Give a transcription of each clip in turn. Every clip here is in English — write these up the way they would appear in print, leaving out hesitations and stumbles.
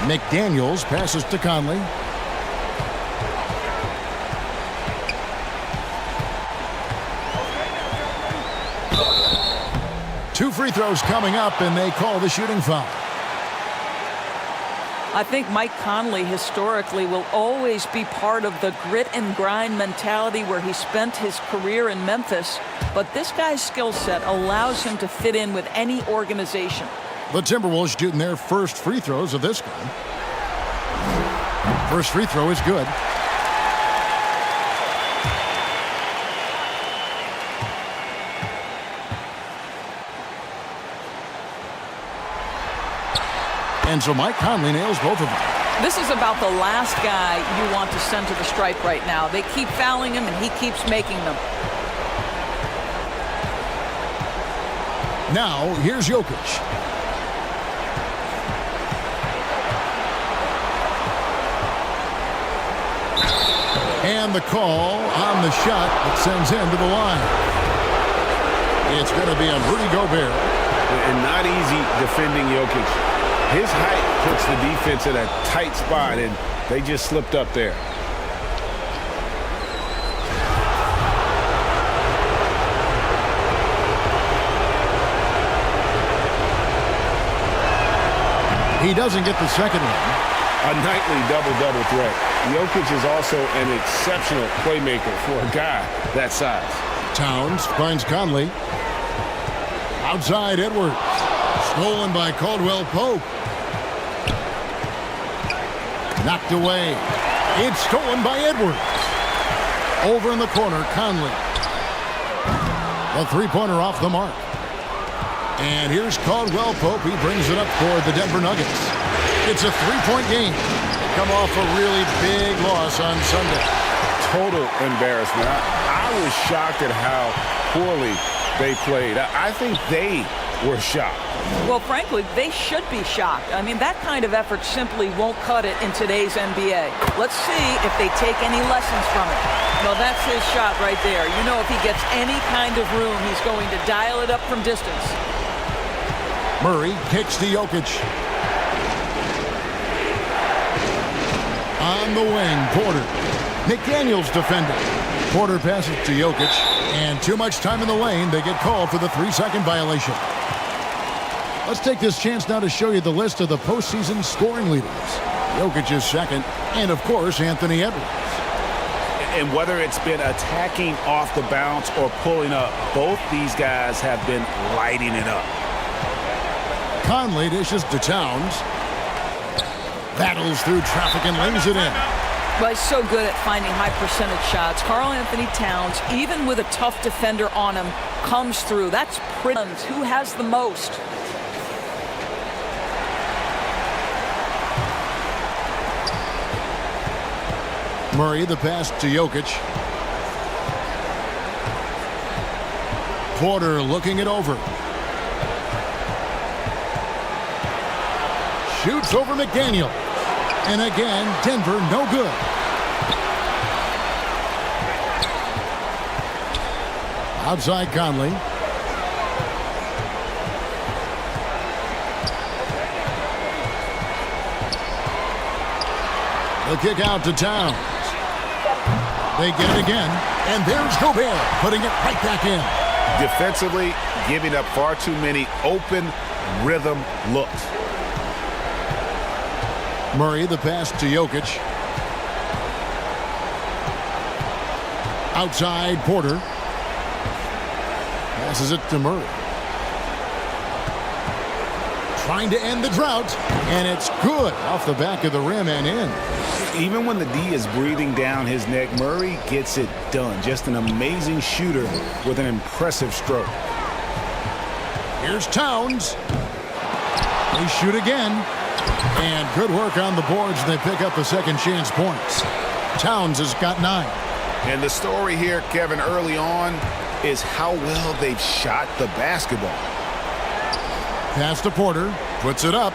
McDaniels passes to Conley. Two free throws coming up, and they call the shooting foul. I think Mike Conley historically will always be part of the grit and grind mentality where he spent his career in Memphis. But this guy's skill set allows him to fit in with any organization. The Timberwolves shooting their first free throws of this game. First free throw is good. And so Mike Conley nails both of them. This is about the last guy you want to send to the stripe right now. They keep fouling him, and he keeps making them. Now, here's Jokic. And the call on the shot that sends him to the line. It's going to be on Rudy Gobert. And not easy defending Jokic. His height puts the defense in a tight spot, and they just slipped up there. He doesn't get the second one. A nightly double-double threat. Jokic is also an exceptional playmaker for a guy that size. Towns finds Conley. Outside Edwards. Stolen by Caldwell Pope. Knocked away. It's stolen by Edwards. Over in the corner, Conley. The three-pointer off the mark. And here's Caldwell Pope. He brings it up for the Denver Nuggets. It's a three-point game. Come off a really big loss on Sunday. Total embarrassment. I was shocked at how poorly they played. I think they were shocked. Well, frankly, they should be shocked. I mean, that kind of effort simply won't cut it in today's NBA. Let's see if they take any lessons from it. Well, that's his shot right there. You know, if he gets any kind of room, he's going to dial it up from distance. Murray kicks to Jokic. On the wing, Porter. McDaniels defending. Porter passes to Jokic. And too much time in the lane. They get called for the 3-second violation. Let's take this chance now to show you the list of the postseason scoring leaders. Jokic is second. And, of course, Anthony Edwards. And whether it's been attacking off the bounce or pulling up, both these guys have been lighting it up. Conley dishes to Towns. Battles through traffic and lays it in. Well, he's so good at finding high percentage shots. Karl Anthony Towns, even with a tough defender on him, comes through. That's pretty. Who has the most? Murray, the pass to Jokic. Porter looking it over. Shoots over McDaniel. And again, Denver no good. Outside Conley. The kick out to Towns. They get it again. And there's Gobert putting it right back in. Defensively, giving up far too many open rhythm looks. Murray, the pass to Jokic. Outside Porter. Passes it to Murray. Trying to end the drought. And it's good off the back of the rim and in. Even when the D is breathing down his neck, Murray gets it done. Just an amazing shooter with an impressive stroke. Here's Towns. They shoot again. And good work on the boards. They pick up the second chance points. Towns has got 9. And the story here, Kevin, early on is how well they've shot the basketball. Pass to Porter. Puts it up.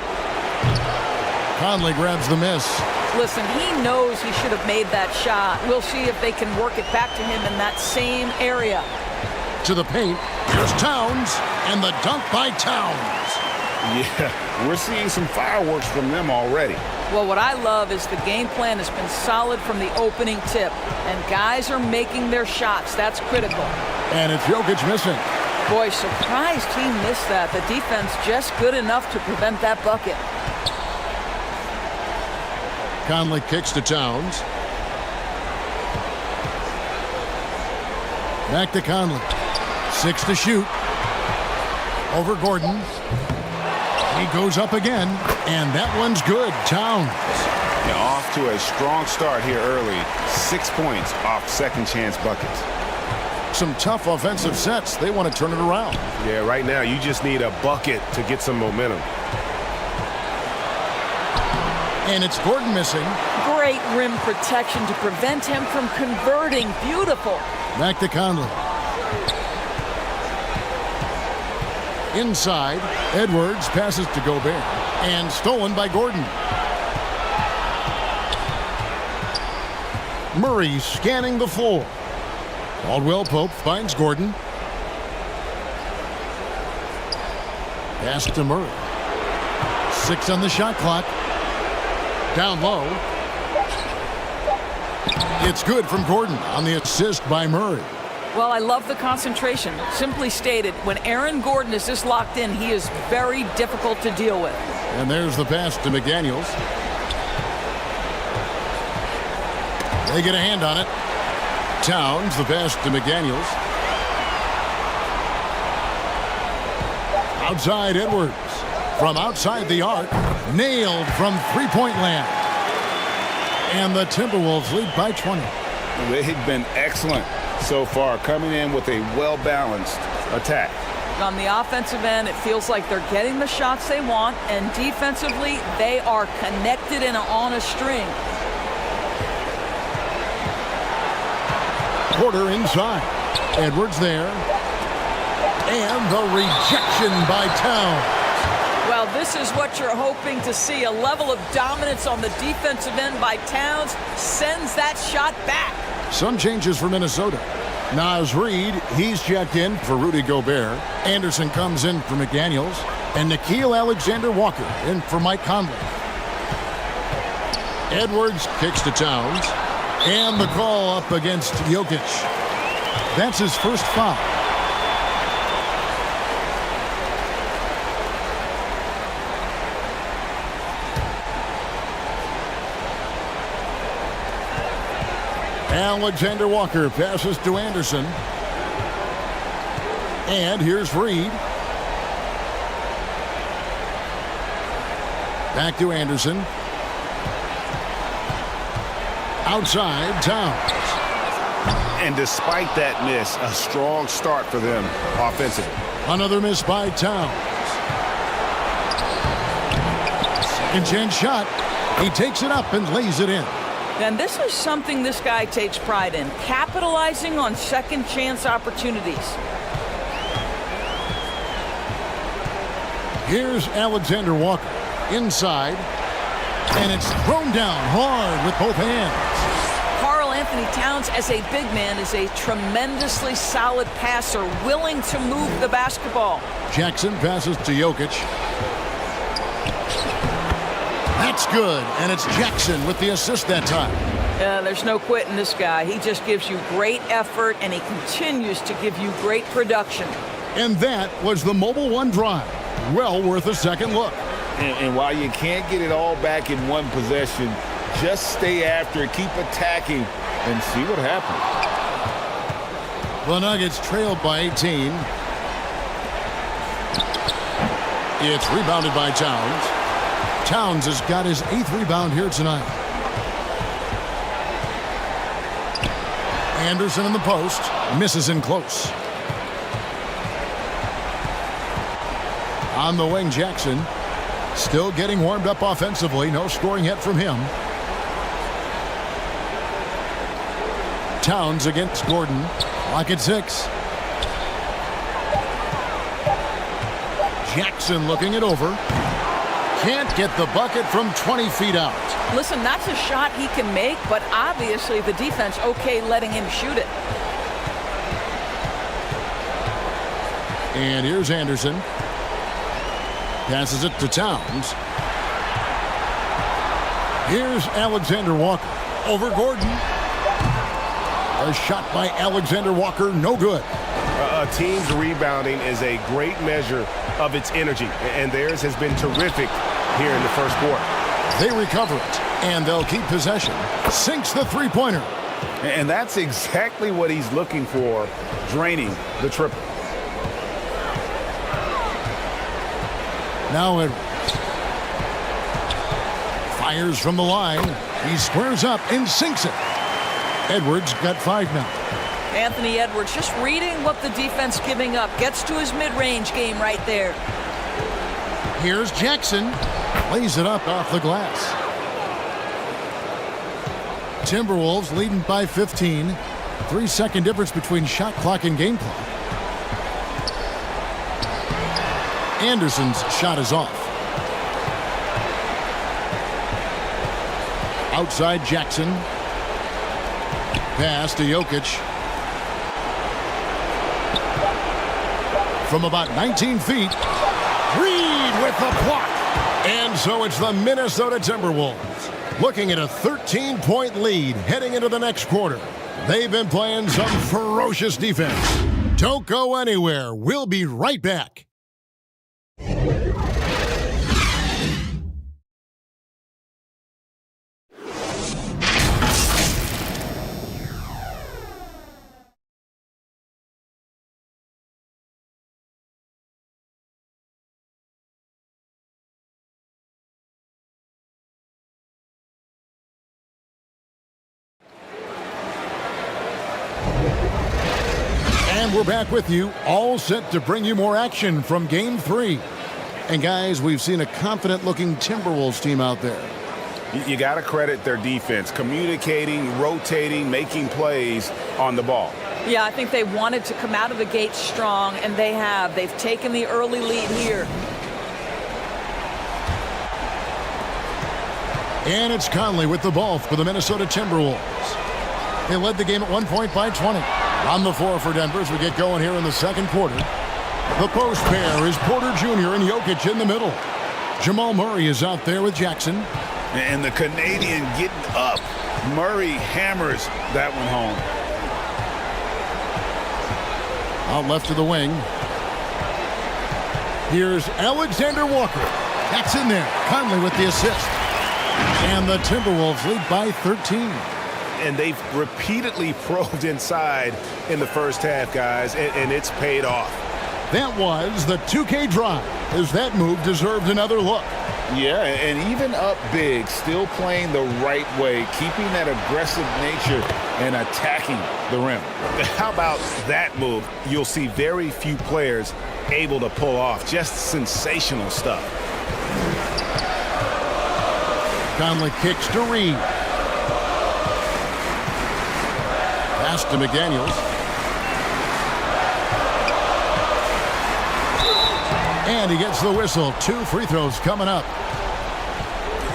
Conley grabs the miss. Listen, he knows he should have made that shot. We'll see if they can work it back to him in that same area. To the paint. Here's Towns. And the dunk by Towns. Yeah, we're seeing some fireworks from them already. Well, what I love is the game plan has been solid from the opening tip, and guys are making their shots. That's critical. And it's Jokic missing. Boy, surprised he missed that. The defense just good enough to prevent that bucket. Conley kicks to Towns. Back to Conley. 6 to shoot. Over Gordon. He goes up again, and that one's good. Towns. Yeah, off to a strong start here early. 6 points off second chance buckets. Some tough offensive sets. They want to turn it around. Yeah, right now you just need a bucket to get some momentum. And it's Gordon missing. Great rim protection to prevent him from converting. Beautiful. Back to Conley. Inside, Edwards passes to Gobert. And stolen by Gordon. Murray scanning the floor. Caldwell Pope finds Gordon. Pass to Murray. 6 on the shot clock. Down low. It's good from Gordon on the assist by Murray. Well, I love the concentration. Simply stated, when Aaron Gordon is this locked in, he is very difficult to deal with. And there's the pass to McDaniels. They get a hand on it. Towns, the pass to McDaniels. Outside Edwards. From outside the arc. Nailed from three-point land. And the Timberwolves lead by 20. They've been excellent so far, coming in with a well-balanced attack. On the offensive end, it feels like they're getting the shots they want, and defensively, they are connected and on a string. Porter inside. Edwards there. And the rejection by Towns. Well, this is what you're hoping to see. A level of dominance on the defensive end by Towns sends that shot back. Some changes for Minnesota. Naz Reid, he's checked in for Rudy Gobert. Anderson comes in for McDaniels. And Nickeil Alexander-Walker in for Mike Conley. Edwards kicks to Towns. And the call up against Jokic. That's his first foul. Alexander Walker passes to Anderson. And here's Reid. Back to Anderson. Outside, Towns. And despite that miss, a strong start for them offensively. Another miss by Towns. Second chance shot. He takes it up and lays it in. And this is something this guy takes pride in, capitalizing on second chance opportunities. Here's Alexander Walker inside, and it's thrown down hard with both hands. Karl Anthony Towns, as a big man, is a tremendously solid passer, willing to move the basketball. Jackson passes to Jokic. That's good, and it's Jackson with the assist that time. There's no quitting this guy. He just gives you great effort, and he continues to give you great production. And that was the Mobile One drive. Well worth a second look. And while you can't get it all back in one possession, just stay after it, keep attacking, and see what happens. The Nuggets trailed by 18. It's rebounded by Towns. Towns has got his 8th rebound here tonight. Anderson in the post. Misses in close. On the wing, Jackson. Still getting warmed up offensively. No scoring yet from him. Towns against Gordon. Lock at 6. Jackson looking it over. Can't get the bucket from 20 feet out. Listen, that's a shot he can make, but obviously the defense okay letting him shoot it. And here's Anderson. Passes it to Towns. Here's Alexander Walker. Over Gordon. A shot by Alexander Walker, no good. A team's rebounding is a great measure of its energy, and theirs has been terrific here in the first quarter. They recover it, and they'll keep possession. Sinks the three-pointer. And that's exactly what he's looking for, draining the triple. Now Edwards. Fires from the line. He squares up and sinks it. Edwards got 5 now. Anthony Edwards just reading what the defense giving up. Gets to his mid-range game right there. Here's Jackson. Lays it up off the glass. Timberwolves leading by 15. 3-second difference between shot clock and game clock. Anderson's shot is off. Outside Jackson. Pass to Jokic. From about 19 feet. Reed with the block. And so it's the Minnesota Timberwolves looking at a 13-point lead heading into the next quarter. They've been playing some ferocious defense. Don't go anywhere. We'll be right back. And we're back with you, all set to bring you more action from Game 3. And guys, we've seen a confident-looking Timberwolves team out there. You got to credit their defense, communicating, rotating, making plays on the ball. Yeah, I think they wanted to come out of the gate strong, and they have. They've taken the early lead here. And it's Conley with the ball for the Minnesota Timberwolves. They led the game at 1 point by 20. On the floor for Denver as we get going here in the second quarter. The post pair is Porter Jr. and Jokic in the middle. Jamal Murray is out there with Jackson. And the Canadian getting up. Murray hammers that one home. Out left to the wing. Here's Alexander Walker. That's in there. Conley with the assist. And the Timberwolves lead by 13. And they've repeatedly probed inside in the first half, guys, and it's paid off. That was the 2K drive, as that move deserved another look. Yeah, and even up big, still playing the right way, keeping that aggressive nature and attacking the rim. How about that move? You'll see very few players able to pull off. Just sensational stuff. Conley kicks to Reed. Pass to McDaniels. And he gets the whistle. 2 free throws coming up.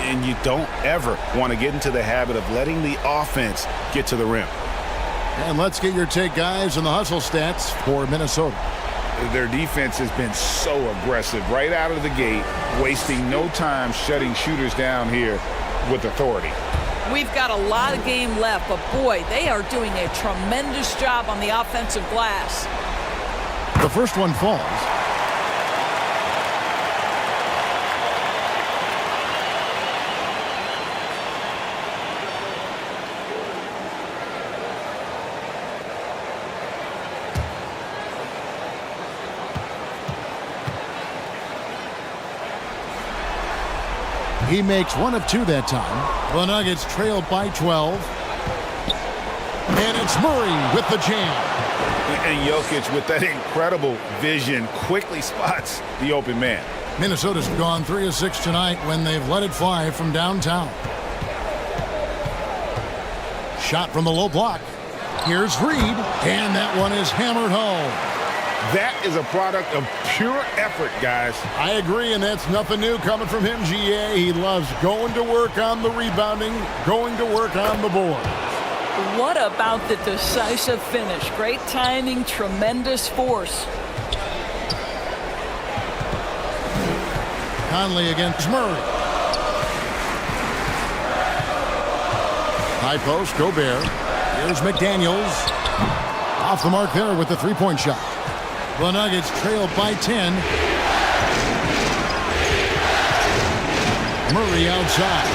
And you don't ever want to get into the habit of letting the offense get to the rim. And let's get your take, guys, on the hustle stats for Minnesota. Their defense has been so aggressive right out of the gate, wasting no time shutting shooters down here with authority. We've got a lot of game left, but boy, they are doing a tremendous job on the offensive glass. The first one falls. He makes 1 of 2 that time. The Nuggets trailed by 12. And it's Murray with the jam. And Jokic, with that incredible vision, quickly spots the open man. Minnesota's gone 3 of 6 tonight when they've let it fly from downtown. Shot from the low block. Here's Reed. And that one is hammered home. That is a product of pure effort, guys. I agree, and that's nothing new coming from him, GA. He loves going to work on the rebounding, going to work on the board. What about the decisive finish? Great timing, tremendous force. Conley against Murray. High post, Gobert. Here's McDaniels. Off the mark there with the three-point shot. The Nuggets trail by 10. Murray outside.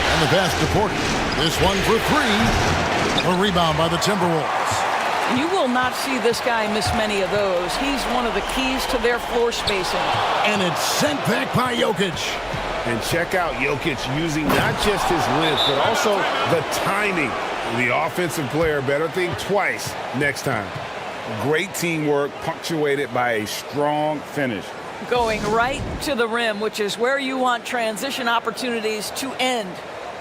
And the pass to Porter. This one for three. A rebound by the Timberwolves. You will not see this guy miss many of those. He's one of the keys to their floor spacing. And it's sent back by Jokic. And check out Jokic using not just his length, but also the timing. The offensive player better think twice next time. Great teamwork punctuated by a strong finish. Going right to the rim, which is where you want transition opportunities to end.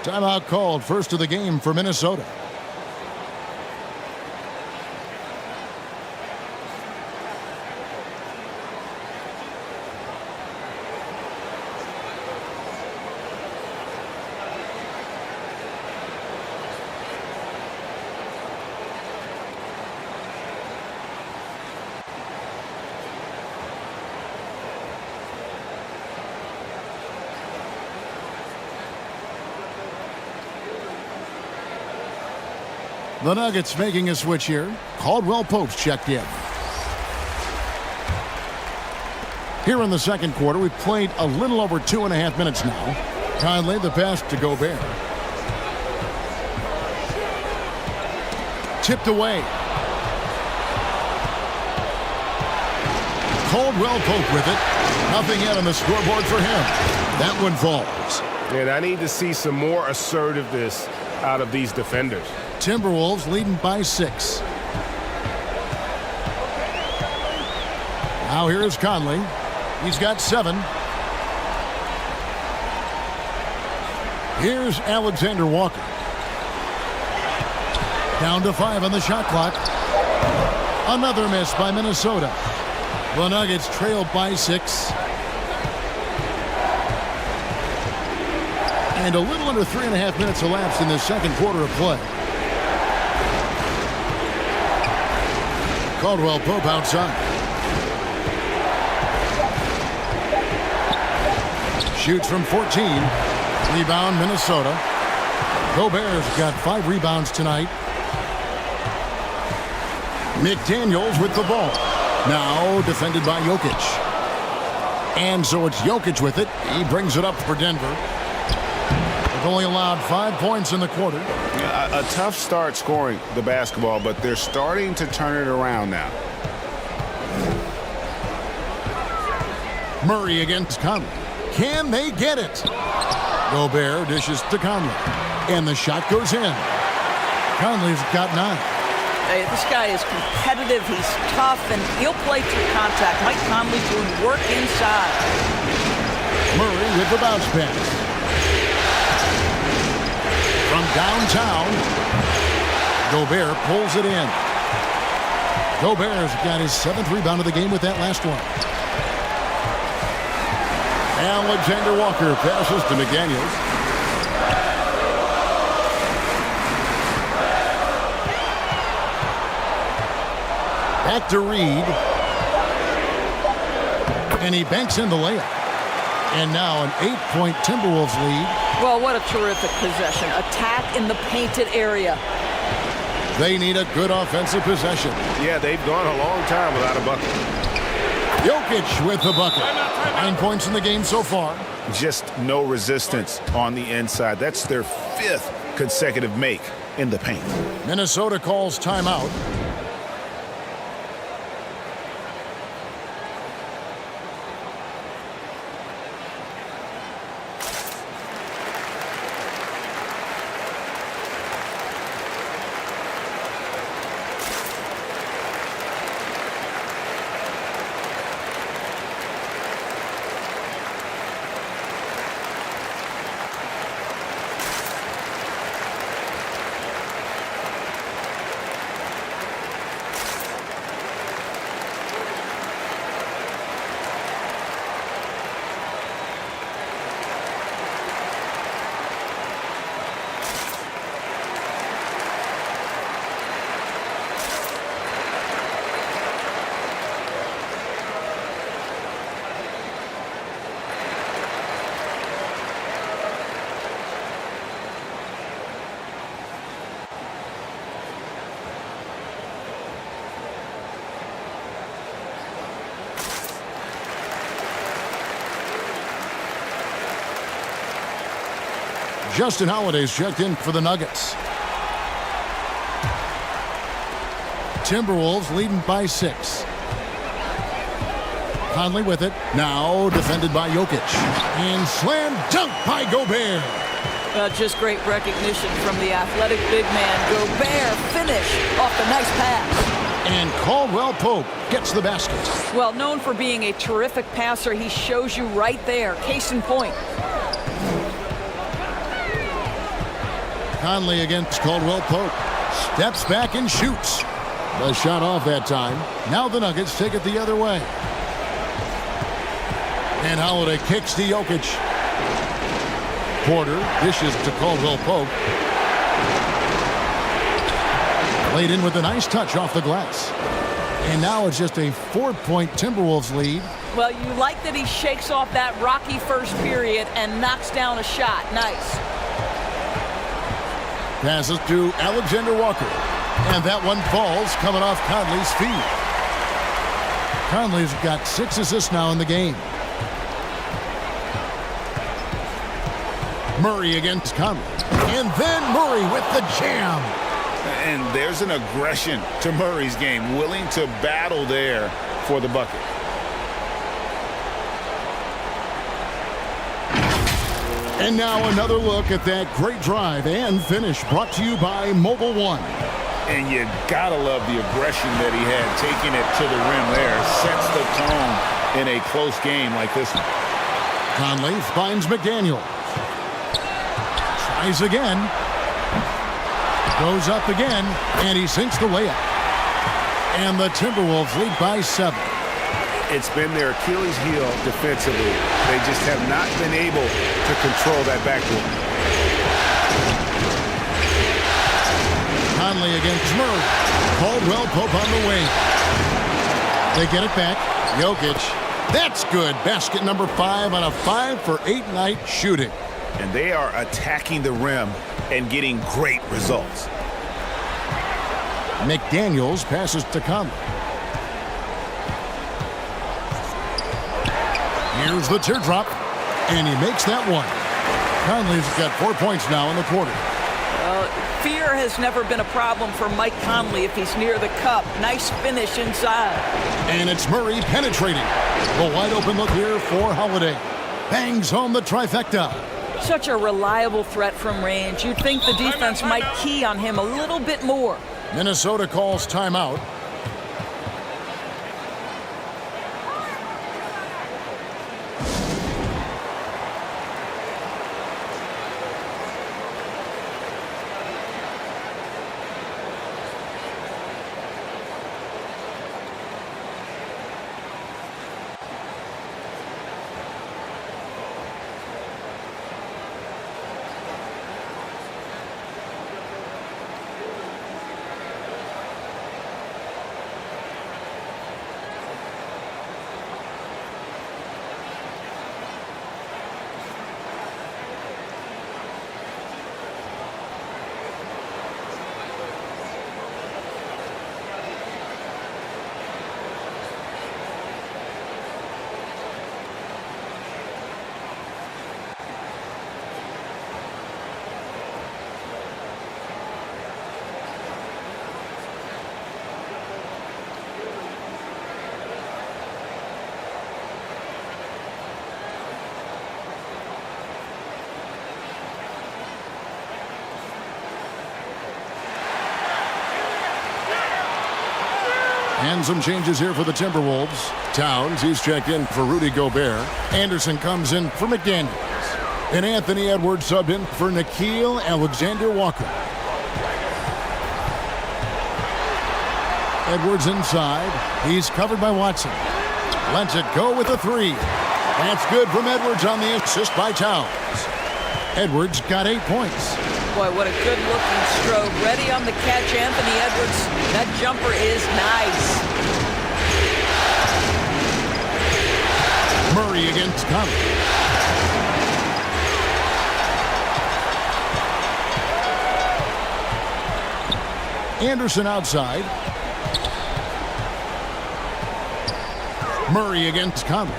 Timeout called, first of the game for Minnesota. The Nuggets making a switch here. Caldwell Pope's checked in. Here in the second quarter, we've played a little over 2.5 minutes now. Conley, the pass to Gobert. Tipped away. Caldwell Pope with it. Nothing yet on the scoreboard for him. That one falls. And I need to see some more assertiveness out of these defenders. Timberwolves leading by 6. Now here is Conley. He's got 7. Here's Alexander Walker. Down to 5 on the shot clock. Another miss by Minnesota. The Nuggets trail by 6. And a little under 3.5 minutes elapsed in the second quarter of play. Caldwell Pope outside. Shoots from 14. Rebound Minnesota. Gobert's got 5 rebounds tonight. McDaniels with the ball. Now defended by Jokic. And so it's Jokic with it. He brings it up for Denver. They've only allowed 5 points in the quarter. A tough start scoring the basketball, but they're starting to turn it around now. Murray against Conley. Can they get it? Gobert dishes to Conley. And the shot goes in. Conley's got 9. Hey, this guy is competitive. He's tough, and he'll play through contact. Mike Conley doing work inside. Murray with the bounce pass. From downtown, Gobert pulls it in. Gobert's got his 7th rebound of the game with that last one. Alexander Walker passes to McDaniels. Back to Reed. And he banks in the layup. And now an 8-point Timberwolves lead. Well, what a terrific possession. Attack in the painted area. They need a good offensive possession. Yeah, they've gone a long time without a bucket. Jokic with the bucket. 9 points in the game so far. Just no resistance on the inside. That's their 5th consecutive make in the paint. Minnesota calls timeout. Justin Holiday's checked in for the Nuggets. Timberwolves leading by 6. Conley with it. Now defended by Jokic. And slam dunk by Gobert. Just great recognition from the athletic big man. Gobert finish off the nice pass. And Caldwell Pope gets the basket. Well, known for being a terrific passer, he shows you right there. Case in point. Conley against Caldwell Pope. Steps back and shoots. The shot off that time. Now the Nuggets take it the other way. And Holiday kicks to Jokic. Porter dishes to Caldwell Pope. Laid in with a nice touch off the glass. And now it's just a 4-point Timberwolves lead. Well, you like that he shakes off that rocky first period and knocks down a shot. Nice. Passes to Alexander Walker. And that one falls coming off Conley's feet. Conley's got 6 assists now in the game. Murray against Conley. And then Murray with the jam. And there's an aggression to Murray's game, willing to battle there for the bucket. And now another look at that great drive and finish brought to you by Mobile One. And you gotta love the aggression that he had, taking it to the rim there. Sets the tone in a close game like this one. Conley finds McDaniel. Tries again. Goes up again, and he sinks the layup. And the Timberwolves lead by 7. It's been their Achilles heel defensively. They just have not been able to control that backcourt. Conley against Murray. Caldwell Pope on the wing. They get it back. Jokic. That's good. Basket number 5 on a 5-for-8 night shooting. And they are attacking the rim and getting great results. McDaniels passes to Conley. Here's the teardrop, and he makes that one. Conley's got 4 points now in the quarter. Fear has never been a problem for Mike Conley if he's near the cup. Nice finish inside. And it's Murray penetrating. A wide open look here for Holiday. Bangs home the trifecta. Such a reliable threat from range. You'd think the defense might key on him a little bit more. Minnesota calls timeout. And some changes here for the Timberwolves. Towns, he's checked in for Rudy Gobert. Anderson comes in for McDaniels. And Anthony Edwards subbed in for Nickeil Alexander-Walker. Edwards inside. He's covered by Watson. Lets it go with a 3. That's good from Edwards on the assist by Towns. Edwards got 8 points. Boy, what a good-looking stroke. Ready on the catch, Anthony Edwards. That jumper is nice. Murray against Conley. Anderson outside. Murray against Conley.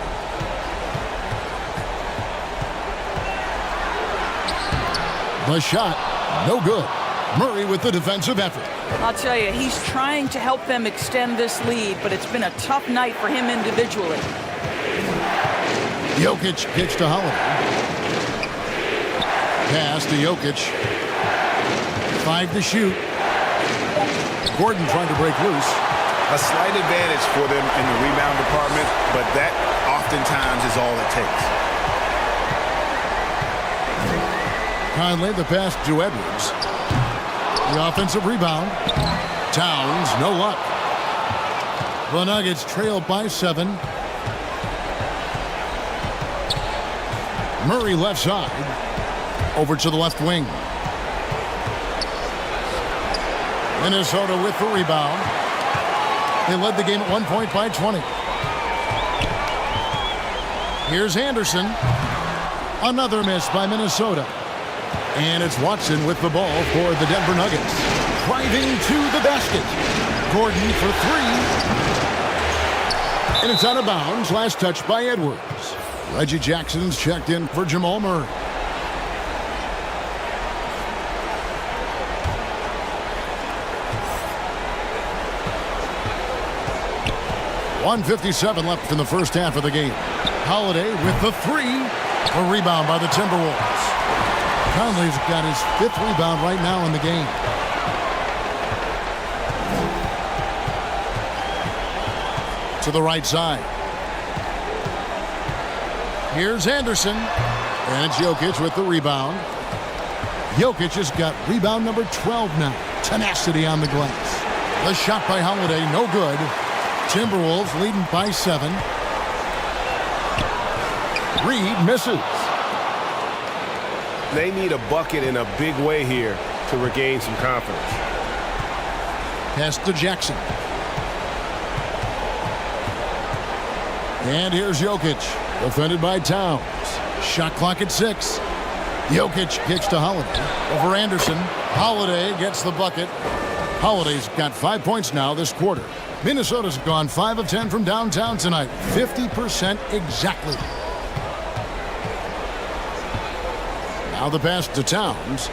The shot, no good. Murray with the defensive effort. I'll tell you, he's trying to help them extend this lead, but it's been a tough night for him individually. Jokic kicks to Holiday. Pass to Jokic. 5 to shoot. Gordon trying to break loose. A slight advantage for them in the rebound department, but that oftentimes is all it takes. Conley, the pass to Edwards. The offensive rebound. Towns, no luck. The Nuggets trail by 7. Murray left side. Over to the left wing. Minnesota with the rebound. They led the game at 1 point by 20. Here's Anderson. Another miss by Minnesota. And it's Watson with the ball for the Denver Nuggets. Driving to the basket. Gordon for 3. And it's out of bounds. Last touch by Edwards. Reggie Jackson's checked in for Jamal Murray. .157 left in the first half of the game. Holiday with the 3. A rebound by the Timberwolves. Conley's got his 5th rebound right now in the game. To the right side. Here's Anderson. And it's Jokic with the rebound. Jokic has got rebound number 12 now. Tenacity on the glass. The shot by Holiday, no good. Timberwolves leading by 7. Reed misses. They need a bucket in a big way here to regain some confidence. Pass to Jackson. And here's Jokic, defended by Towns. Shot clock at 6. Jokic kicks to Holiday. Over Anderson. Holiday gets the bucket. Holiday's got 5 points now this quarter. Minnesota's gone 5 of 10 from downtown tonight. 50% exactly. Now the pass to Towns.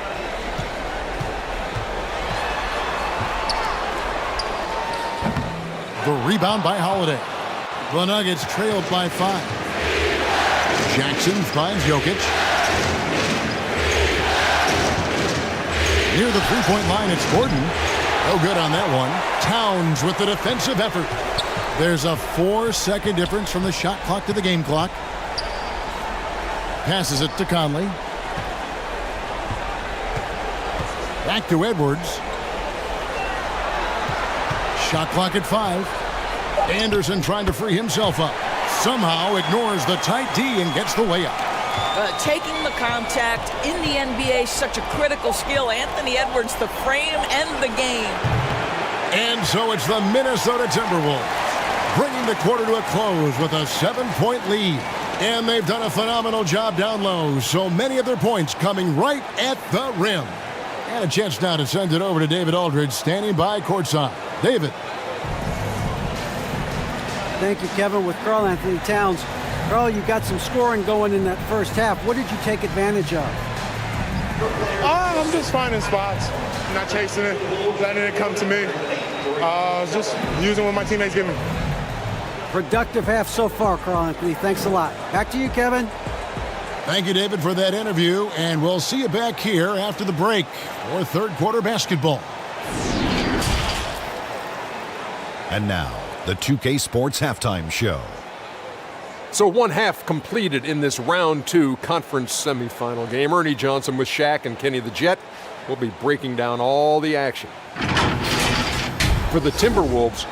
The rebound by Holiday. The Nuggets trailed by 5. Jackson finds Jokic. Near the three-point line, it's Gordon. No good on that one. Towns with the defensive effort. There's a 4-second difference from the shot clock to the game clock. Passes it to Conley. Back to Edwards. Shot clock at 5. Anderson trying to free himself up. Somehow ignores the tight D and gets the layup. Taking the contact in the NBA is such a critical skill. Anthony Edwards, the frame and the game. And so it's the Minnesota Timberwolves bringing the quarter to a close with a 7-point lead. And they've done a phenomenal job down low. So many of their points coming right at the rim. And a chance now to send it over to David Aldridge, standing by courtside. David. Thank you, Kevin. With Karl Anthony Towns. Karl, you got some scoring going in that first half. What did you take advantage of? I'm just finding spots, not chasing it, letting it come to me. Just using what my teammates give me. Productive half so far, Karl Anthony. Thanks a lot. Back to you, Kevin. Thank you, David, for that interview. And we'll see you back here after the break for third quarter basketball. And now, the 2K Sports Halftime Show. So one half completed in this round 2 conference semifinal game. Ernie Johnson with Shaq and Kenny the Jet will be breaking down all the action. For the Timberwolves,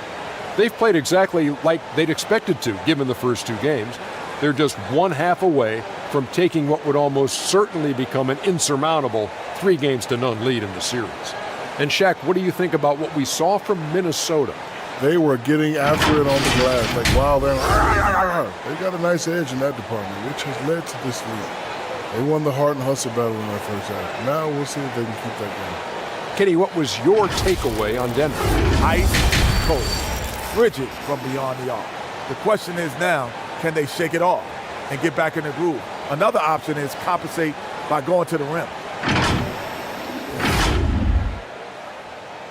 they've played exactly like they'd expected to, given the first 2 games. They're just one half away from taking what would almost certainly become an insurmountable 3-0 lead in the series. And Shaq, what do you think about what we saw from Minnesota? They were getting after it on the glass. Like, wow, they got a nice edge in that department, which has led to this lead. They won the heart and hustle battle in that first half. Now we'll see if they can keep that going. Kenny, what was your takeaway on Denver? Ice cold. Rigid from beyond the arc. The question is now, can they shake it off and get back in the groove? Another option is compensate by going to the rim.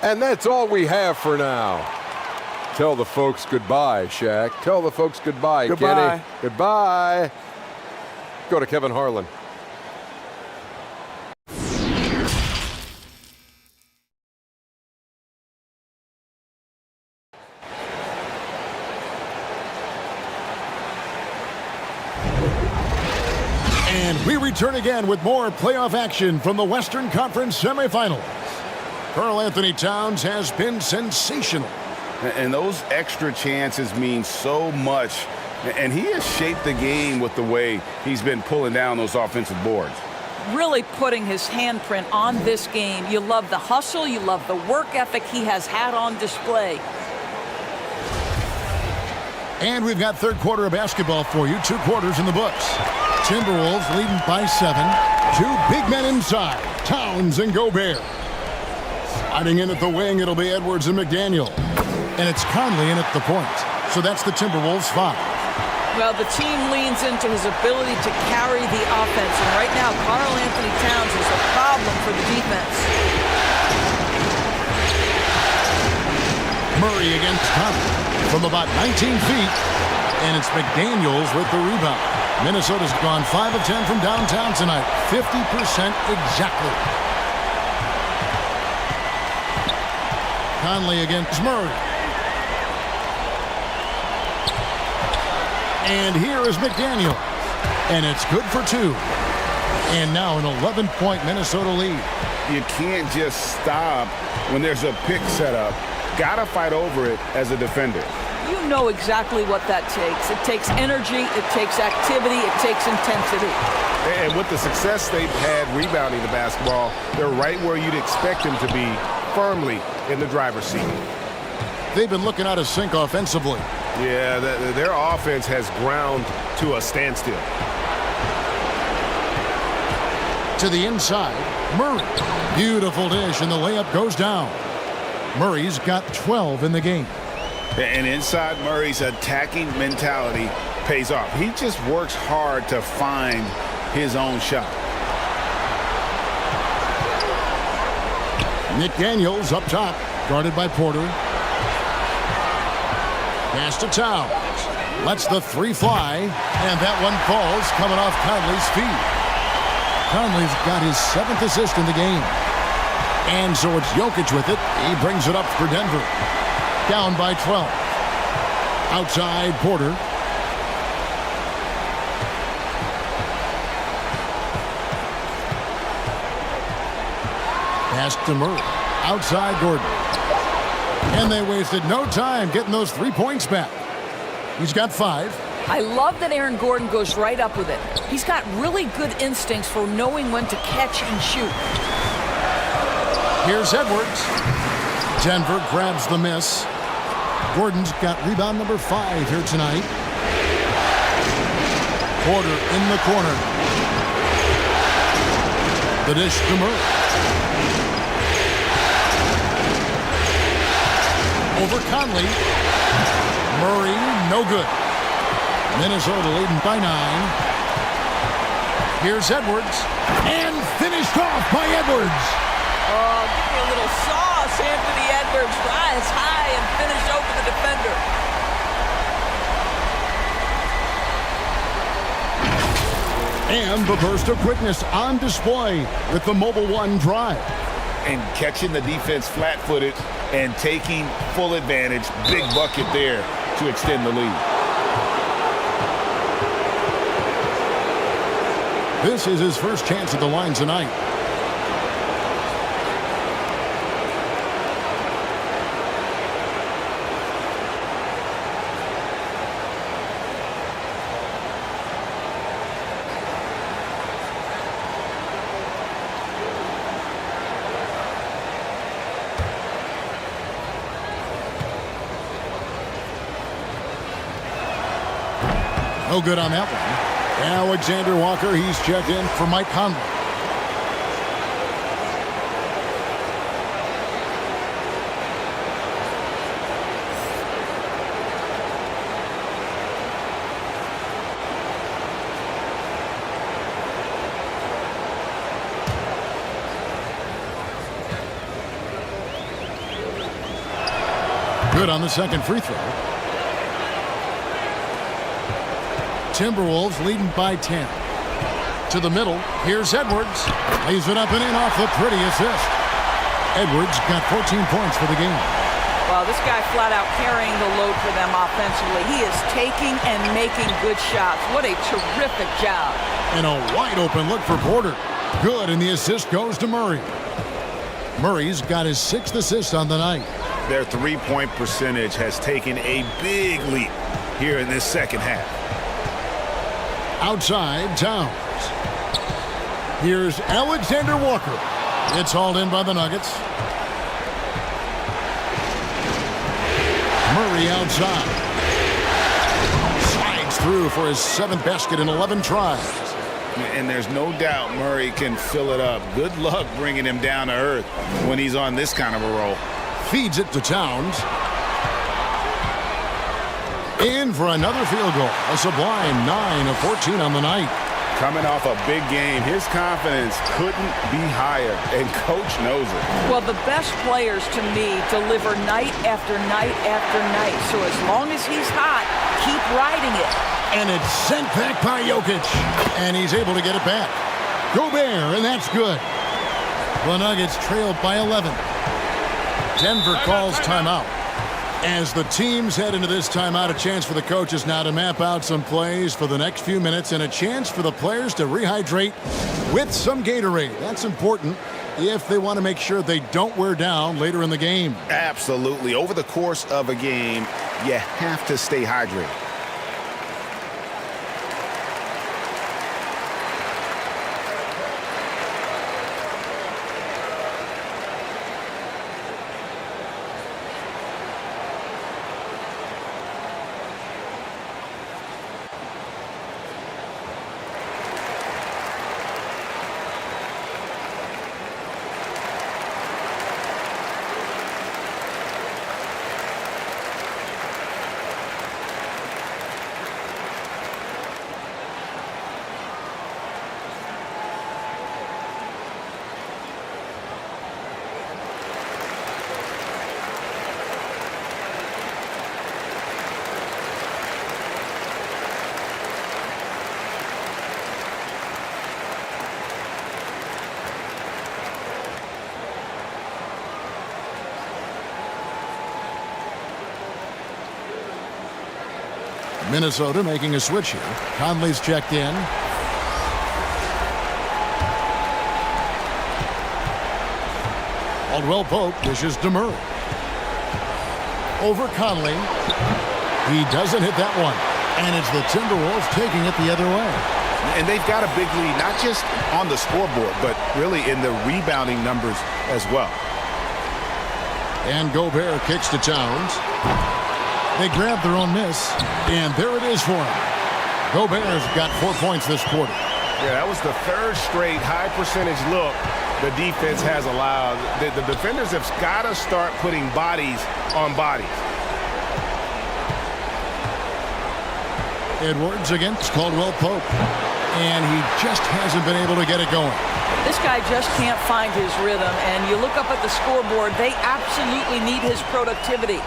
And that's all we have for now. Tell the folks goodbye, Shaq. Tell the folks goodbye, Goodbye. Kenny. Goodbye. Go to Kevin Harlan. And we return again with more playoff action from the Western Conference semifinals. Karl Anthony Towns has been sensational. And those extra chances mean so much. And he has shaped the game with the way he's been pulling down those offensive boards. Really putting his handprint on this game. You love the hustle. You love the work ethic he has had on display. And we've got third quarter of basketball for you. 2 quarters in the books. Timberwolves leading by 7. 2 big men inside. Towns and Gobert. Sliding in at the wing, it'll be Edwards and McDaniel. And it's Conley in at the point. So that's the Timberwolves 5. Well, the team leans into his ability to carry the offense. And right now, Karl Anthony Towns is a problem for the defense. Murray against Conley from about 19 feet. And it's McDaniels with the rebound. Minnesota's gone 5 of 10 from downtown tonight. 50% exactly. Conley against Murray. And here is McDaniel. And it's good for 2. And now an 11-point Minnesota lead. You can't just stop when there's a pick set up. Gotta fight over it as a defender. You know exactly what that takes. It takes energy, it takes activity, it takes intensity. And with the success they've had rebounding the basketball, they're right where you'd expect them to be, firmly in the driver's seat. They've been looking out of sync offensively. Yeah, their offense has ground to a standstill. To the inside, Murray. Beautiful dish, and the layup goes down. Murray's got 12 in the game. And inside Murray's attacking mentality pays off. He just works hard to find his own shot. McDaniels up top, guarded by Porter. Pass to Towns. Lets the 3 fly, and that one falls coming off Conley's feet. Conley's got his 7th assist in the game. And so it's Jokic with it. He brings it up for Denver. Down by 12. Outside, Porter. Pass to Murray. Outside, Gordon. And they wasted no time getting those 3 points back. He's got 5. I love that Aaron Gordon goes right up with it. He's got really good instincts for knowing when to catch and shoot. Here's Edwards. Denver grabs the miss. Gordon's got rebound number 5 here tonight. Porter in the corner. The dish to Murray. Over Conley. Murray, no good. Minnesota leading by 9. Here's Edwards. And finished off by Edwards. Oh, give me a little sauce, Anthony Edwards. Rise high and finish over the defender. And the burst of quickness on display with the Mobile One drive. And catching the defense flat-footed and taking full advantage. Big bucket there to extend the lead. This is his first chance at the line tonight. No good on that one. Alexander Walker, he's checked in for Mike Conley. Good on the second free throw. Timberwolves leading by 10. To the middle. Here's Edwards. Lays it up and in off the pretty assist. Edwards got 14 points for the game. Well, this guy flat out carrying the load for them offensively. He is taking and making good shots. What a terrific job. And a wide open look for Porter. Good, and the assist goes to Murray. Murray's got his 6th assist on the night. Their three-point percentage has taken a big leap here in this second half. Outside, Towns. Here's Alexander Walker. It's hauled in by the Nuggets. Murray outside. Slides through for his 7th basket in 11 tries. And there's no doubt Murray can fill it up. Good luck bringing him down to earth when he's on this kind of a roll. Feeds it to Towns. In for another field goal. A sublime 9 of 14 on the night. Coming off a big game, his confidence couldn't be higher, and Coach knows it. Well, the best players, to me, deliver night after night after night. So as long as he's hot, keep riding it. And it's sent back by Jokic. And he's able to get it back. Gobert, and that's good. The Nuggets trailed by 11. Denver calls timeout. As the teams head into this timeout, a chance for the coaches now to map out some plays for the next few minutes and a chance for the players to rehydrate with some Gatorade. That's important if they want to make sure they don't wear down later in the game. Absolutely. Over the course of a game, you have to stay hydrated. Minnesota making a switch here. Conley's checked in. Caldwell Pope dishes to Murray. Over Conley. He doesn't hit that one. And it's the Timberwolves taking it the other way. And they've got a big lead, not just on the scoreboard, but really in the rebounding numbers as well. And Gobert kicks to Towns. They grab their own miss, and there it is for him. Gobert's got 4 points this quarter. Yeah, that was the 3rd straight high percentage look the defense has allowed. The defenders have got to start putting bodies on bodies. Edwards against Caldwell Pope, and he just hasn't been able to get it going. This guy just can't find his rhythm, and you look up at the scoreboard, they absolutely need his productivity.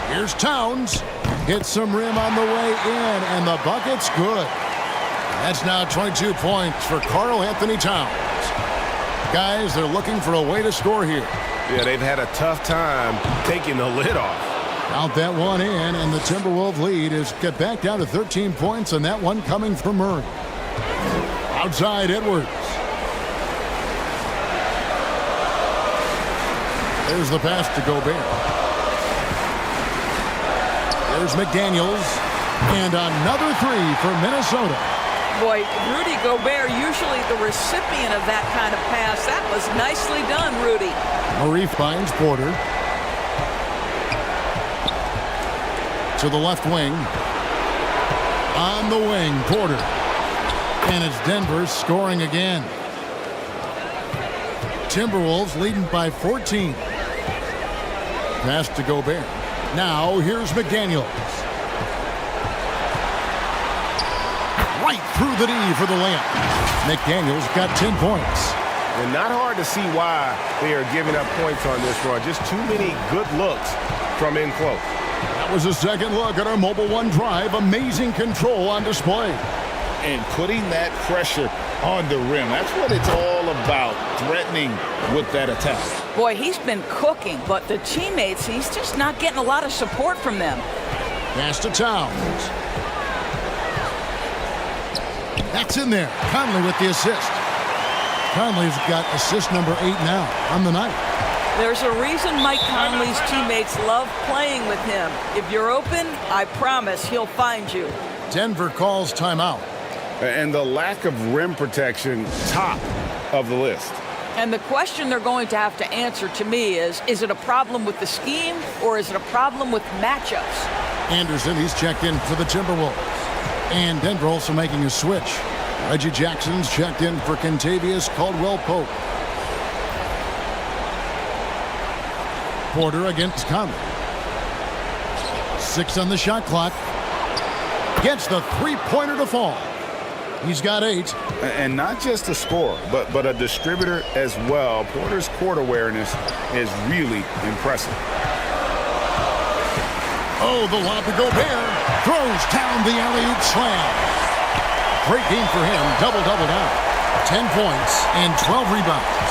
Here's Towns. Hits some rim on the way in, and the bucket's good. That's now 22 points for Karl Anthony Towns. Guys, they're looking for a way to score here. Yeah, they've had a tough time taking the lid off. Count that one in, and the Timberwolves lead is get back down to 13 points, and that one coming from Murray. Outside Edwards. There's the pass to Gobert. There's McDaniels, and another 3 for Minnesota. Boy, Rudy Gobert, usually the recipient of that kind of pass. That was nicely done, Rudy. Murray finds Porter. To the left wing. On the wing, Porter. And it's Denver scoring again. Timberwolves leading by 14. Pass to Gobert. Now here's McDaniels. Right through the knee for the layup. McDaniels got 10 points. And not hard to see why they are giving up points on this run. Just too many good looks from in close. That was a second look at our Mobile One drive. Amazing control on display. And putting that pressure on the rim. That's what it's all about, threatening with that attack. Boy, he's been cooking, but the teammates, he's just not getting a lot of support from them. Pass to Towns. That's in there. Conley with the assist. Conley's got assist number 8 now on the night. There's a reason Mike Conley's teammates love playing with him. If you're open, I promise he'll find you. Denver calls timeout. And the lack of rim protection, top of the list. And the question they're going to have to answer to me is it a problem with the scheme or is it a problem with matchups? Anderson, he's checked in for the Timberwolves. And Denver also making a switch. Reggie Jackson's checked in for Kentavious Caldwell-Pope. Porter against Conley. 6 on the shot clock. Gets the three-pointer to fall. He's got 8. And not just a scorer, but a distributor as well. Porter's court awareness is really impressive. Oh, the lob to Gobert. Throws down the alley-oop slam. Great game for him. Double-double now. 10 points and 12 rebounds.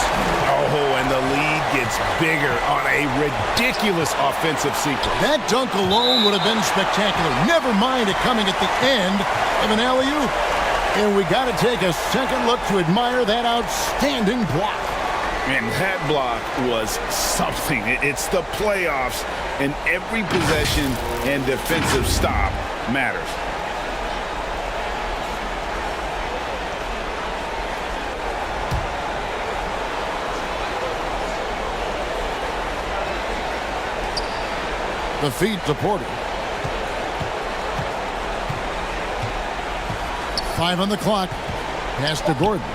Oh, and the lead gets bigger on a ridiculous offensive sequence. That dunk alone would have been spectacular. Never mind it coming at the end of an alley-oop. And we got to take a second look to admire that outstanding block. And that block was something. It's the playoffs, and every possession and defensive stop matters. The feed to Porter. 5 on the clock. Pass to Gordon.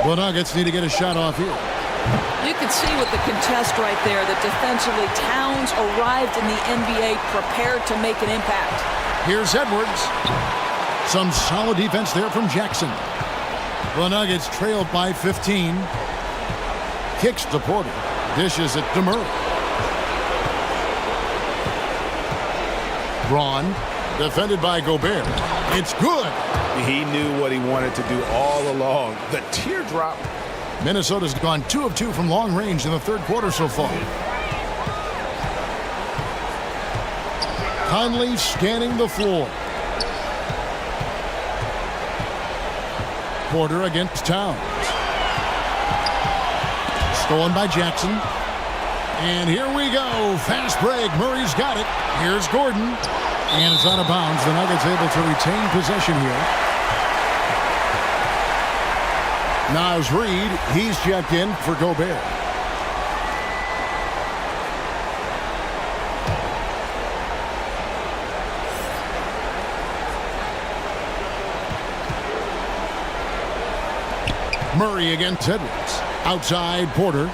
The Nuggets need to get a shot off here. You can see with the contest right there that defensively Towns arrived in the NBA prepared to make an impact. Here's Edwards. Some solid defense there from Jackson. The Nuggets trailed by 15. Kicks to Porter. Dishes it to Murray. Braun, defended by Gobert. It's good. He knew what he wanted to do all along. The teardrop. Minnesota's gone 2 of 2 from long range in the third quarter so far. Conley scanning the floor. Porter against Towns. Stolen by Jackson. And here we go. Fast break. Murray's got it. Here's Gordon. And it's out of bounds. The Nuggets able to retain possession here. Naz Reid, he's checked in for Gobert. Murray against Edwards. Outside Porter.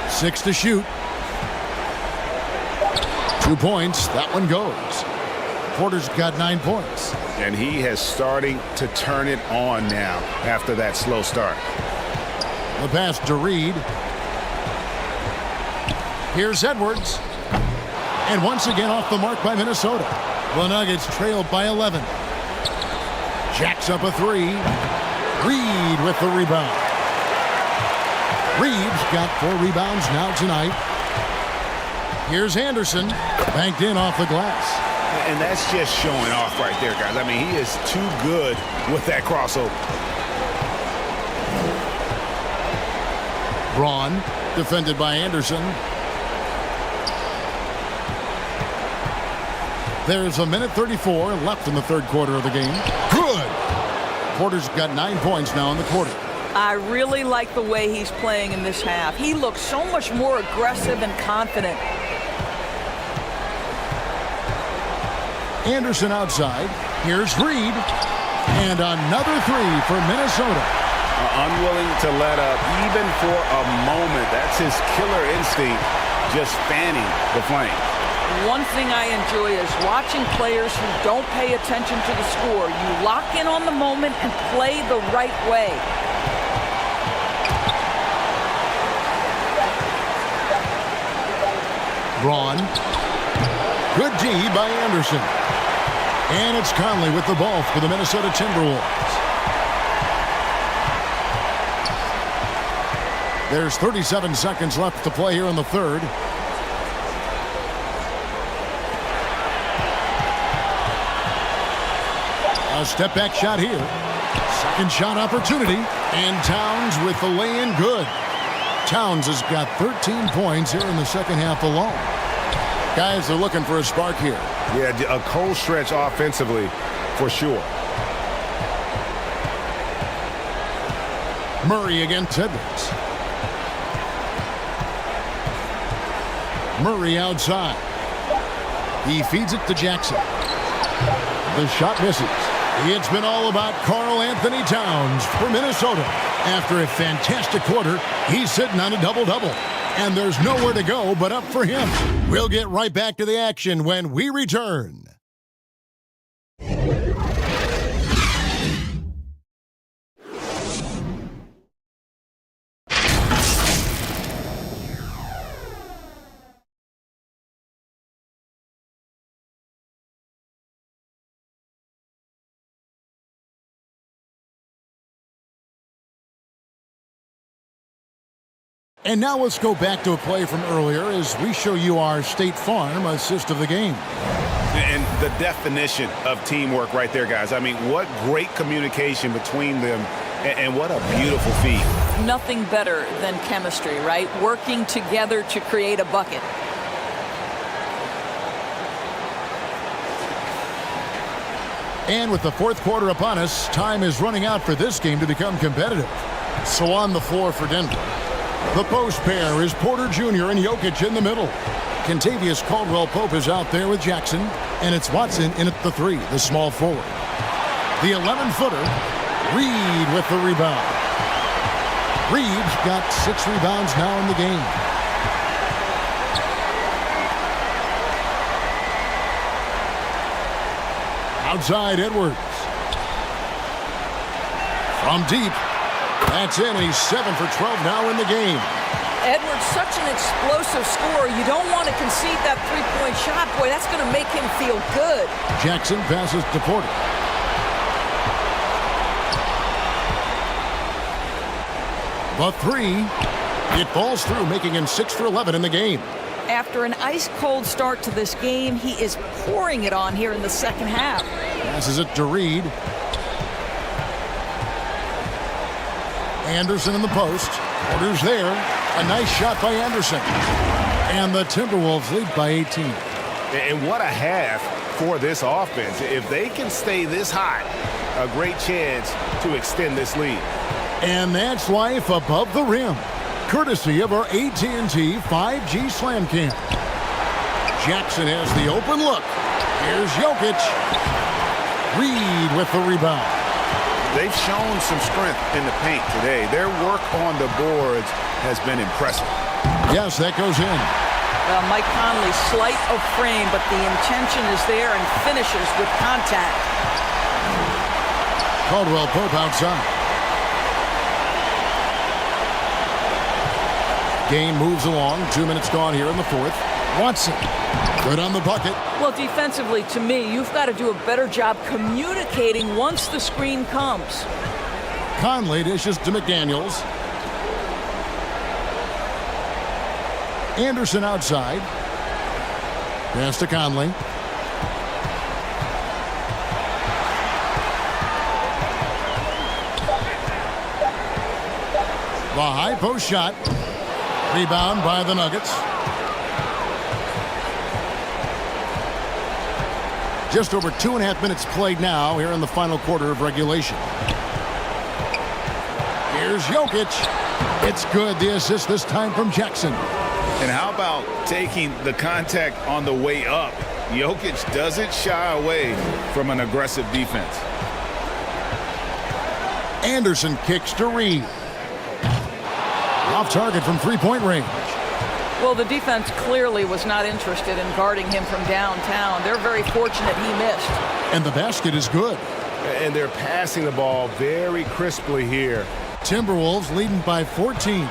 6 to shoot. 2 points. That one goes. Porter's got 9 points. And he has starting to turn it on now after that slow start. The pass to Reid. Here's Edwards. And once again off the mark by Minnesota. The Nuggets trailed by 11. Jacks up a 3. Reid with the rebound. Reeves got 4 rebounds now tonight. Here's Anderson. Banked in off the glass. And that's just showing off right there, guys. I mean, he is too good with that crossover. Braun, defended by Anderson. There's a minute 34 left in the third quarter of the game. Good! Porter's got 9 points now in the quarter. I really like the way he's playing in this half. He looks so much more aggressive and confident. Anderson outside. Here's Reid. And another 3 for Minnesota. Unwilling to let up even for a moment. That's his killer instinct, just fanning the flame. One thing I enjoy is watching players who don't pay attention to the score. You lock in on the moment and play the right way. Braun. Good D by Anderson. And it's Conley with the ball for the Minnesota Timberwolves. There's 37 seconds left to play here in the third. A step-back shot here. Second shot opportunity. And Towns with the lay-in good. Towns has got 13 points here in the second half alone. Guys are looking for a spark here. Yeah, a cold stretch offensively for sure. Murray against Edwards. Murray outside. He feeds it to Jackson. The shot misses. It's been all about Karl Anthony Towns for Minnesota. After a fantastic quarter, he's sitting on a double-double. And there's nowhere to go but up for him. We'll get right back to the action when we return. And now let's go back to a play from earlier as we show you our State Farm assist of the game. And the definition of teamwork right there, guys. I mean, what great communication between them, and what a beautiful feed. Nothing better than chemistry, right? Working together to create a bucket. And with the fourth quarter upon us, time is running out for this game to become competitive. So on the floor for Denver, the post pair is Porter Jr. and Jokic in the middle. Kentavious Caldwell-Pope is out there with Jackson, and it's Watson in at the three, the small forward. The 11-footer, Reed with the rebound. Reed's got 6 rebounds now in the game. Outside Edwards. From deep. That's in, and he's 7 for 12 now in the game. Edwards, such an explosive scorer. You don't want to concede that three-point shot. Boy, that's going to make him feel good. Jackson passes to Porter. The three. It falls through, making him 6 for 11 in the game. After an ice-cold start to this game, he is pouring it on here in the second half. Passes it to Reed. Anderson in the post. Porter's there. A nice shot by Anderson. And the Timberwolves lead by 18. And what a half for this offense. If they can stay this hot, a great chance to extend this lead. And that's life above the rim, courtesy of our AT&T 5G Slam Cam. Jackson has the open look. Here's Jokic. Reed with the rebound. They've shown some strength in the paint today. Their work on the boards has been impressive. Yes, that goes in. Well, Mike Conley, slight of frame, but the intention is there and finishes with contact. Caldwell-Pope outside. Game moves along. 2 minutes gone here in the fourth. Watson, good on the bucket. Well, defensively, to me, you've got to do a better job communicating once the screen comes. Conley dishes to McDaniels. Anderson outside. Pass to Conley. The high post shot. Rebound by the Nuggets. Just over 2.5 minutes played now here in the final quarter of regulation. Here's Jokic. It's good. The assist this time from Jackson. And how about taking the contact on the way up? Jokic doesn't shy away from an aggressive defense. Anderson kicks to Reed. Off target from three-point range. Well, the defense clearly was not interested in guarding him from downtown. They're very fortunate he missed. And the basket is good. And they're passing the ball very crisply here. Timberwolves leading by 14.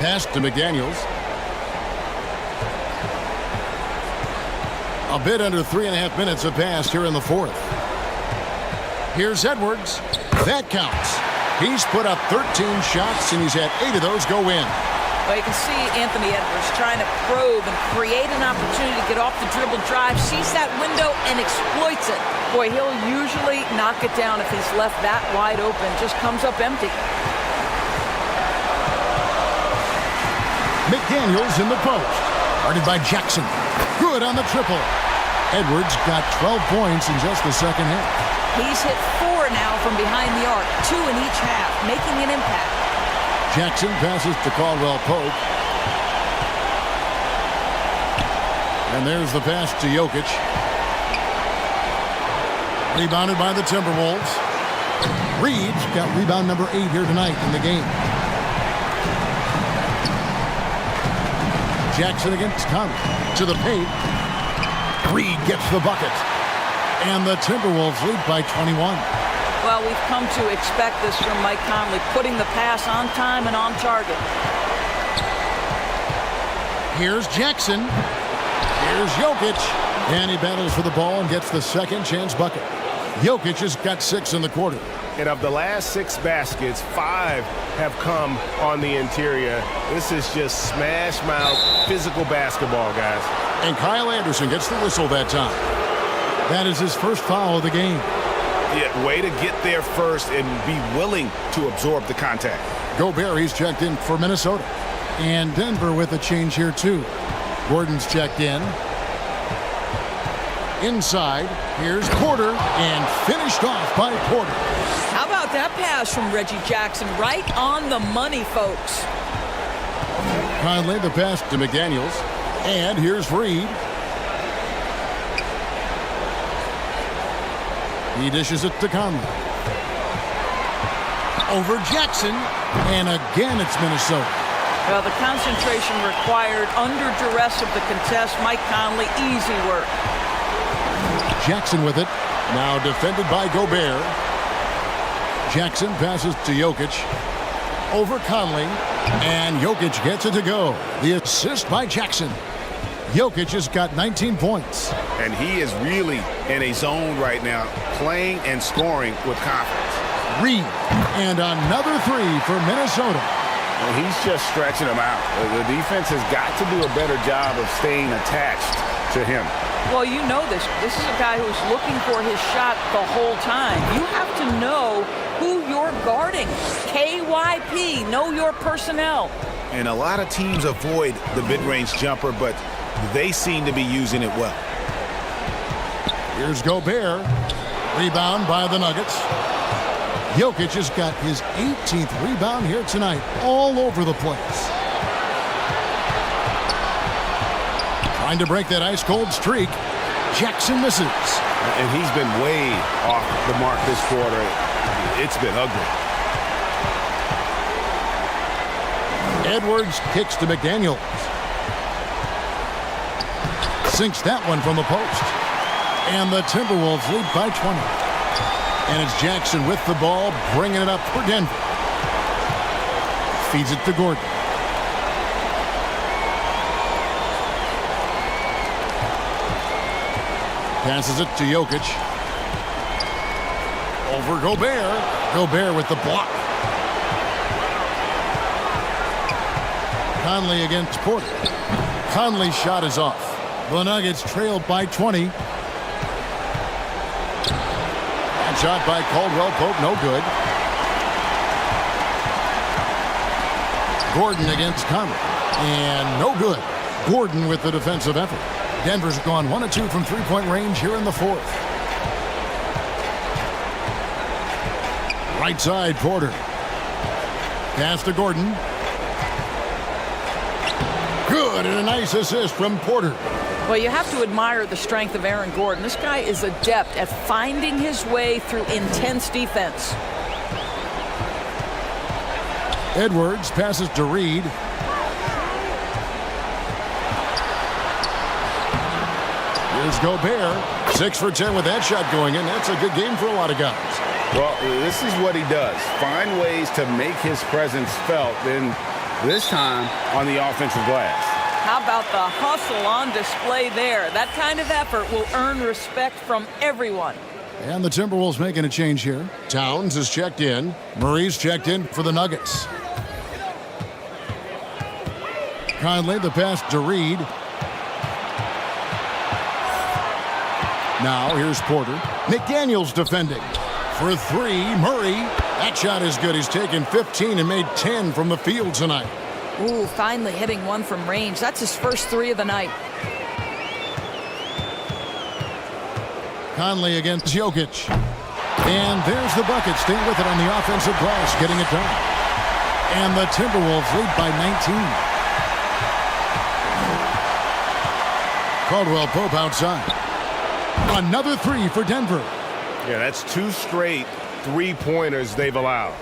Pass to McDaniels. A bit under 3.5 minutes have passed here in the fourth. Here's Edwards. That counts. He's put up 13 shots, and he's had 8 of those go in. Well, you can see Anthony Edwards trying to probe and create an opportunity to get off the dribble drive, sees that window and exploits it. Boy, he'll usually knock it down if he's left that wide open. Just comes up empty. McDaniels in the post. Guarded by Jackson. Good on the triple. Edwards got 12 points in just the second half. He's hit 4 now from behind the arc, 2 in each half, making an impact. Jackson passes to Caldwell Pope. And there's the pass to Jokic. Rebounded by the Timberwolves. Reed's got rebound number 8 here tonight in the game. Jackson against Conley. To the paint. Reed gets the bucket. And the Timberwolves lead by 21. Well, we've come to expect this from Mike Conley, putting the pass on time and on target. Here's Jackson. Here's Jokic. And he battles for the ball and gets the second chance bucket. Jokic has got 6 in the quarter. And of the last 6 baskets, 5 have come on the interior. This is just smash mouth physical basketball, guys. And Kyle Anderson gets the whistle that time. That is his first foul of the game. Yeah, way to get there first and be willing to absorb the contact. Gobert, he's checked in for Minnesota. And Denver with a change here, too. Gordon's checked in. Inside, here's Porter, and finished off by Porter. How about that pass from Reggie Jackson? Right on the money, folks. Conley, the pass to McDaniels. And here's Reed. He dishes it to Conley. Over Jackson. And again, it's Minnesota. Well, the concentration required under duress of the contest. Mike Conley, easy work. Jackson with it. Now defended by Gobert. Jackson passes to Jokic. Over Conley. And Jokic gets it to go. The assist by Jackson. Jokic has got 19 points. And he is really in a zone right now, playing and scoring with confidence. Reed. And another 3 for Minnesota. And he's just stretching them out. The defense has got to do a better job of staying attached to him. Well, you know this. This is a guy who's looking for his shot the whole time. You have to know who you're guarding. KYP, know your personnel. And a lot of teams avoid the mid-range jumper, but they seem to be using it well. Here's Gobert. Rebound by the Nuggets. Jokic has got his 18th rebound here tonight, all over the place. Trying to break that ice-cold streak. Jackson misses. And he's been way off the mark this quarter. It's been ugly. Edwards kicks to McDaniels. Sinks that one from the post. And the Timberwolves lead by 20. And it's Jackson with the ball, bringing it up for Denver. Feeds it to Gordon. Passes it to Jokic. Over Gobert. Gobert with the block. Conley against Porter. Conley's shot is off. The Nuggets trailed by 20. And shot by Caldwell Pope, no good. Gordon against Conley. And no good. Gordon with the defensive effort. Denver's gone 1 of 2 from three-point range here in the fourth. Right side, Porter. Pass to Gordon. Good, and a nice assist from Porter. Well, you have to admire the strength of Aaron Gordon. This guy is adept at finding his way through intense defense. Edwards passes to Reed. Here's Gobert. 6 for 10 with that shot going in. That's a good game for a lot of guys. Well, this is what he does. Find ways to make his presence felt, and this time on the offensive glass. How about the hustle on display there? That kind of effort will earn respect from everyone. And the Timberwolves making a change here. Towns is checked in. Murray's checked in for the Nuggets. Conley, the pass to Reed. Now here's Porter. McDaniels defending. For 3, Murray. That shot is good. He's taken 15 and made 10 from the field tonight. Ooh, finally hitting one from range. That's his first 3 of the night. Conley against Jokic. And there's the bucket. Stay with it on the offensive glass, getting it done. And the Timberwolves lead by 19. Caldwell Pope outside. Another 3 for Denver. Yeah, that's 2 straight three-pointers they've allowed.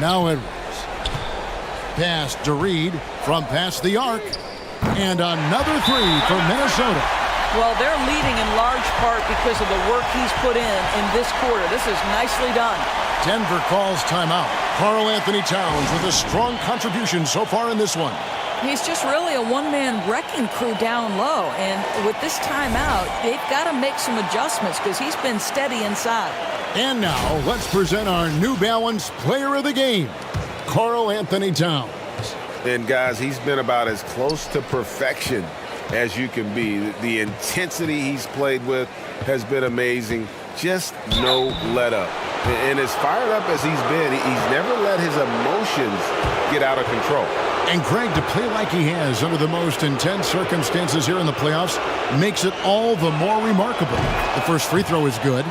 Now Edwards. Pass to Reed from past the arc. And another 3 for Minnesota. Well, they're leading in large part because of the work he's put in this quarter. This is nicely done. Denver calls timeout. Karl Anthony Towns with a strong contribution so far in this one. He's just really a one-man wrecking crew down low. And with this timeout, they've got to make some adjustments because he's been steady inside. And now, let's present our New Balance Player of the Game, Karl Anthony Towns. And, guys, he's been about as close to perfection as you can be. The intensity he's played with has been amazing. Just no let-up. And as fired up as he's been, he's never let his emotions get out of control. And Greg, to play like he has under the most intense circumstances here in the playoffs makes it all the more remarkable. The first free throw is good.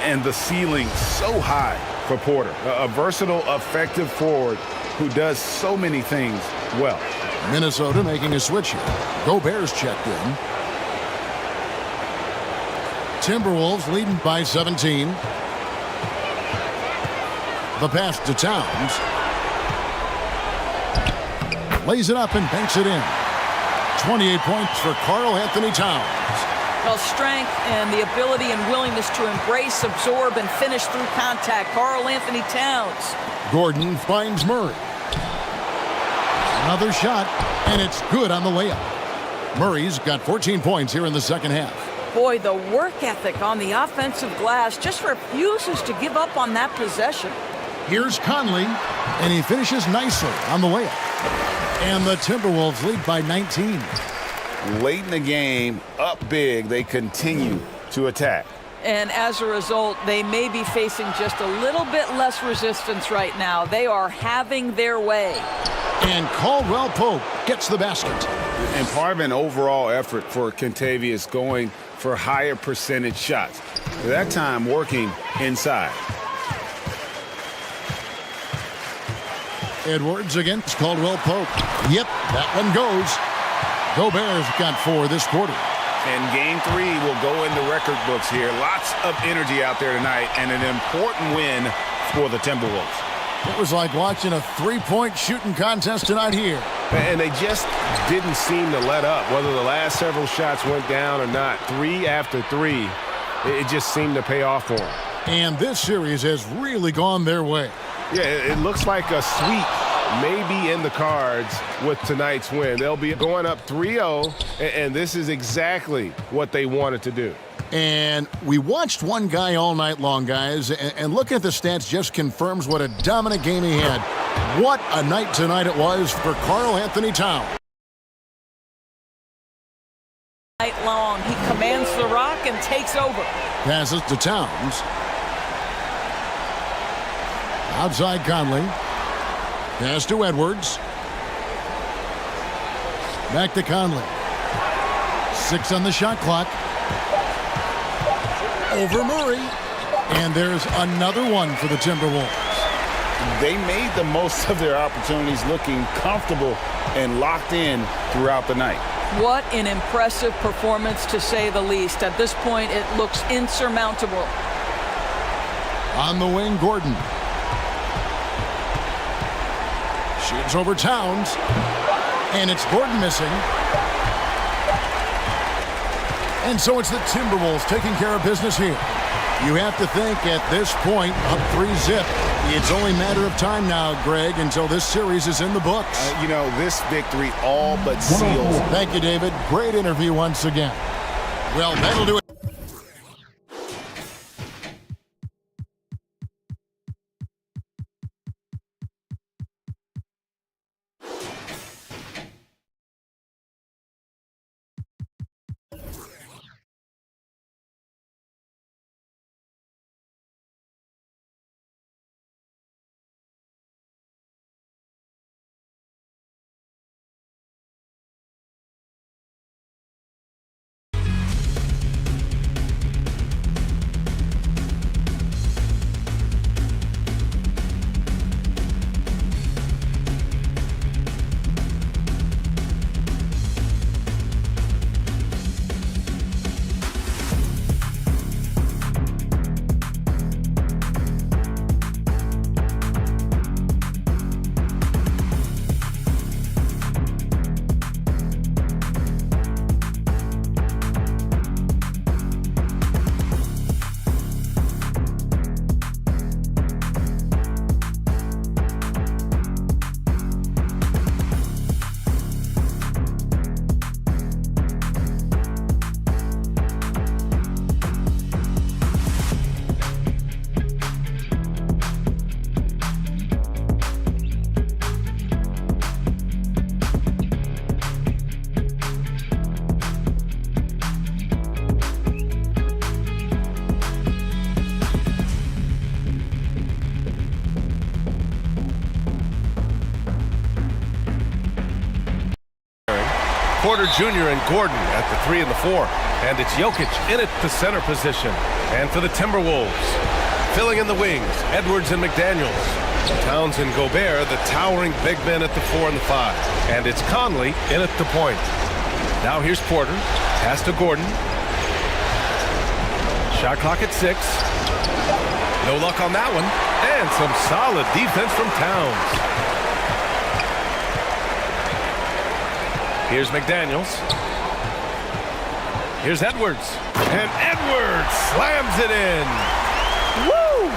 And the ceiling so high for Porter. A versatile, effective forward who does so many things well. Minnesota making a switch here. Gobert's checked in. Timberwolves leading by 17. The pass to Towns. Lays it up and banks it in. 28 points for Karl Anthony Towns. Well, strength and the ability and willingness to embrace, absorb, and finish through contact. Karl Anthony Towns. Gordon finds Murray. Another shot, and it's good on the layup. Murray's got 14 points here in the second half. Boy, the work ethic on the offensive glass just refuses to give up on that possession. Here's Conley, and he finishes nicely on the layup. And the Timberwolves lead by 19. Late in the game, up big, they continue to attack. And as a result, they may be facing just a little bit less resistance right now. They are having their way. And Caldwell Pope gets the basket. And part of an overall effort for Kentavious going for higher percentage shots. That time working inside. Edwards against Caldwell Pope. Yep, that one goes. Gobert's got 4 this quarter. And game 3 will go in the record books here. Lots of energy out there tonight and an important win for the Timberwolves. It was like watching a 3-point shooting contest tonight here. And they just didn't seem to let up. Whether the last several shots went down or not, 3 after 3, it just seemed to pay off for them. And this series has really gone their way. Yeah, it looks like a sweep may be in the cards with tonight's win. They'll be going up 3-0, and this is exactly what they wanted to do. And we watched one guy all night long, guys, and looking at the stats just confirms what a dominant game he had. What a night tonight it was for Karl Anthony Towns. Night long, he commands the rock and takes over. Passes to Towns. Outside Conley. Pass to Edwards. Back to Conley. 6 on the shot clock. Over Murray. And there's another one for the Timberwolves. They made the most of their opportunities, looking comfortable and locked in throughout the night. What an impressive performance, to say the least. At this point, it looks insurmountable. On the wing, Gordon. Shoots over Towns. And it's Gordon missing. And so it's the Timberwolves taking care of business here. You have to think at this point, up 3-zip. It's only a matter of time now, Greg, until this series is in the books. This victory all but seals. Thank you, David. Great interview once again. Well, that'll do it. Porter Jr. and Gordon at the 3 and the 4. And it's Jokic in at the center position. And for the Timberwolves, filling in the wings, Edwards and McDaniels. Towns and Gobert, the towering big men at the 4 and the 5. And it's Conley in at the point. Now here's Porter. Pass to Gordon. Shot clock at 6. No luck on that one. And some solid defense from Towns. Here's McDaniels. Here's Edwards. And Edwards slams it in. Woo!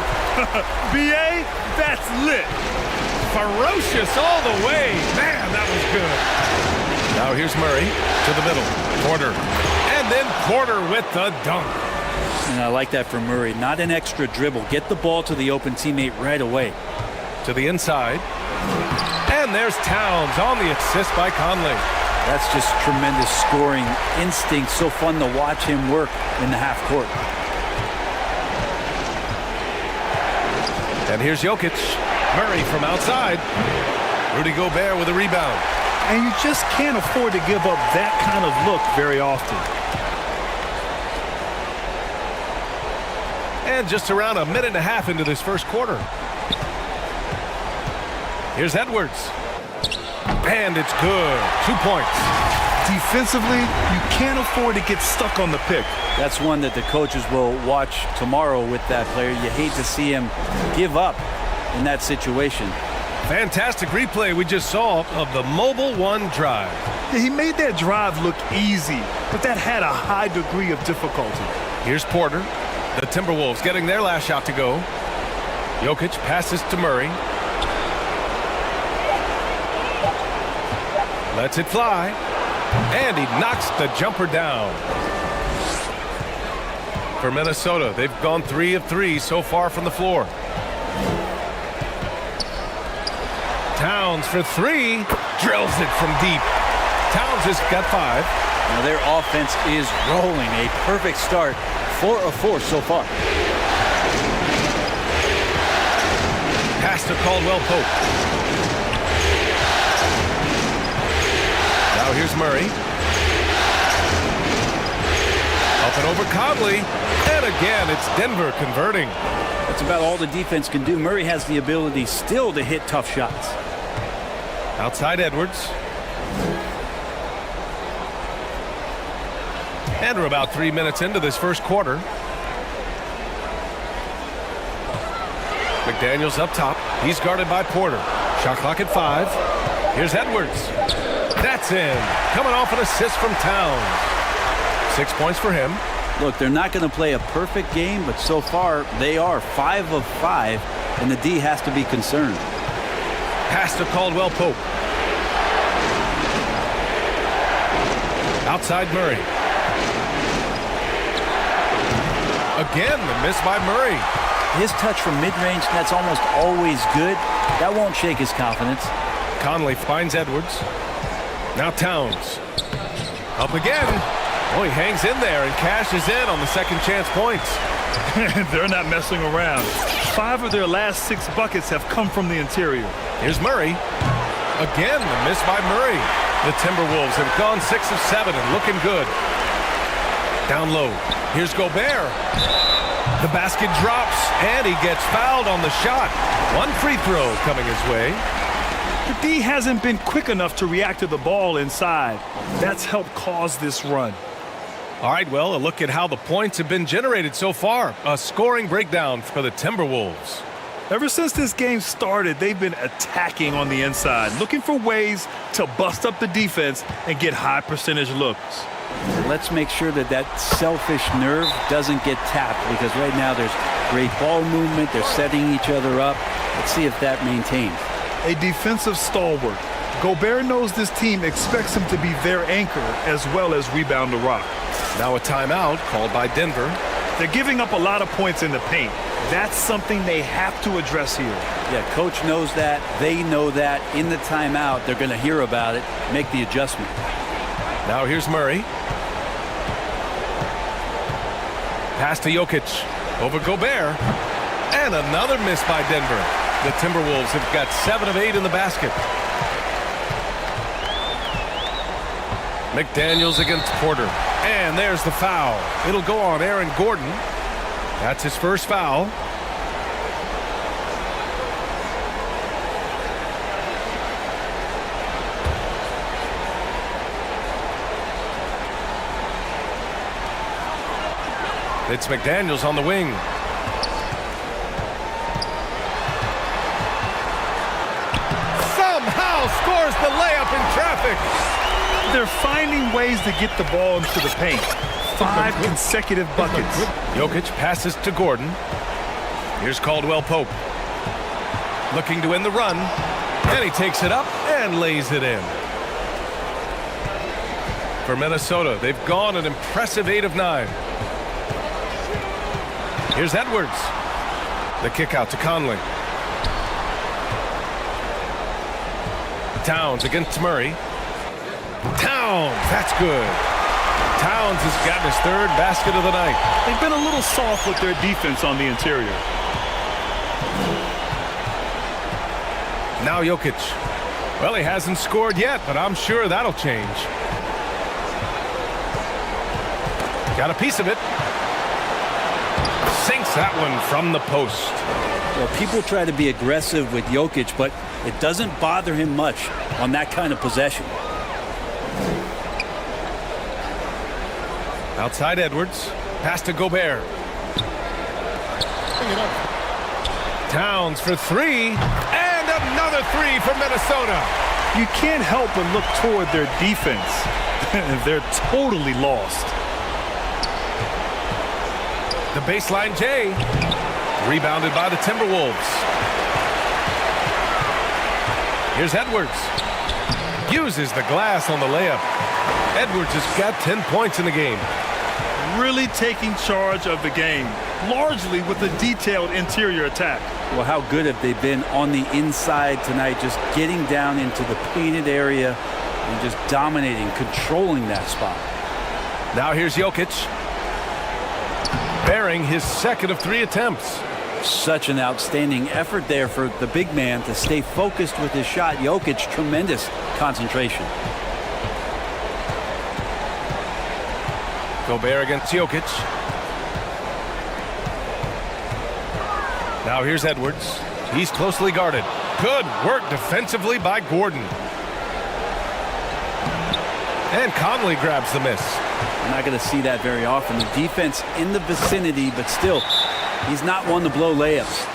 B.A., that's lit. Ferocious all the way. Man, that was good. Now here's Murray to the middle. Porter. And then Porter with the dunk. And I like that from Murray. Not an extra dribble. Get the ball to the open teammate right away. To the inside. And there's Towns on the assist by Conley. That's just tremendous scoring instinct. So fun to watch him work in the half court. And here's Jokic. Murray from outside. Rudy Gobert with a rebound. And you just can't afford to give up that kind of look very often. And just around a minute and a half into this first quarter. Here's Edwards. And it's good. 2 points. Defensively, you can't afford to get stuck on the pick. That's one that the coaches will watch tomorrow with that player. You hate to see him give up in that situation. Fantastic replay we just saw of the mobile one drive. He made that drive look easy, but that had a high degree of difficulty. Here's Porter. The Timberwolves getting their last shot to go. Jokic passes to Murray. Lets it fly. And he knocks the jumper down. For Minnesota, they've gone 3 of 3 so far from the floor. Towns for 3. Drills it from deep. Towns has got 5. Now their offense is rolling. A perfect start. 4 of 4 so far. Pass to Caldwell Pope. Now here's Murray. Up and over Conley. And again, it's Denver converting. That's about all the defense can do. Murray has the ability still to hit tough shots. Outside Edwards. And we're about 3 minutes into this first quarter. McDaniels up top. He's guarded by Porter. Shot clock at 5. Here's Edwards. That's in. Coming off an assist from Towns. 6 points for him. Look, they're not going to play a perfect game, but so far they are 5 of 5, and the D has to be concerned. Pass to Caldwell Pope. Outside Murray. Again, the miss by Murray. His touch from mid-range, that's almost always good. That won't shake his confidence. Conley finds Edwards. Now Towns. Up again. Oh, he hangs in there and cashes in on the second chance points. They're not messing around. 5 of their last 6 buckets have come from the interior. Here's Murray. Again, the miss by Murray. The Timberwolves have gone 6 of 7 and looking good. Down low. Here's Gobert. The basket drops, and he gets fouled on the shot. 1 free throw coming his way. The D hasn't been quick enough to react to the ball inside. That's helped cause this run. All right, well, a look at how the points have been generated so far. A scoring breakdown for the Timberwolves. Ever since this game started, they've been attacking on the inside, looking for ways to bust up the defense and get high percentage looks. Let's make sure that that selfish nerve doesn't get tapped, because right now there's great ball movement. They're setting each other up. Let's see if that maintains. A defensive stalwart. Gobert knows this team expects him to be their anchor as well as rebound the rock. Now a timeout called by Denver. They're giving up a lot of points in the paint. That's something they have to address here. Yeah, coach knows that. They know that. In the timeout, they're going to hear about it, make the adjustment. Now here's Murray. Pass to Jokic. Over Gobert. And another miss by Denver. The Timberwolves have got 7 of 8 in the basket. McDaniels against Porter. And there's the foul. It'll go on Aaron Gordon. That's his first foul. It's McDaniels on the wing. Somehow scores the layup in traffic. They're finding ways to get the ball into the paint. 5 consecutive buckets. Jokic passes to Gordon. Here's Caldwell Pope. Looking to win the run. And he takes it up and lays it in. For Minnesota, they've gone an impressive 8 of 9. Here's Edwards. The kick out to Conley. Towns against Murray. Towns, that's good. Towns has gotten his 3rd basket of the night. They've been a little soft with their defense on the interior. Now Jokic. Well, he hasn't scored yet, but I'm sure that'll change. Got a piece of it. Sinks that one from the post. Well, people try to be aggressive with Jokic, but it doesn't bother him much on that kind of possession. Outside Edwards. Pass to Gobert. Towns for 3. And another 3 for Minnesota. You can't help but look toward their defense. They're totally lost. The baseline J. Rebounded by the Timberwolves. Here's Edwards. Uses the glass on the layup. Edwards has got 10 points in the game. Really taking charge of the game, largely with a detailed interior attack. Well, how good have they been on the inside tonight, just getting down into the painted area and just dominating, controlling that spot. Now here's Jokic. Bearing his 2nd of 3 attempts. Such an outstanding effort there for the big man to stay focused with his shot. Jokic, tremendous concentration. Gobert against Jokic. Now here's Edwards. He's closely guarded. Good work defensively by Gordon. And Conley grabs the miss. We're not going to see that very often. The defense in the vicinity, but still, he's not one to blow layups.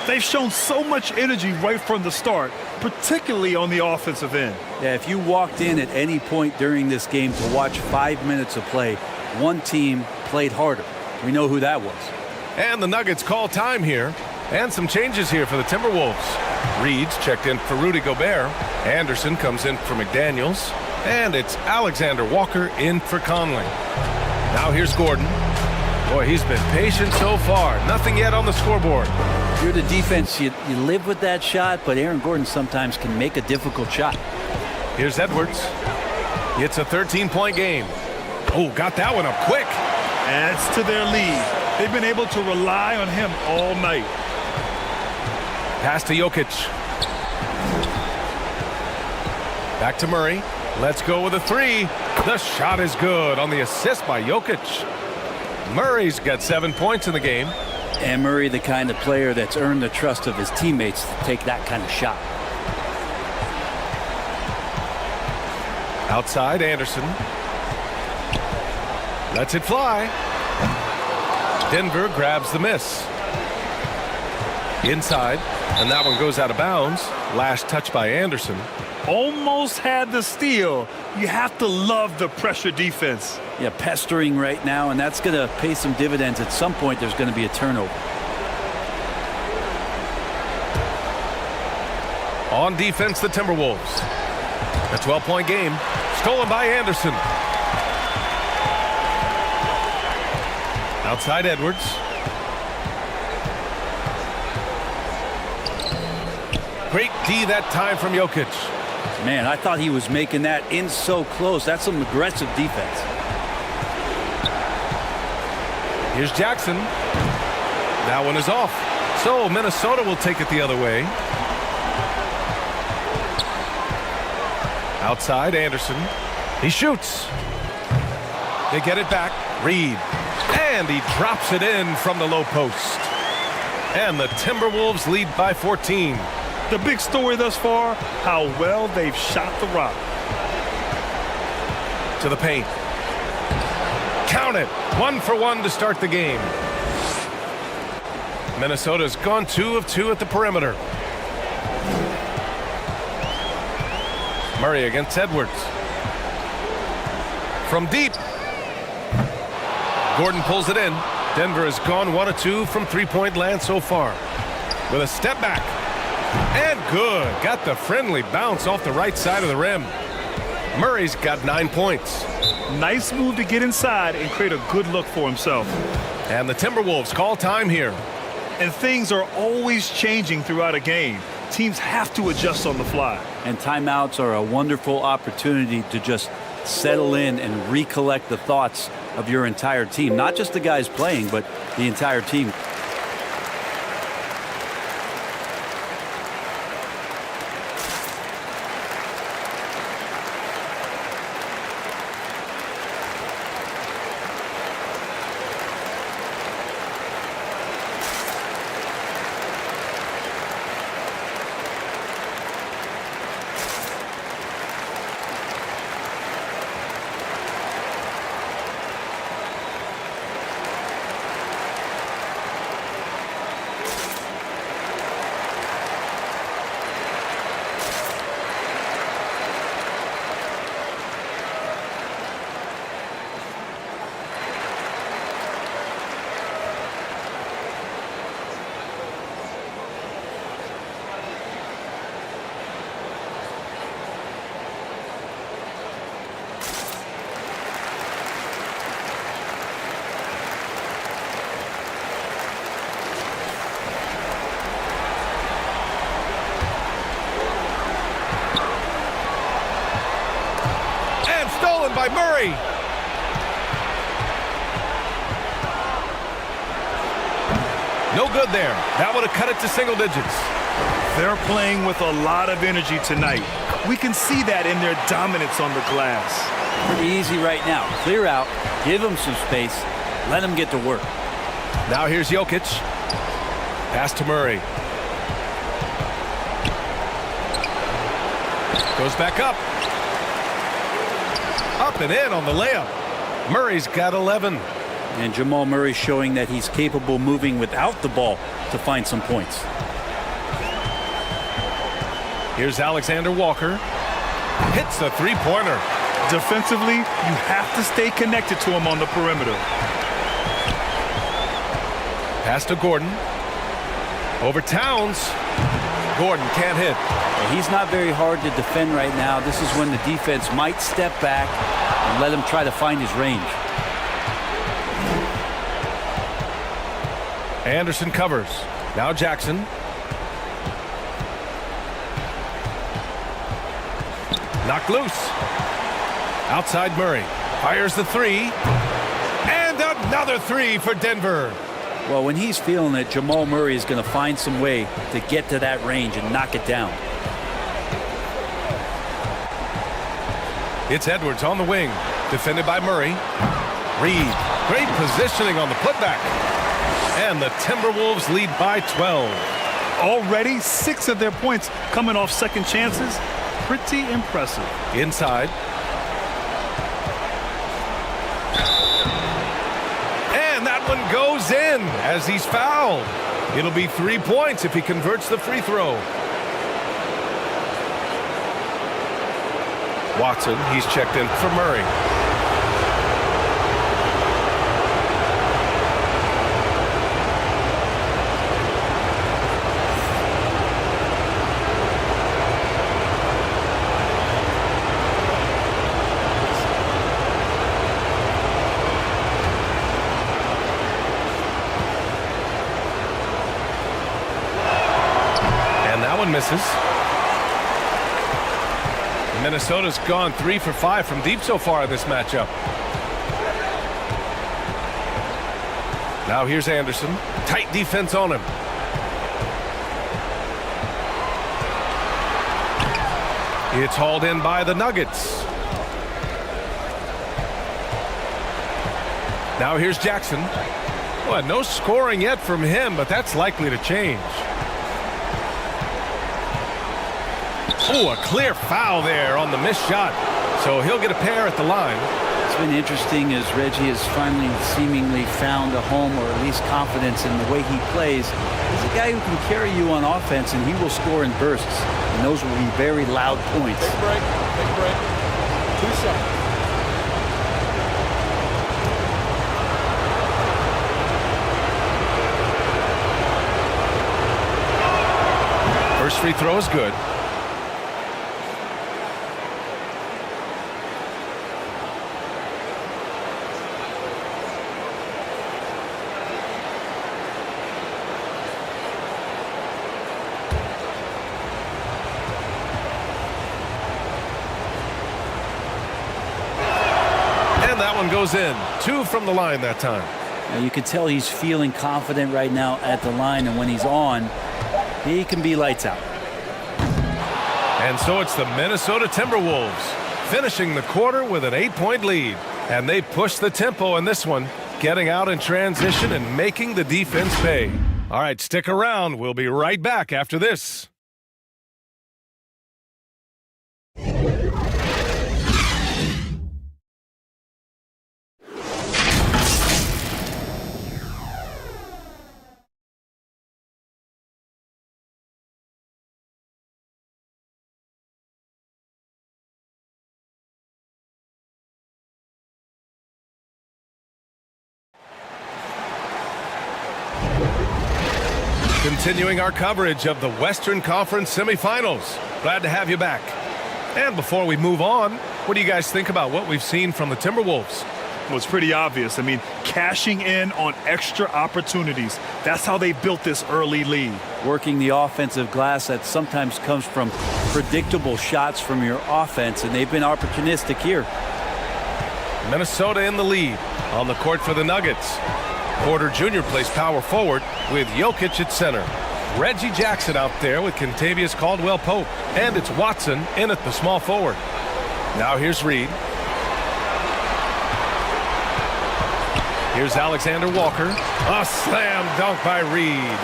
They've shown so much energy right from the start, particularly on the offensive end. Yeah, if you walked in at any point during this game to watch 5 minutes of play, one team played harder. We know who that was. And the Nuggets call time here. And some changes here for the Timberwolves. Reed's checked in for Rudy Gobert. Anderson comes in for McDaniels. And it's Alexander Walker in for Conley. Now here's Gordon. Boy, he's been patient so far. Nothing yet on the scoreboard. If you're the defense, you live with that shot, but Aaron Gordon sometimes can make a difficult shot. Here's Edwards. It's a 13-point game. Oh, got that one up quick. Adds to their lead. They've been able to rely on him all night. Pass to Jokic. Back to Murray. Let's go with a three. The shot is good on the assist by Jokic. Murray's got 7 points in the game. And Murray, the kind of player that's earned the trust of his teammates to take that kind of shot. Outside, Anderson. Lets it fly. Denver grabs the miss. Inside, and that one goes out of bounds. Last touch by Anderson. Almost had the steal. You have to love the pressure defense. Yeah, pestering right now, and that's going to pay some dividends. At some point, there's going to be a turnover. On defense, the Timberwolves. A 12-point game. Stolen by Anderson. Outside Edwards. Great D that time from Jokic. Man, I thought he was making that in so close. That's some aggressive defense. Here's Jackson. That one is off. So Minnesota will take it the other way. Outside Anderson. He shoots. They get it back. Reed. And he drops it in from the low post. And the Timberwolves lead by 14. The big story thus far, how well they've shot the rock. To the paint. Count it. 1 for 1 to start the game. Minnesota's gone 2 of 2 at the perimeter. Murray against Edwards. From deep. Gordon pulls it in. Denver has gone 1 of 2 from three-point land so far. With a step back. And good. Got the friendly bounce off the right side of the rim. Murray's got 9 points. Nice move to get inside and create a good look for himself. And the Timberwolves call time here. And things are always changing throughout a game. Teams have to adjust on the fly. And timeouts are a wonderful opportunity to just settle in and recollect the thoughts of your entire team. Not just the guys playing, but the entire team. By Murray. No good there. That would have cut it to single digits. They're playing with a lot of energy tonight. We can see that in their dominance on the glass. Pretty easy right now. Clear out, give them some space, let them get to work. Now here's Jokic. Pass to Murray. Goes back up. Up and in on the layup. Murray's got 11. And Jamal Murray showing that he's capable moving without the ball to find some points. Here's Alexander Walker. Hits the three-pointer. Defensively, you have to stay connected to him on the perimeter. Pass to Gordon. Over Towns. Gordon can't hit. He's not very hard to defend right now. This is when the defense might step back and let him try to find his range. Anderson covers. Now Jackson. Knocked loose. Outside Murray. Fires the three. And another three for Denver. Well, when he's feeling it, Jamal Murray is going to find some way to get to that range and knock it down. It's Edwards on the wing. Defended by Murray. Reed. Great positioning on the putback. And the Timberwolves lead by 12. Already 6 of their points coming off second chances. Pretty impressive. Inside. And that one goes in as he's fouled. It'll be 3 points if he converts the free throw. Watson, he's checked in for Murray. Misses. Minnesota's gone 3 for 5 from deep so far in this matchup. Now here's Anderson. Tight defense on him. It's hauled in by the Nuggets. Now here's Jackson. Well, no scoring yet from him, but that's likely to change. Oh, a clear foul there on the missed shot. So he'll get a pair at the line. It's been interesting as Reggie has finally seemingly found a home, or at least confidence in the way he plays. He's a guy who can carry you on offense, and he will score in bursts. And those will be very loud points. Take a break. Take a break. 2 seconds. First free throw is good. Goes in. 2 from the line that time. Now you can tell he's feeling confident right now at the line, and when he's on, he can be lights out. And so it's the Minnesota Timberwolves finishing the quarter with an 8-point lead. And they push the tempo in this one, getting out in transition and making the defense pay. All right, stick around. We'll be right back after this. Continuing our coverage of the Western Conference semifinals. Glad to have you back. And before we move on, what do you guys think about what we've seen from the Timberwolves? Well, it's pretty obvious. I mean, cashing in on extra opportunities. That's how they built this early lead. Working the offensive glass that sometimes comes from predictable shots from your offense, and they've been opportunistic here. Minnesota in the lead. On the court for the Nuggets. Porter Jr. plays power forward with Jokic at center. Reggie Jackson out there with Kentavious Caldwell-Pope. And it's Watson in at the small forward. Now here's Reed. Here's Alexander Walker. A slam dunk by Reed.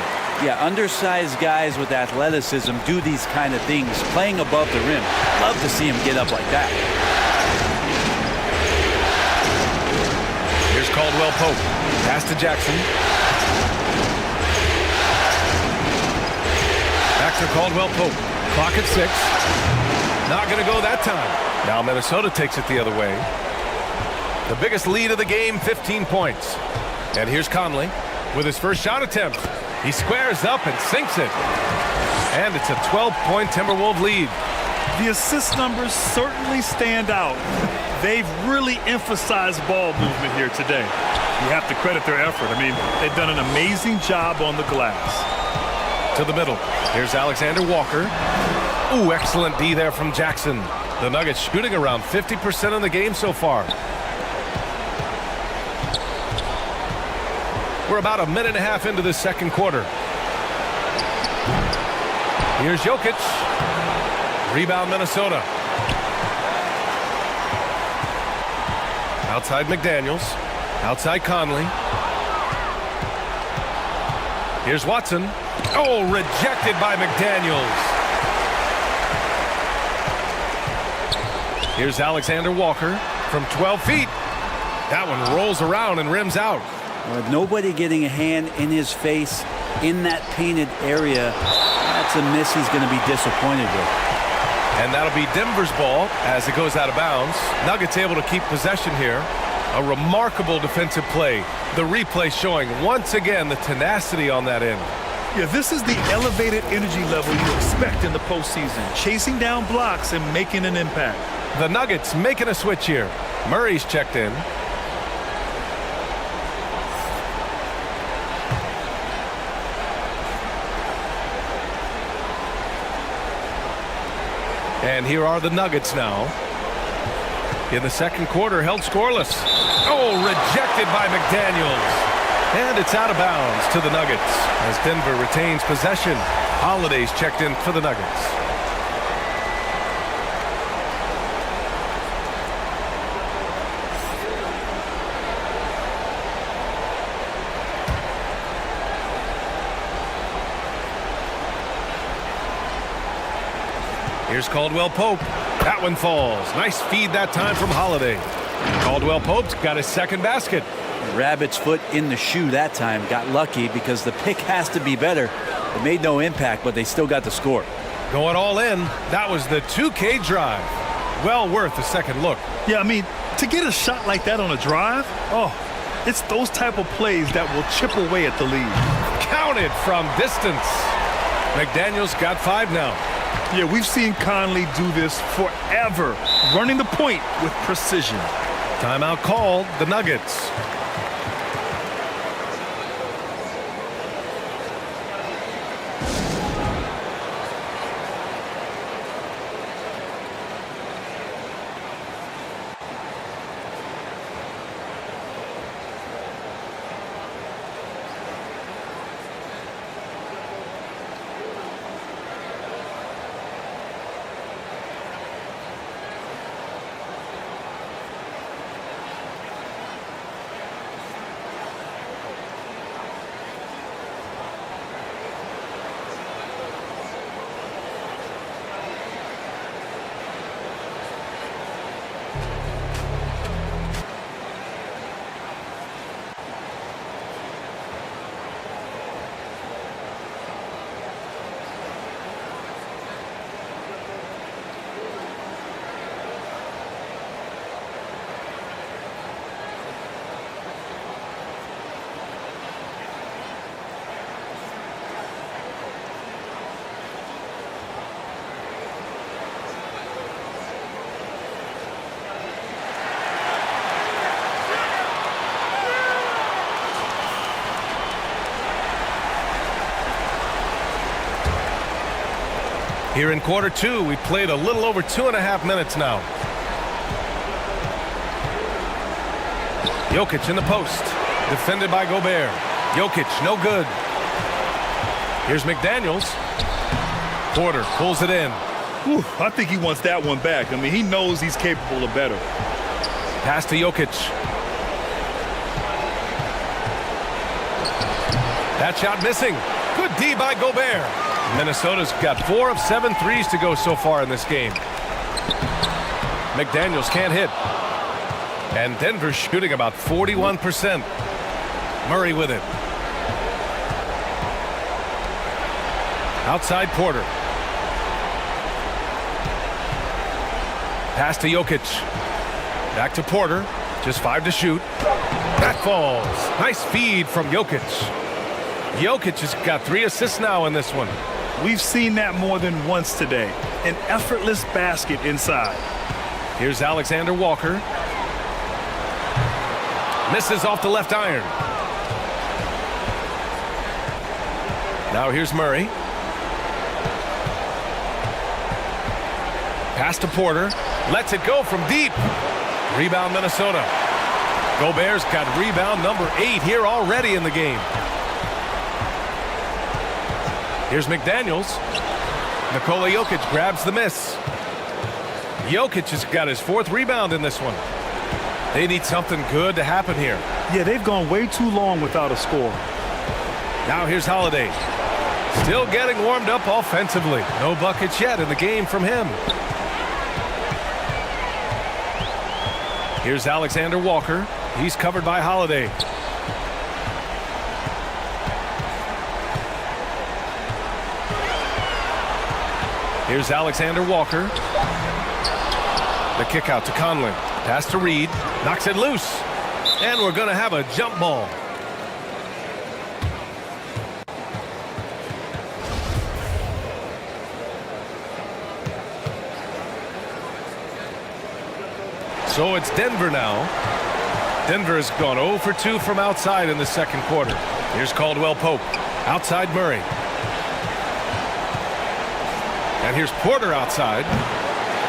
Yeah, undersized guys with athleticism do these kind of things, playing above the rim. Love to see him get up like that. Here's Caldwell-Pope. Pass to Jackson. Back to Caldwell-Pope. Clock at 6. Not going to go that time. Now Minnesota takes it the other way. The biggest lead of the game, 15 points. And here's Conley with his first shot attempt. He squares up and sinks it. And it's a 12-point Timberwolves lead. The assist numbers certainly stand out. They've really emphasized ball movement here today. You have to credit their effort. I mean, they've done an amazing job on the glass. To the middle. Here's Alexander Walker. Ooh, excellent D there from Jackson. The Nuggets shooting around 50% in the game so far. We're about a minute and a half into the second quarter. Here's Jokic. Rebound Minnesota. Outside McDaniels. Outside Conley. Here's Watson. Oh, rejected by McDaniels. Here's Alexander Walker from 12 feet. That one rolls around and rims out. With nobody getting a hand in his face in that painted area, that's a miss he's going to be disappointed with. And that'll be Denver's ball as it goes out of bounds. Nuggets able to keep possession here. A remarkable defensive play. The replay showing once again the tenacity on that end. Yeah, this is the elevated energy level you expect in the postseason. Chasing down blocks and making an impact. The Nuggets making a switch here. Murray's checked in. And here are the Nuggets now. In the second quarter, held scoreless. Oh, rejected by McDaniels. And it's out of bounds to the Nuggets as Denver retains possession. Holiday's checked in for the Nuggets. Here's Caldwell Pope. That one falls. Nice feed that time from Holiday. Caldwell Pope's got his second basket. Rabbit's foot in the shoe that time. Got lucky because the pick has to be better. It made no impact, but they still got the score. Going all in. That was the 2K drive. Well worth a second look. Yeah, I mean, to get a shot like that on a drive, oh, it's those type of plays that will chip away at the lead. Counted from distance. McDaniels got 5 now. Yeah, we've seen Conley do this forever, running the point with precision. Timeout called, the Nuggets. Here in quarter two, we played a little over 2.5 minutes now. Jokic in the post. Defended by Gobert. Jokic, no good. Here's McDaniels. Porter pulls it in. Whew, I think he wants that one back. I mean, he knows he's capable of better. Pass to Jokic. That shot missing. Good D by Gobert. Minnesota's got 4 of 7 threes to go so far in this game. McDaniels can't hit. And Denver's shooting about 41%. Murray with it. Outside Porter. Pass to Jokic. Back to Porter. Just 5 to shoot. That falls. Nice feed from Jokic. Jokic has got 3 assists now in this one. We've seen that more than once today. An effortless basket inside. Here's Alexander Walker. Misses off the left iron. Now here's Murray. Pass to Porter. Lets it go from deep. Rebound Minnesota. Gobert's got rebound number 8 here already in the game. Here's McDaniels. Nikola Jokic grabs the miss. Jokic has got his 4th rebound in this one. They need something good to happen here. Yeah, they've gone way too long without a score. Now here's Holiday. Still getting warmed up offensively. No buckets yet in the game from him. Here's Alexander Walker. He's covered by Holiday. Here's Alexander Walker. The kick out to Conley. Pass to Reed. Knocks it loose. And we're going to have a jump ball. So it's Denver now. Denver has gone 0 for 2 from outside in the second quarter. Here's Caldwell Pope. Outside Murray. And here's Porter outside.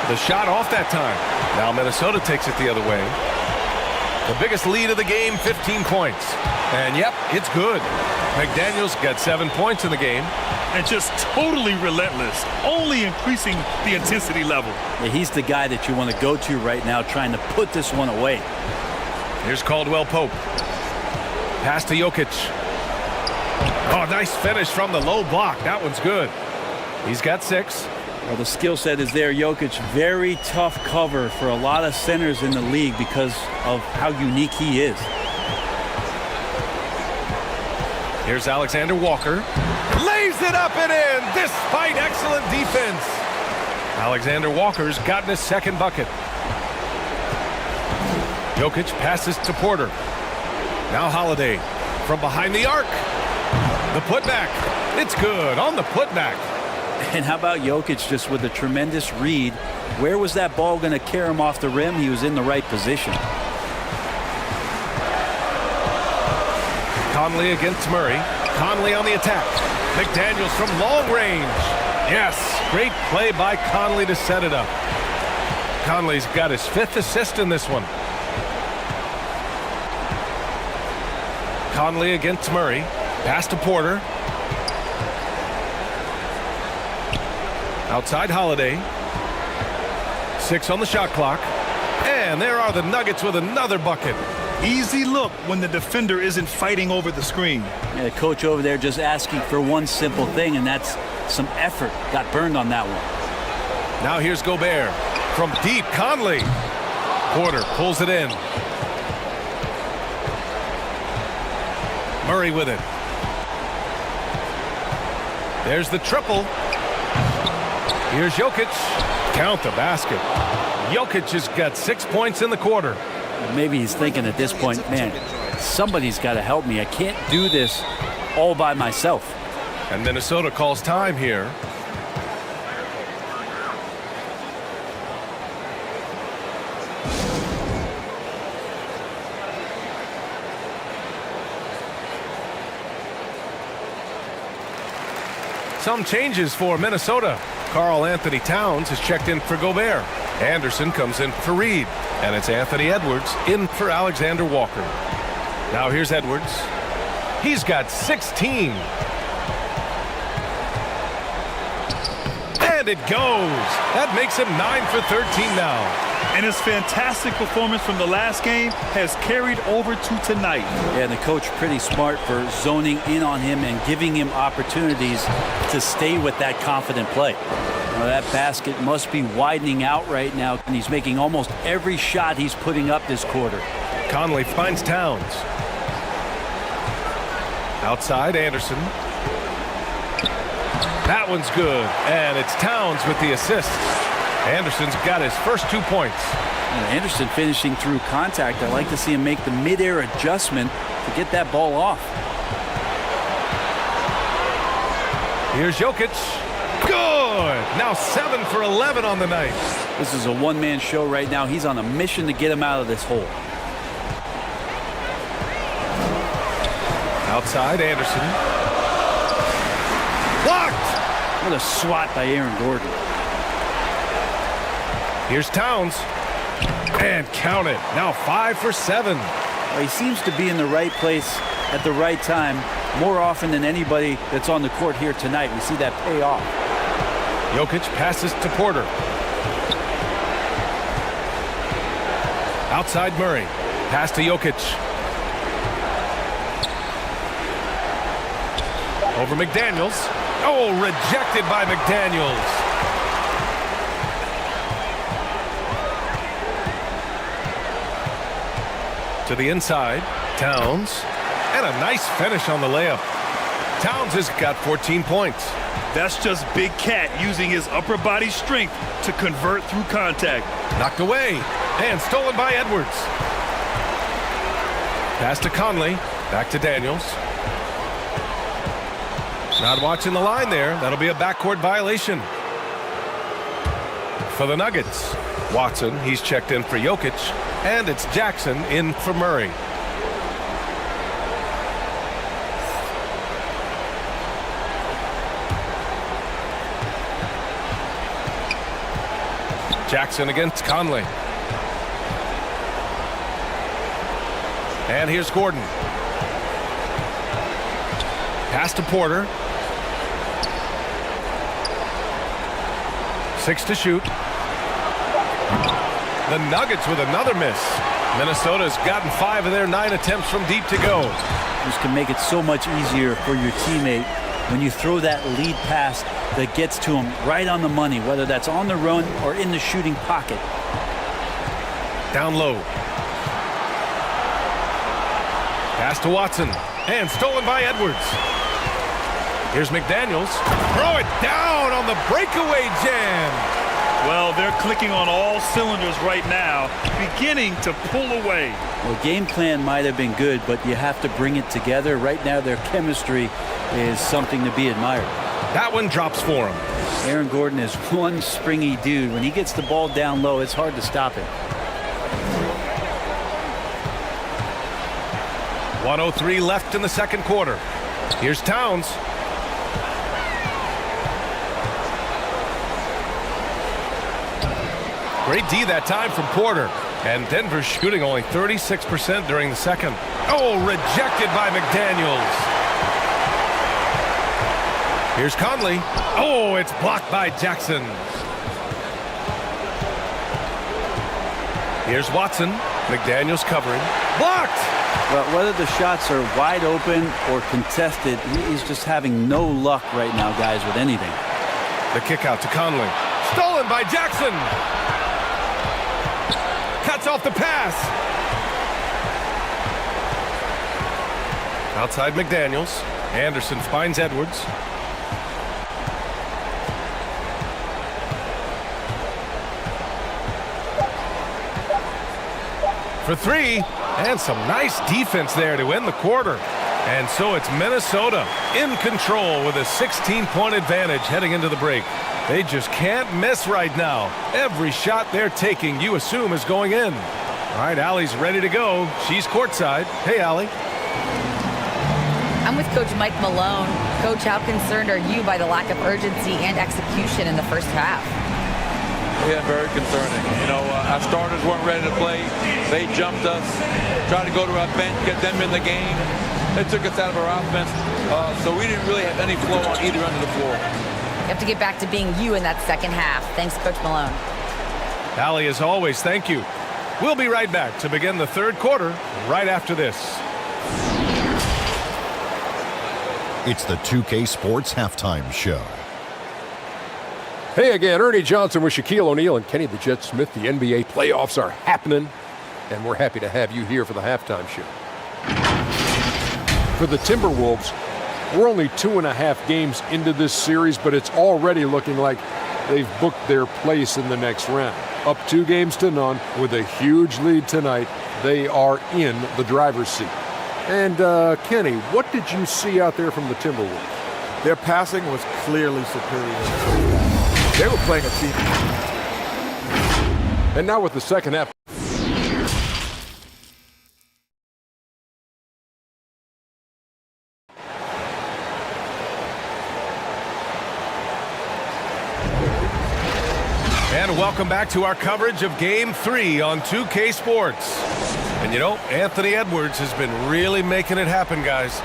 The shot off that time. Now Minnesota takes it the other way. The biggest lead of the game, 15 points. And yep, it's good. McDaniels got 7 points in the game. And just totally relentless, only increasing the intensity level. Yeah, he's the guy that you want to go to right now, trying to put this one away. Here's Caldwell Pope. Pass to Jokic. Oh, nice finish from the low block. That one's good. He's got 6. Well, the skill set is there. Jokic, very tough cover for a lot of centers in the league because of how unique he is. Here's Alexander Walker. Lays it up and in despite excellent defense. Alexander Walker's gotten his 2nd bucket. Jokic passes to Porter. Now Holiday from behind the arc. The putback. It's good on the putback. And how about Jokic just with a tremendous read? Where was that ball going to carry him off the rim? He was in the right position. Conley against Murray. Conley on the attack. McDaniels from long range. Yes, great play by Conley to set it up. Conley's got his 5th assist in this one. Conley against Murray. Pass to Porter. Outside Holiday. 6 on the shot clock. And there are the Nuggets with another bucket. Easy look when the defender isn't fighting over the screen. Yeah, the coach over there just asking for one simple thing, and that's some effort. Got burned on that one. Now here's Gobert. From deep, Conley. Porter pulls it in. Murray with it. There's the triple. Here's Jokic. Count the basket. Jokic has got 6 points in the quarter. Maybe he's thinking at this point, man, somebody's got to help me. I can't do this all by myself. And Minnesota calls time here. Some changes for Minnesota. Karl Anthony Towns has checked in for Gobert. Anderson comes in for Reed. And it's Anthony Edwards in for Alexander Walker. Now here's Edwards. He's got 16. And it goes. That makes him 9 for 13 now. And his fantastic performance from the last game has carried over to tonight. Yeah, the coach pretty smart for zoning in on him and giving him opportunities to stay with that confident play. Now, that basket must be widening out right now, and he's making almost every shot he's putting up this quarter. Conley finds Towns. Outside, Anderson. That one's good, and it's Towns with the assist. Anderson's got his first 2 points. Anderson finishing through contact. I like to see him make the mid-air adjustment to get that ball off. Here's Jokic. Good. Now 7 for 11 on the night. This is a one-man show right now. He's on a mission to get him out of this hole. Outside, Anderson. Blocked! What a swat by Aaron Gordon. Here's Towns. And count it. Now 5 for 7. Well, he seems to be in the right place at the right time more often than anybody that's on the court here tonight. We see that pay off. Jokic passes to Porter. Outside Murray. Pass to Jokic. Over McDaniels. Oh, rejected by McDaniels. To the inside. Towns. And a nice finish on the layup. Towns has got 14 points. That's just Big Cat using his upper body strength to convert through contact. Knocked away. And stolen by Edwards. Pass to Conley. Back to Daniels. Not watching the line there. That'll be a backcourt violation. For the Nuggets. Watson, he's checked in for Jokic. And it's Jackson in for Murray. Jackson against Conley. And here's Gordon. Pass to Porter. 6 to shoot. The Nuggets with another miss. Minnesota's gotten 5 of their 9 attempts from deep to go. This can make it so much easier for your teammate when you throw that lead pass that gets to him right on the money, whether that's on the run or in the shooting pocket. Down low. Pass to Watson. And stolen by Edwards. Here's McDaniels. Throw it down on the breakaway jam. Well, they're clicking on all cylinders right now, beginning to pull away. Well, game plan might have been good, but you have to bring it together. Right now, their chemistry is something to be admired. That one drops for him. Aaron Gordon is one springy dude. When he gets the ball down low, it's hard to stop him. 1:03 left in the second quarter. Here's Towns. Great D that time from Porter. And Denver's shooting only 36% during the second. Oh, rejected by McDaniels. Here's Conley. Oh, it's blocked by Jackson. Here's Watson. McDaniels covering. Blocked! Well, whether the shots are wide open or contested, he's just having no luck right now, guys, with anything. The kick out to Conley. Stolen by Jackson. Cuts off the pass. Outside McDaniels. Anderson finds Edwards. For 3, and some nice defense there to end the quarter. And so it's Minnesota in control with a 16-point advantage heading into the break. They just can't miss right now. Every shot they're taking, you assume, is going in. All right, Allie's ready to go. She's courtside. Hey, Allie. I'm with Coach Mike Malone. Coach, how concerned are you by the lack of urgency and execution in the first half? Yeah, very concerning. You know, our starters weren't ready to play. They jumped us, tried to go to our bench, get them in the game. They took us out of our offense, so we didn't really have any flow on either end of the floor. You have to get back to being you in that second half. Thanks, Coach Malone. Allie, as always, thank you. We'll be right back to begin the third quarter right after this. It's the 2K Sports Halftime Show. Hey again, Ernie Johnson with Shaquille O'Neal and Kenny the Jet Smith. The NBA playoffs are happening, and we're happy to have you here for the halftime show. For the Timberwolves, we're only 2.5 games into this series, but it's already looking like they've booked their place in the next round. Up 2-0 with a huge lead tonight, they are in the driver's seat. And Kenny, what did you see out there from the Timberwolves? Their passing was clearly superior. They were playing a team. And now with the second half. And welcome back to our coverage of Game 3 on 2K Sports. And you know, Anthony Edwards has been really making it happen, guys.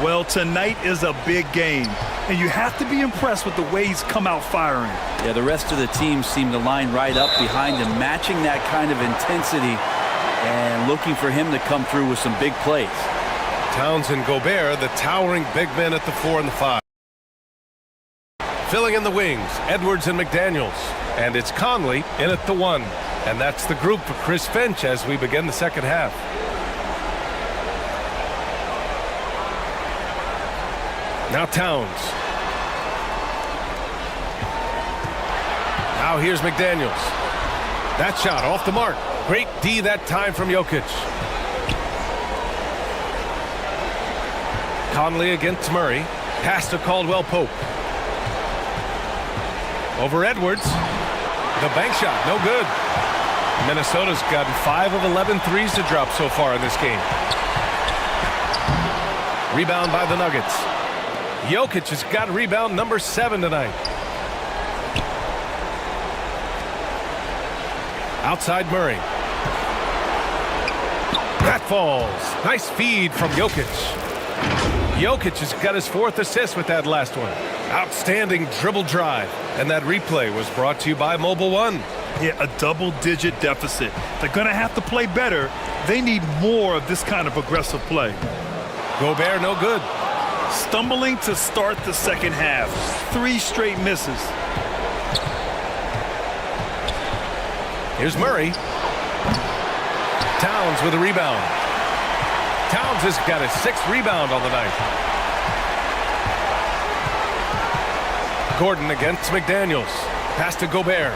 Well, tonight is a big game, and you have to be impressed with the way he's come out firing. Yeah, the rest of the team seem to line right up behind him, matching that kind of intensity and looking for him to come through with some big plays. Towns and Gobert, the towering big men at the 4 and the 5. Filling in the wings, Edwards and McDaniels. And it's Conley in at the 1. And that's the group for Chris Finch as we begin the second half. Now Towns. Now here's McDaniels. That shot off the mark. Great D that time from Jokic. Conley against Murray. Pass to Caldwell-Pope. Over Edwards. The bank shot, no good. Minnesota's gotten 5 of 11 threes to drop so far in this game. Rebound by the Nuggets. Jokic has got rebound number 7 tonight. Outside Murray. That falls. Nice feed from Jokic. Jokic has got his 4th assist with that last one. Outstanding dribble drive. And that replay was brought to you by Mobile One. Yeah, a double-digit deficit. They're going to have to play better. They need more of this kind of aggressive play. Gobert, no good. Stumbling to start the second half. 3 straight misses. Here's Murray. Towns with a rebound. Towns has got his 6th rebound on the night. Gordon against McDaniels. Pass to Gobert.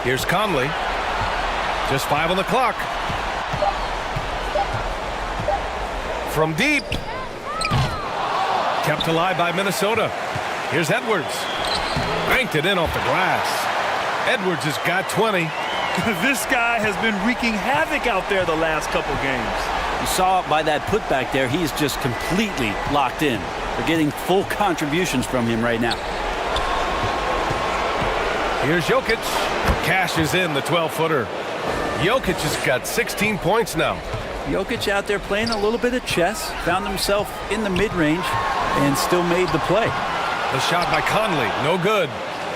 Here's Conley. Just 5 on the clock. From deep. Kept alive by Minnesota. Here's Edwards. Banked it in off the glass. Edwards has got 20. This guy has been wreaking havoc out there the last couple games. You saw it by that putback there. He's just completely locked in. They're getting full contributions from him right now. Here's Jokic. Cashes in the 12-footer. Jokic has got 16 points now. Jokic out there playing a little bit of chess. Found himself in the mid-range and still made the play. The shot by Conley. No good.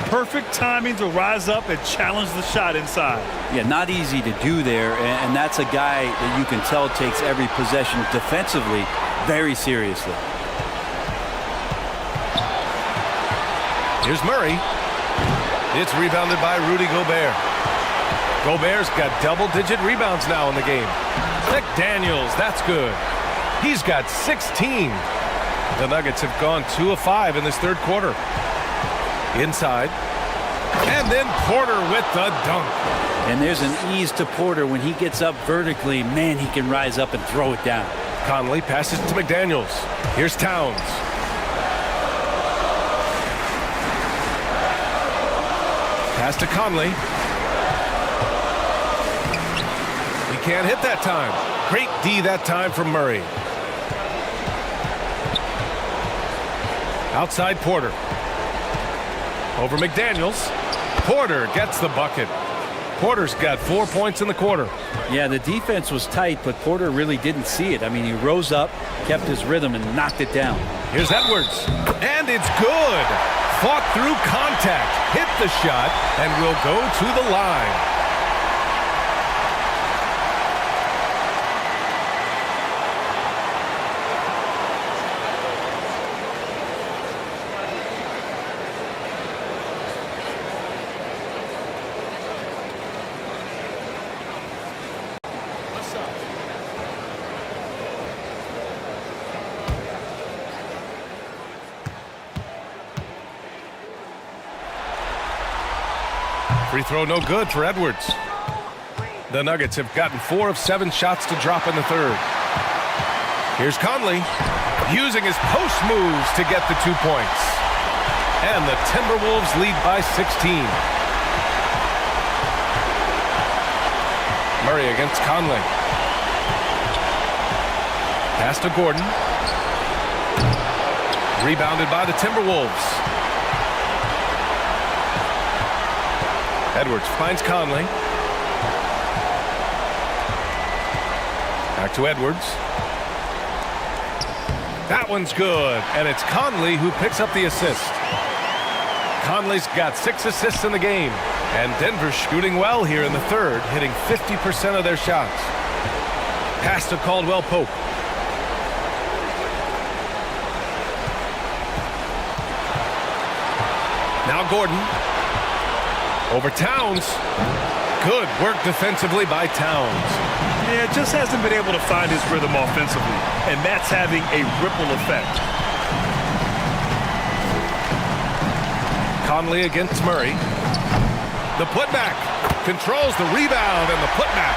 Perfect timing to rise up and challenge the shot inside. Yeah, not easy to do there, and that's a guy that you can tell takes every possession defensively very seriously. Here's Murray. It's rebounded by Rudy Gobert. Gobert's got double-digit rebounds now in the game. McDaniels, that's good. He's got 16. The Nuggets have gone 2 of 5 in this third quarter. Inside. And then Porter with the dunk. And there's an ease to Porter when he gets up vertically. Man, he can rise up and throw it down. Conley passes to McDaniels. Here's Towns. Pass to Conley. He can't hit that time. Great D that time from Murray. Outside Porter. Over McDaniels. Porter gets the bucket. Porter's got 4 points in the quarter. Yeah, the defense was tight, but Porter really didn't see it. I mean, he rose up, kept his rhythm, and knocked it down. Here's Edwards. And it's good. Fought through contact. Hit the shot, and will go to the line. Free throw no good for Edwards. The Nuggets have gotten 4 of 7 shots to drop in the third. Here's Conley using his post moves to get the 2 points. And the Timberwolves lead by 16. Murray against Conley. Pass to Gordon. Rebounded by the Timberwolves. Edwards finds Conley. Back to Edwards. That one's good, and it's Conley who picks up the assist. Conley's got 6 assists in the game, and Denver's shooting well here in the third, hitting 50% of their shots. Pass to Caldwell Pope. Now Gordon. Over Towns. Good work defensively by Towns. Yeah, just hasn't been able to find his rhythm offensively, and that's having a ripple effect. Conley against Murray. The putback. Controls the rebound and the putback.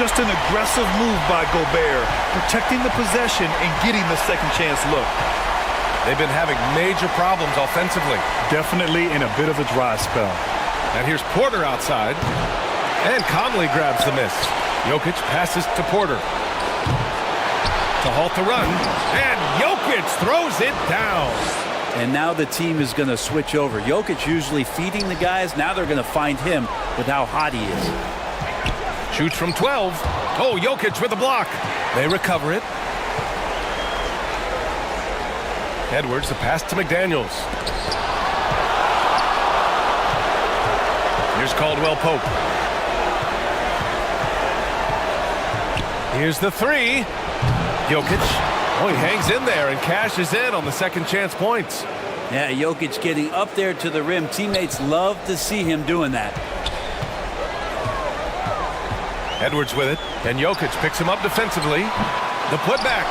Just an aggressive move by Gobert, protecting the possession and getting the second chance look. They've been having major problems offensively. Definitely in a bit of a dry spell. And here's Porter outside. And Conley grabs the miss. Jokic passes to Porter. To halt the run. And Jokic throws it down. And now the team is going to switch over. Jokic usually feeding the guys. Now they're going to find him with how hot he is. Shoots from 12. Oh, Jokic with a block. They recover it. Edwards, the pass to McDaniels. Here's Caldwell Pope. Here's the 3. Jokic. Oh, he hangs in there and cashes in on the second chance points. Yeah, Jokic getting up there to the rim. Teammates love to see him doing that. Edwards with it, and Jokic picks him up defensively. The putback.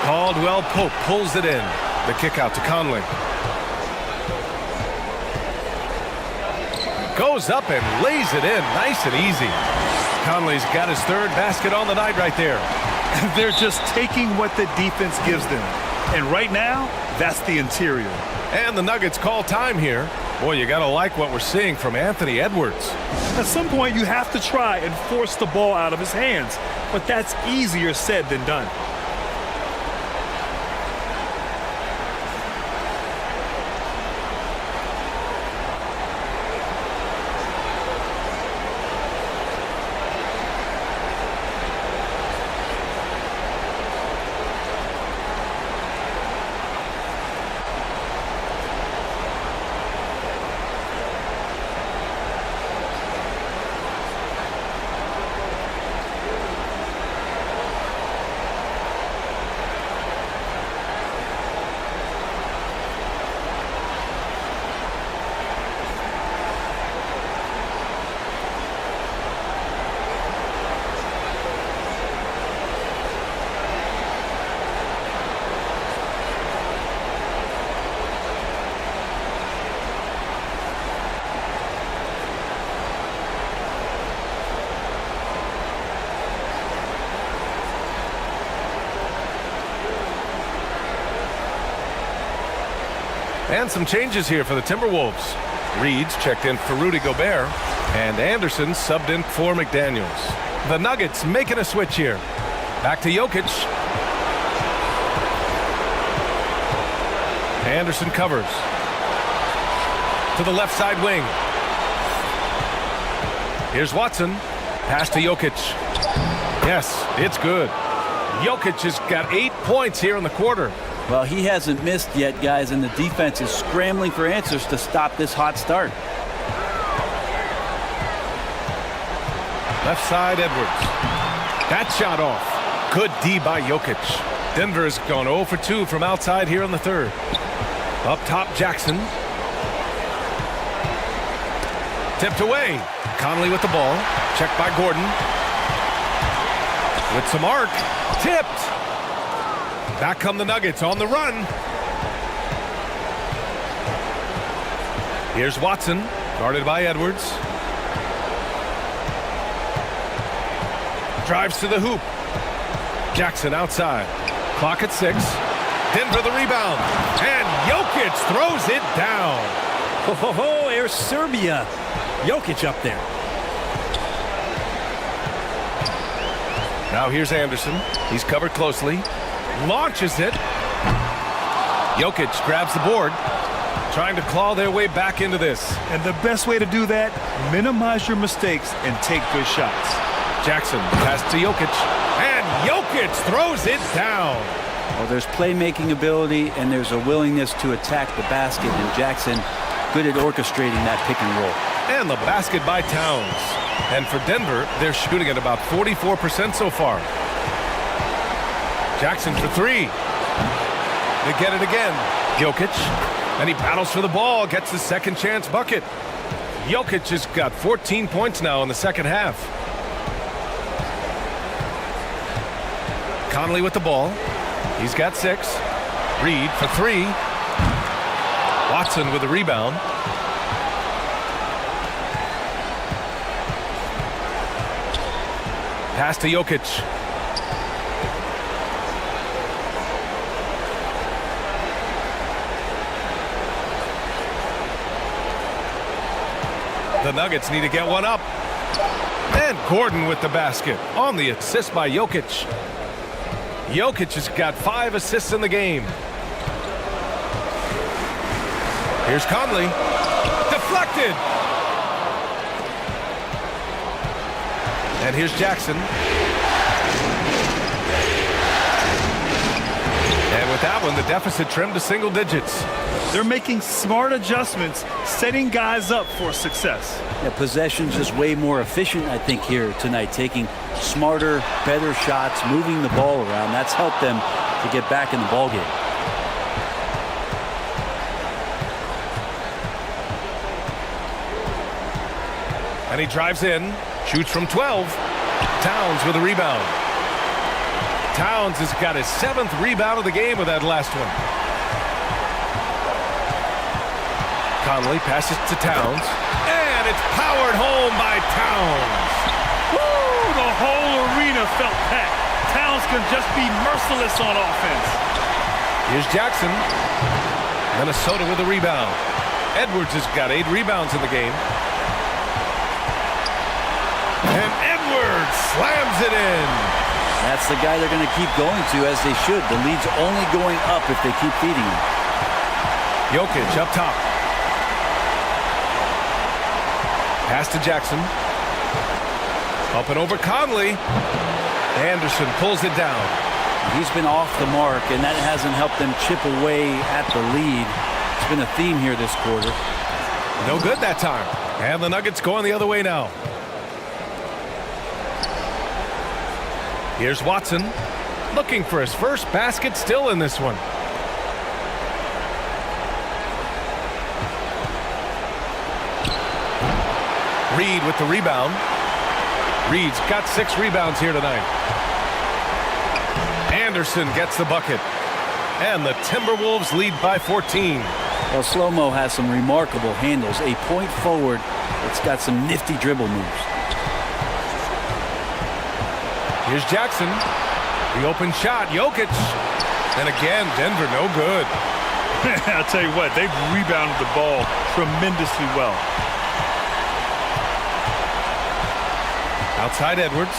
Caldwell Pope pulls it in. The kick out to Conley. Goes up and lays it in nice and easy. Conley's got his 3rd basket on the night right there. They're just taking what the defense gives them. And right now, that's the interior. And the Nuggets call time here. Boy, you got to like what we're seeing from Anthony Edwards. At some point, you have to try and force the ball out of his hands. But that's easier said than done. And some changes here for the Timberwolves. Reed's checked in for Rudy Gobert, and Anderson subbed in for McDaniels. The Nuggets making a switch here. Back to Jokic. Anderson covers. To the left side wing. Here's Watson. Pass to Jokic. Yes, it's good. Jokic has got 8 points here in the quarter. Well, he hasn't missed yet, guys, and the defense is scrambling for answers to stop this hot start. Left side, Edwards. That shot off. Good D by Jokic. Denver's gone 0 for 2 from outside here in the third. Up top, Jackson. Tipped away. Conley with the ball. Checked by Gordon. With some arc. Tipped. Back come the Nuggets on the run. Here's Watson, guarded by Edwards. Drives to the hoop. Jackson outside. Clock at 6. Denver the rebound. And Jokic throws it down. Oh, there's Serbia. Jokic up there. Now here's Anderson. He's covered closely. Launches it. Jokic grabs the board. Trying to claw their way back into this. And the best way to do that, minimize your mistakes and take good shots. Jackson pass to Jokic. And Jokic throws it down. Well, there's playmaking ability and there's a willingness to attack the basket. And Jackson good at orchestrating that pick and roll. And the basket by Towns. And for Denver, they're shooting at about 44% so far. Jackson for 3. They get it again. Jokic. And he battles for the ball. Gets the second chance bucket. Jokic has got 14 points now in the second half. Conley with the ball. He's got 6. Reed for 3. Watson with the rebound. Pass to Jokic. The Nuggets need to get one up. And Gordon with the basket on the assist by Jokic. Jokic has got 5 assists in the game. Here's Conley. Deflected. And here's Jackson. And with that one, the deficit trimmed to single digits. They're making smart adjustments, setting guys up for success. Yeah, possession's just way more efficient, I think, here tonight. Taking smarter, better shots, moving the ball around. That's helped them to get back in the ballgame. And he drives in, shoots from 12. Towns with a rebound. Towns has got his 7th rebound of the game with that last one. Conley passes to Towns. And it's powered home by Towns. Woo! The whole arena felt packed. Towns can just be merciless on offense. Here's Jackson. Minnesota with a rebound. Edwards has got 8 rebounds in the game. And Edwards slams it in. That's the guy they're going to keep going to, as they should. The lead's only going up if they keep feeding him. Jokic up top. Pass to Jackson. Up and over Conley. Anderson pulls it down. He's been off the mark, and that hasn't helped them chip away at the lead. It's been a theme here this quarter. No good that time. And the Nuggets going the other way now. Here's Watson, looking for his first basket, still in this one. Reed with the rebound. Reed's got 6 rebounds here tonight. Anderson gets the bucket. And the Timberwolves lead by 14. Well, Slow-Mo has some remarkable handles. A point forward, it's got some nifty dribble moves. Here's Jackson. The open shot, Jokic. And again, Denver no good. I'll tell you what, they've rebounded the ball tremendously well. Outside Edwards.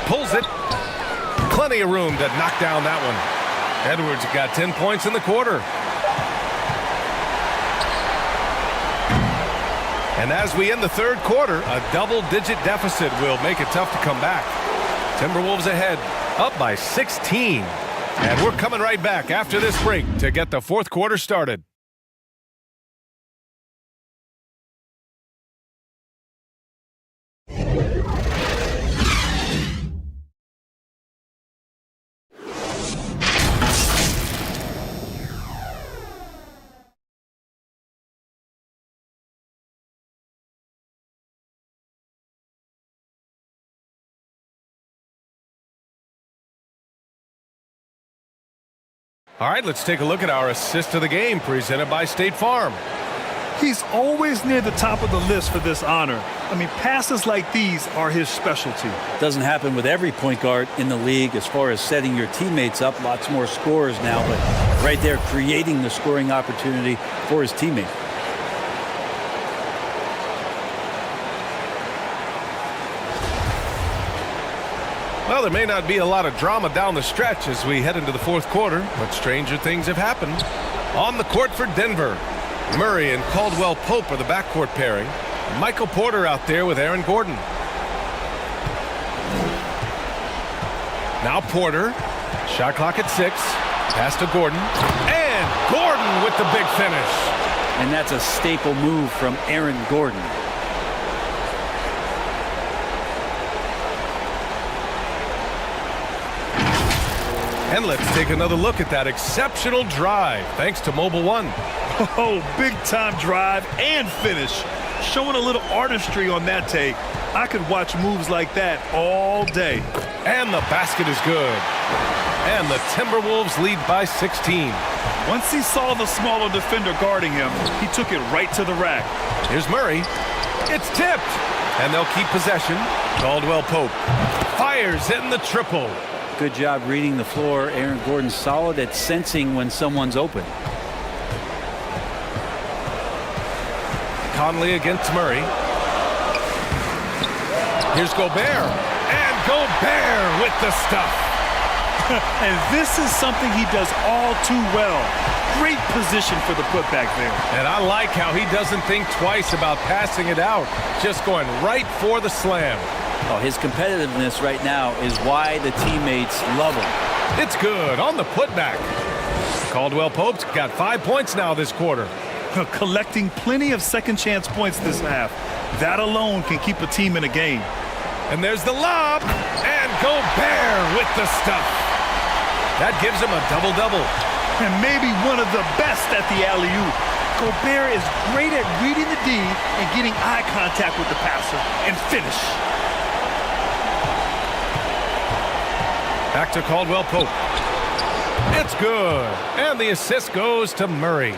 Pulls it. Plenty of room to knock down that one. Edwards got 10 points in the quarter. And as we end the third quarter, a double-digit deficit will make it tough to come back. Timberwolves ahead, up by 16. And we're coming right back after this break to get the fourth quarter started. All right, let's take a look at our assist of the game presented by State Farm. He's always near the top of the list for this honor. I mean, passes like these are his specialty. Doesn't happen with every point guard in the league as far as setting your teammates up. Lots more scorers now, but right there creating the scoring opportunity for his teammate. Well, there may not be a lot of drama down the stretch as we head into the fourth quarter, but stranger things have happened. On the court for Denver, Murray and Caldwell Pope are the backcourt pairing. Michael Porter out there with Aaron Gordon. Now Porter, shot clock at 6, pass to Gordon, and Gordon with the big finish. And that's a staple move from Aaron Gordon. And let's take another look at that exceptional drive, thanks to Mobile One. Oh, big-time drive and finish. Showing a little artistry on that take. I could watch moves like that all day. And the basket is good. And the Timberwolves lead by 16. Once he saw the smaller defender guarding him, he took it right to the rack. Here's Murray. It's tipped. And they'll keep possession. Caldwell Pope fires in the triple. Good job reading the floor. Aaron Gordon's solid at sensing when someone's open. Conley against Murray. Here's Gobert. And Gobert with the stuff. And this is something he does all too well. Great position for the putback there. And I like how he doesn't think twice about passing it out. Just going right for the slam. Oh, his competitiveness right now is why the teammates love him. It's good on the putback. Caldwell Pope's got 5 points now this quarter. Collecting plenty of second chance points this half. That alone can keep a team in a game. And there's the lob. And Gobert with the stuff. That gives him a double-double. And maybe one of the best at the alley-oop. Gobert is great at reading the D and getting eye contact with the passer and finish. Back to Caldwell Pope. It's good. And the assist goes to Murray.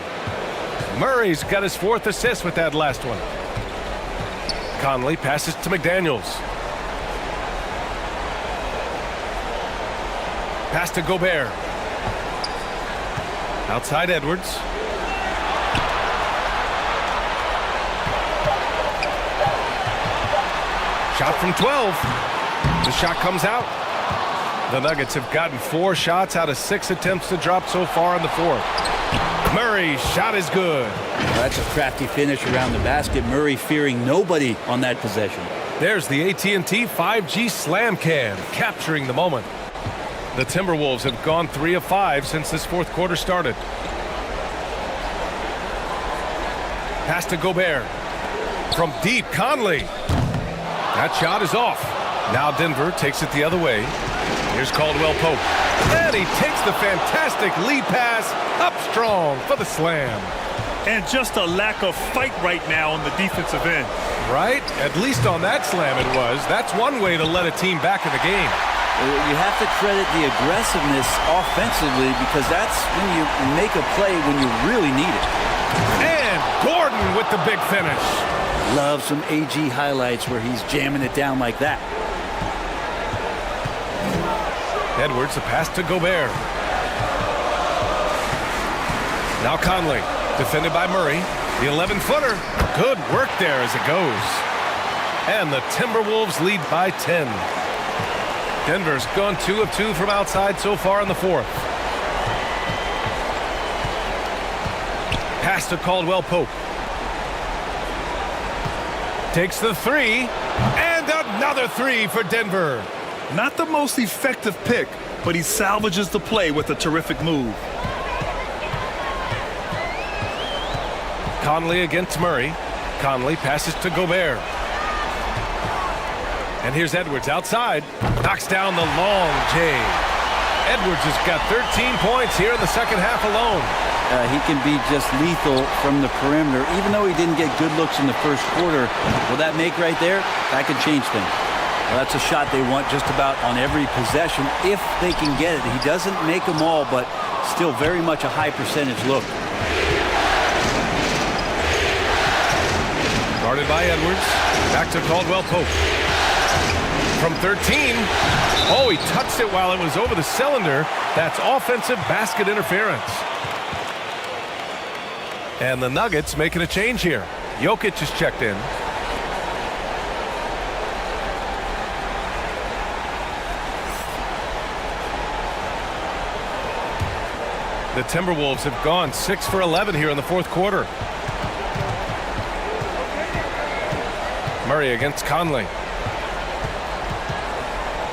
Murray's got his 4th assist with that last one. Conley passes to McDaniels. Pass to Gobert. Outside Edwards. Shot from 12. The shot comes out. The Nuggets have gotten 4 shots out of 6 attempts to drop so far in the fourth. Murray's shot is good. Well, that's a crafty finish around the basket. Murray fearing nobody on that possession. There's the AT&T 5G Slam Can, capturing the moment. The Timberwolves have gone 3 of 5 since this fourth quarter started. Pass to Gobert. From deep, Conley. That shot is off. Now Denver takes it the other way. Here's Caldwell Pope. And he takes the fantastic lead pass up strong for the slam. And just a lack of fight right now on the defensive end. Right? At least on that slam it was. That's one way to let a team back in the game. You have to credit the aggressiveness offensively because that's when you make a play when you really need it. And Gordon with the big finish. Love some AG highlights where he's jamming it down like that. Edwards, a pass to Gobert. Now Conley, defended by Murray. The 11-footer. Good work there as it goes. And the Timberwolves lead by 10. Denver's gone 2 of 2 from outside so far in the fourth. Pass to Caldwell Pope. Takes the 3. And another 3 for Denver. Not the most effective pick, but he salvages the play with a terrific move. Conley against Murray. Conley passes to Gobert. And here's Edwards outside. Knocks down the long J. Edwards has got 13 points here in the second half alone. He can be just lethal from the perimeter. Even though he didn't get good looks in the first quarter, will that make right there? That could change things. Well, that's a shot they want just about on every possession if they can get it. He doesn't make them all, but Still very much a high percentage look. Guarded by Edwards. Back to Caldwell Pope. From 13. Oh, he touched it while it was over the cylinder. That's offensive basket interference. And the Nuggets making a change here. Jokic is checked in. The Timberwolves have gone 6 for 11 here in the fourth quarter. Murray against Conley.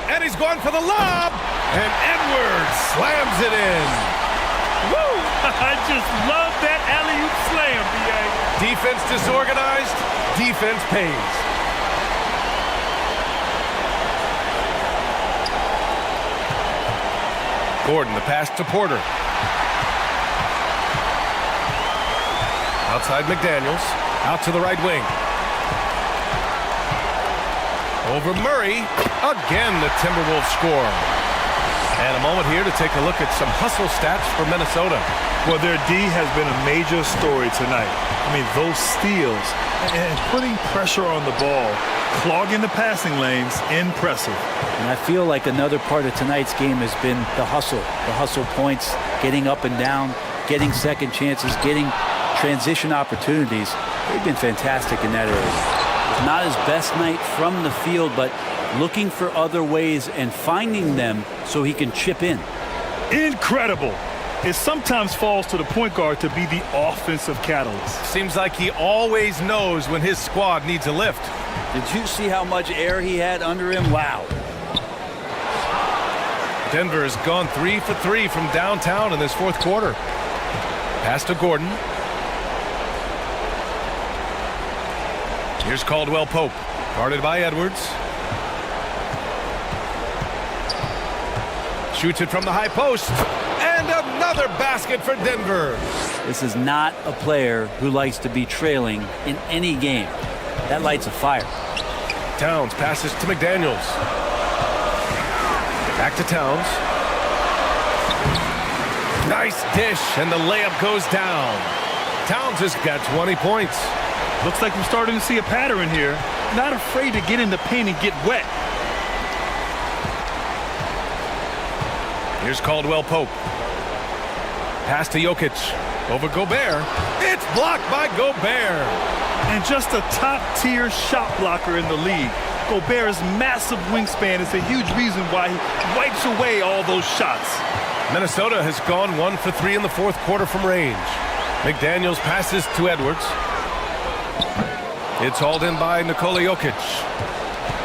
And he's gone for the lob. And Edwards slams it in. Woo! I just love that alley-oop slam, B.A. Defense disorganized. Defense pays. Gordon, the pass to Porter. Outside McDaniels. Out to the right wing. Over Murray. Again, the Timberwolves score. And a moment here to take a look at some hustle stats for Minnesota. Well, their D has been a major story tonight. I mean, those steals and putting pressure on the ball, clogging the passing lanes, impressive. And I feel like another part of tonight's game has been the hustle points, getting up and down, getting second chances, getting transition opportunities. They've been fantastic in that area. It's not his best night from the field, but looking for other ways and finding them so he can chip in. Incredible. It sometimes falls to the point guard to be the offensive catalyst. Seems like he always knows when his squad needs a lift. Did you see how much air he had under him? Wow. Denver has gone 3 for 3 from downtown in this fourth quarter. Pass to Gordon. Here's Caldwell Pope, guarded by Edwards. Shoots it from the high post. And another basket for Denver. This is not a player who likes to be trailing in any game. That lights a fire. Towns passes to McDaniels. Back to Towns. Nice dish, and the layup goes down. Towns has got 20 points. Looks like we're starting to see a pattern here. Not afraid to get in the paint and get wet. Here's Caldwell Pope. Pass to Jokic. Over Gobert. It's blocked by Gobert. And just a top-tier shot blocker in the league. Gobert's massive wingspan is a huge reason why he wipes away all those shots. Minnesota has gone 1 for 3 in the fourth quarter from range. McDaniels passes to Edwards. It's hauled in by Nikola Jokic.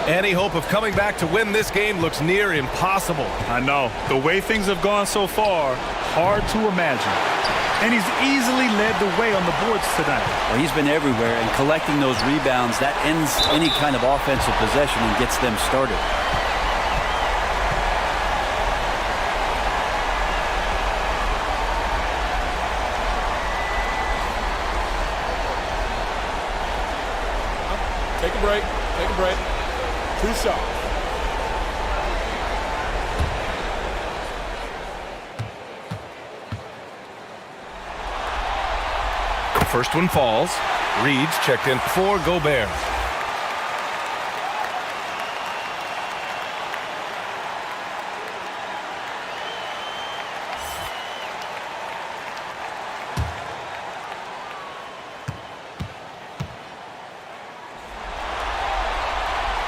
Any hope of coming back to win this game looks near impossible. I know. The way things have gone so far, hard to imagine. And he's easily led the way on the boards tonight. Well, he's been everywhere, and collecting those rebounds, that ends any kind of offensive possession and gets them started. Take a break. Take a break. 2 shots. First one falls. Reed's checked in for Gobert.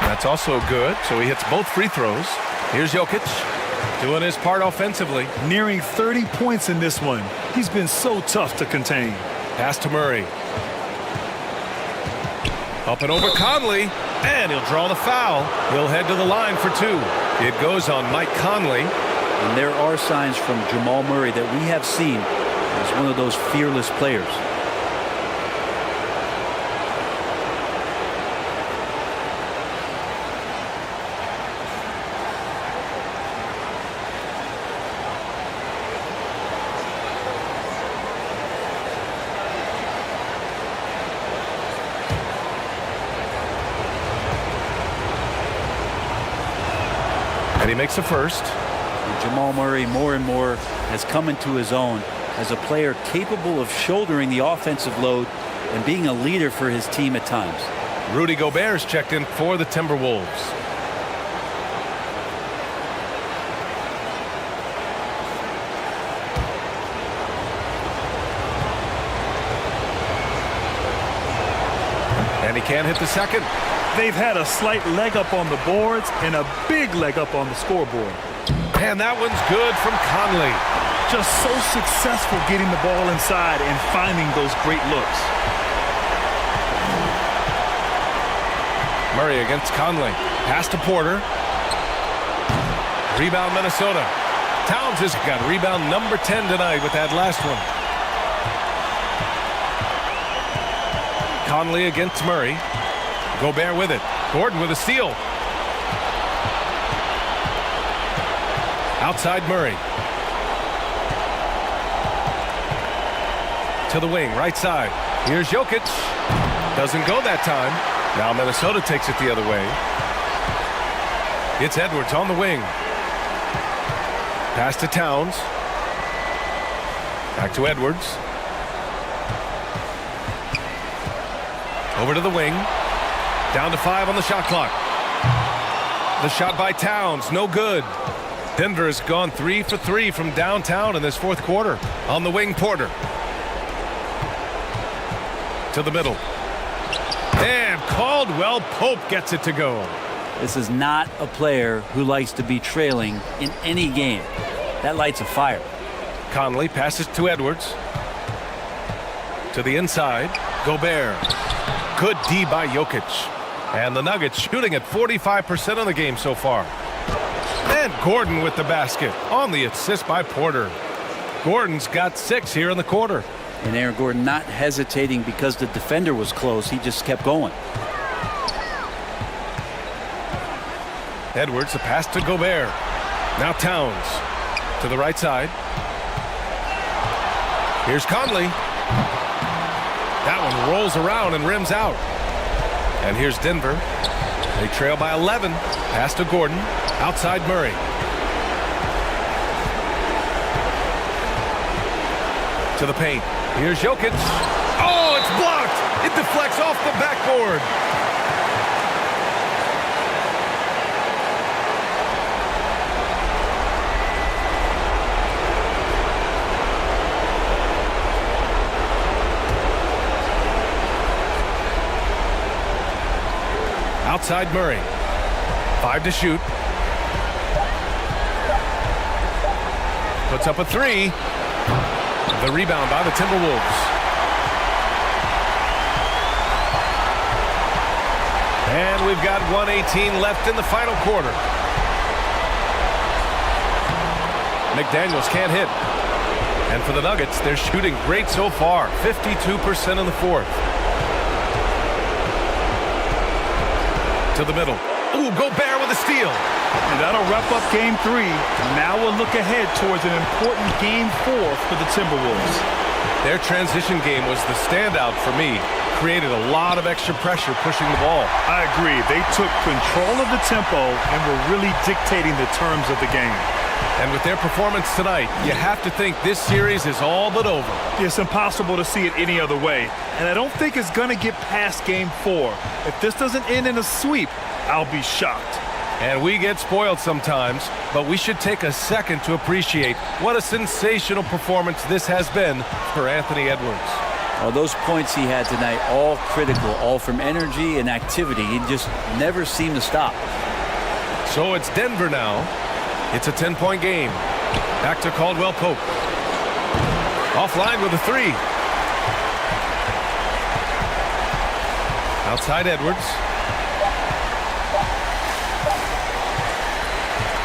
That's also good, so he hits both free throws. Here's Jokic doing his part offensively. Nearing 30 points in this one. He's been so tough to contain. Pass to Murray. Up and over Conley, and he'll draw the foul. He'll head to the line for 2. It goes on Mike Conley. And there are signs from Jamal Murray that we have seen as one of those fearless players. And he makes the first. Jamal Murray more and more has come into his own as a player capable of shouldering the offensive load and being a leader for his team at times. Rudy Gobert's checked in for the Timberwolves. And he can't hit the second. They've had a slight leg up on the boards and a big leg up on the scoreboard. And that one's good from Conley. Just so successful getting the ball inside and finding those great looks. Murray against Conley. Pass to Porter. Rebound Minnesota. Towns has got rebound number 10 tonight with that last one. Conley against Murray. Gobert with it. Gordon with a steal. Outside Murray. To the wing, right side. Here's Jokic. Doesn't go that time. Now Minnesota takes it the other way. It's Edwards on the wing. Pass to Towns. Back to Edwards. Over to the wing. Down to 5 on the shot clock. The shot by Towns, no good. Denver has gone 3 for 3 from downtown in this fourth quarter. On the wing, Porter. To the middle. And Caldwell Pope gets it to go. This is not a player who likes to be trailing in any game. That lights a fire. Conley passes to Edwards. To the inside. Gobert. Good D by Jokic. And the Nuggets shooting at 45% of the game so far. And Gordon with the basket on the assist by Porter. Gordon's got 6 here in the quarter. And Aaron Gordon not hesitating because the defender was close. He just kept going. Edwards, the pass to Gobert. Now Towns to the right side. Here's Conley. That one rolls around and rims out. And here's Denver. They trail by 11. Pass to Gordon. Outside Murray. To the paint. Here's Jokic. Oh, it's blocked. It deflects off the backboard. Outside Murray. 5 to shoot. Puts up a 3. The rebound by the Timberwolves. And we've got 1:18 left in the final quarter. McDaniels can't hit. And for the Nuggets, they're shooting great so far. 52% in the fourth. To the middle. Ooh, Gobert with a steal. And that'll wrap up game 3. Now we'll look ahead towards an important game 4 for the Timberwolves. Their transition game was the standout for me. Created a lot of extra pressure pushing the ball. I agree. They took control of the tempo and were really dictating the terms of the game. And with their performance tonight, you have to think this series is all but over. It's impossible to see it any other way. And I don't think it's going to get past game 4. If this doesn't end in a sweep, I'll be shocked. And we get spoiled sometimes, but we should take a second to appreciate what a sensational performance this has been for Anthony Edwards. Well, those points he had tonight, all critical, all from energy and activity. He just never seemed to stop. So it's Denver now. It's a 10-point game. Back to Caldwell Pope. Offline with a 3. Outside Edwards.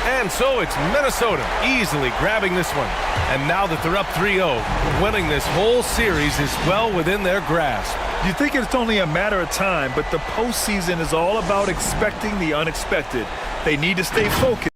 And so it's Minnesota easily grabbing this one. And now that they're up 3-0, winning this whole series is well within their grasp. You think it's only a matter of time, but the postseason is all about expecting the unexpected. They need to stay focused.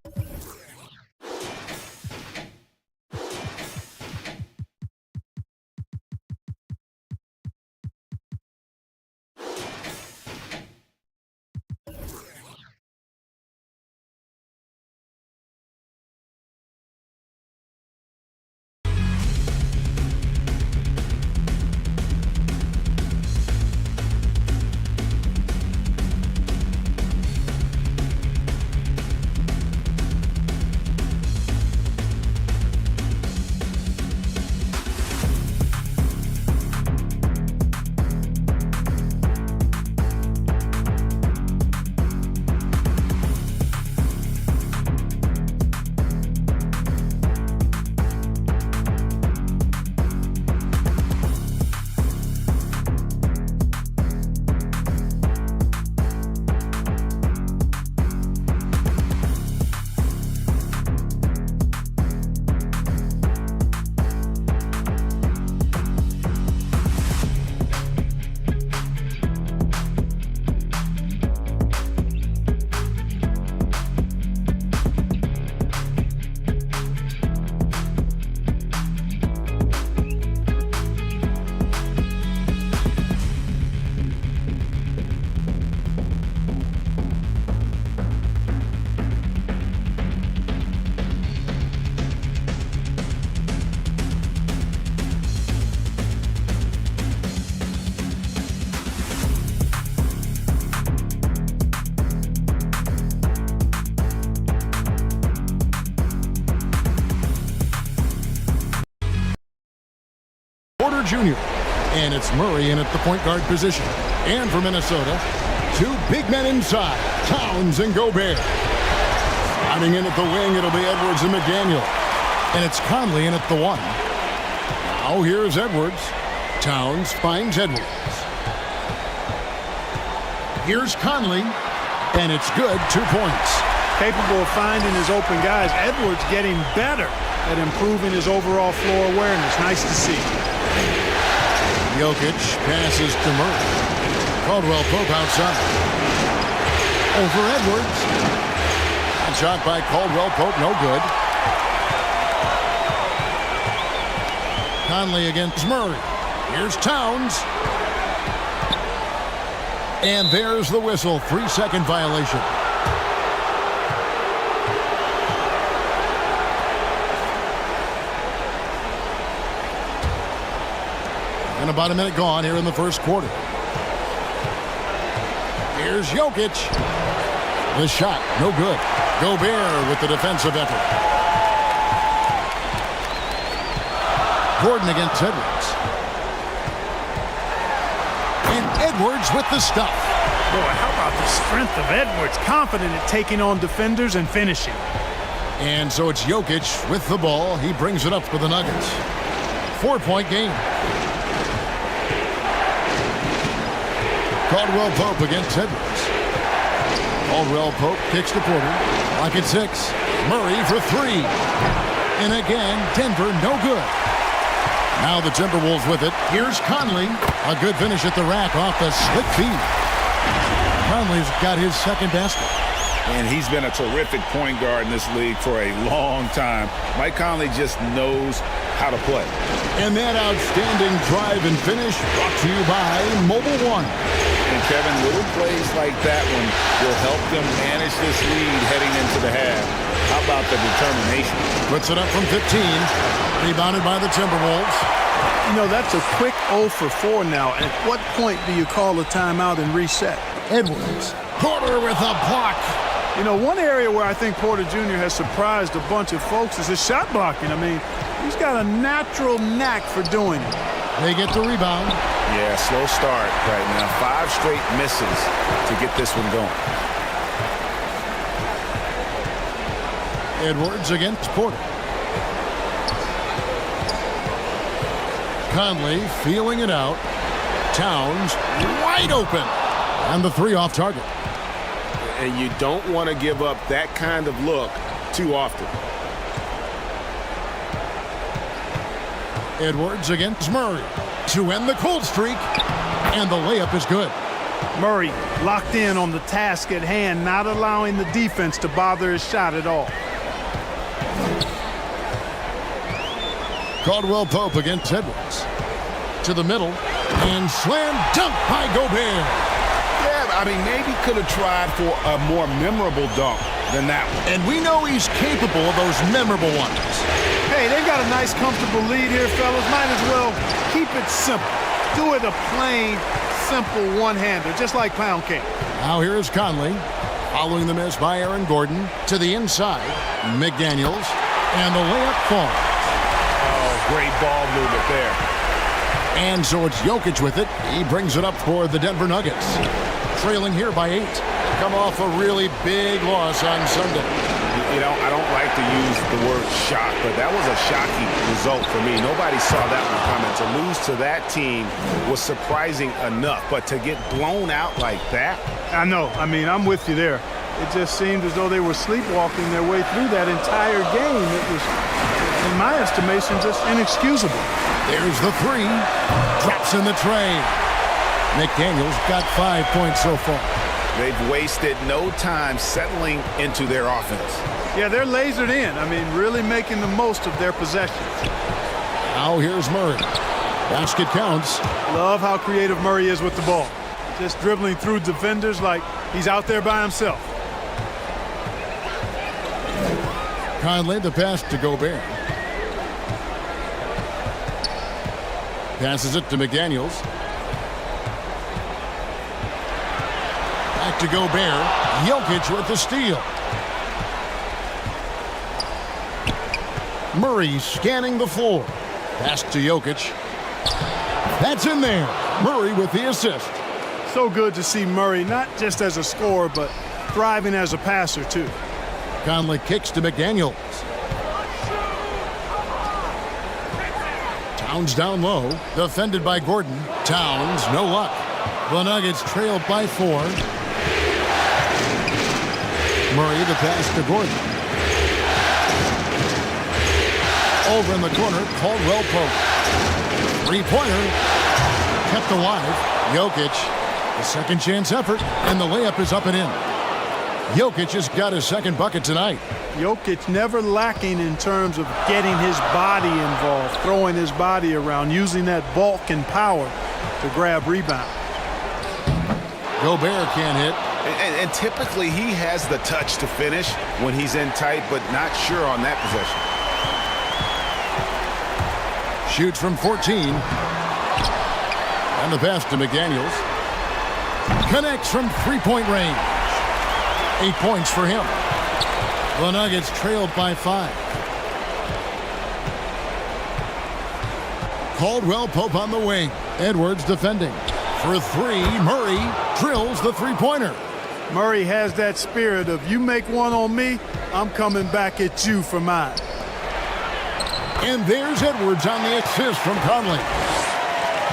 Jr. And it's Murray in at the point guard position. And for Minnesota, two big men inside, Towns and Gobert. Sliding in at the wing, it'll be Edwards and McDaniel. And it's Conley in at the 1. Now here's Edwards. Towns finds Edwards. Here's Conley, and it's good, 2 points. Capable of finding his open guys. Edwards getting better at improving his overall floor awareness. Nice to see. Jokic passes to Murray. Caldwell Pope outside. Over Edwards. That shot by Caldwell Pope, no good. Conley against Murray. Here's Towns. And there's the whistle. 3-second violation. And about a minute gone here in the first quarter. Here's Jokic. The shot, no good. Gobert with the defensive effort. Gordon against Edwards. And Edwards with the stuff. Boy, how about the strength of Edwards? Confident at taking on defenders and finishing. And so it's Jokic with the ball. He brings it up for the Nuggets. 4-point game. Caldwell Pope against Edwards. Caldwell Pope kicks to Porter. Lock at 6. Murray for 3. And again, Denver no good. Now the Timberwolves with it. Here's Conley. A good finish at the rack off the slick feed. Conley's got his second basket. And he's been a terrific point guard in this league for a long time. Mike Conley just knows how to play. And that outstanding drive and finish brought to you by Mobile One. And Kevin, little plays like that one will help them manage this lead heading into the half. How about the determination? Puts it up from 15. Rebounded by the Timberwolves. You know, that's a quick 0 for 4 now. At what point do you call a timeout and reset? Edwards. Porter with a block. You know, one area where I think Porter Jr. has surprised a bunch of folks is his shot blocking. I mean, he's got a natural knack for doing it. They get the rebound. Yeah, slow start right now. 5 straight misses to get this one going. Edwards against Porter. Conley feeling it out. Towns wide open. And the 3 off target. And you don't want to give up that kind of look too often. Edwards against Murray to end the cold streak. And the layup is good. Murray locked in on the task at hand, not allowing the defense to bother his shot at all. Caldwell Pope against Edwards. To the middle. And slam dunk by Gobert. Yeah, I mean, maybe could have tried for a more memorable dunk than that one. And we know he's capable of those memorable ones. Hey, they've got a nice, comfortable lead here, fellas. Might as well keep it simple. Do it a plain, simple one-hander, just like pound cake. Now here is Conley, following the miss by Aaron Gordon. To the inside, McDaniels, and the layup falls. Oh, great ball movement there. And so it's Jokic with it. He brings it up for the Denver Nuggets. Trailing here by 8. Come off a really big loss on Sunday. You know, I don't like to use the word shock, but that was a shocking result for me. Nobody saw that one coming. To lose to that team was surprising enough, but to get blown out like that? I know. I mean, I'm with you there. It just seemed as though they were sleepwalking their way through that entire game. It was, in my estimation, just inexcusable. There's the 3. Drops in the tray. McDaniels got 5 points so far. They've wasted no time settling into their offense. Yeah, they're lasered in. I mean, really making the most of their possessions. Now here's Murray. Basket counts. Love how creative Murray is with the ball. Just dribbling through defenders like he's out there by himself. Conley, the pass to Gobert. Passes it to McDaniels. Back to Gobert. Jokic with the steal. Murray scanning the floor. Pass to Jokic. That's in there. Murray with the assist. So good to see Murray, not just as a scorer, but thriving as a passer, too. Conley kicks to McDaniels. Towns down low, defended by Gordon. Towns, no luck. The Nuggets trailed by 4. Murray the pass to Gordon. Over in the corner, Caldwell Pope. Three-pointer, kept alive. Jokic, the second chance effort, and the layup is up and in. Jokic has got his second bucket tonight. Jokic never lacking in terms of getting his body involved, throwing his body around, using that bulk and power to grab rebounds. Gobert can't hit. And typically he has the touch to finish when he's in tight, but not sure on that possession. Shoots from 14. And the pass to McDaniels. Connects from three-point range. 8 points for him. The Nuggets trailed by 5. Caldwell Pope on the wing. Edwards defending. For 3, Murray drills the three-pointer. Murray has that spirit of, you make one on me, I'm coming back at you for mine. And there's Edwards on the assist from Conley.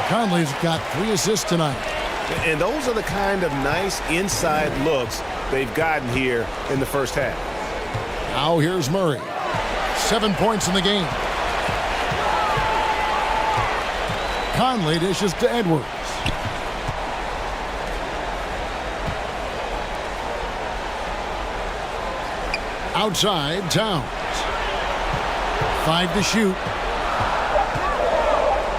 Conley's got 3 assists tonight. And those are the kind of nice inside looks they've gotten here in the first half. Now here's Murray. 7 points in the game. Conley dishes to Edwards. Outside, Towns. 5 to shoot.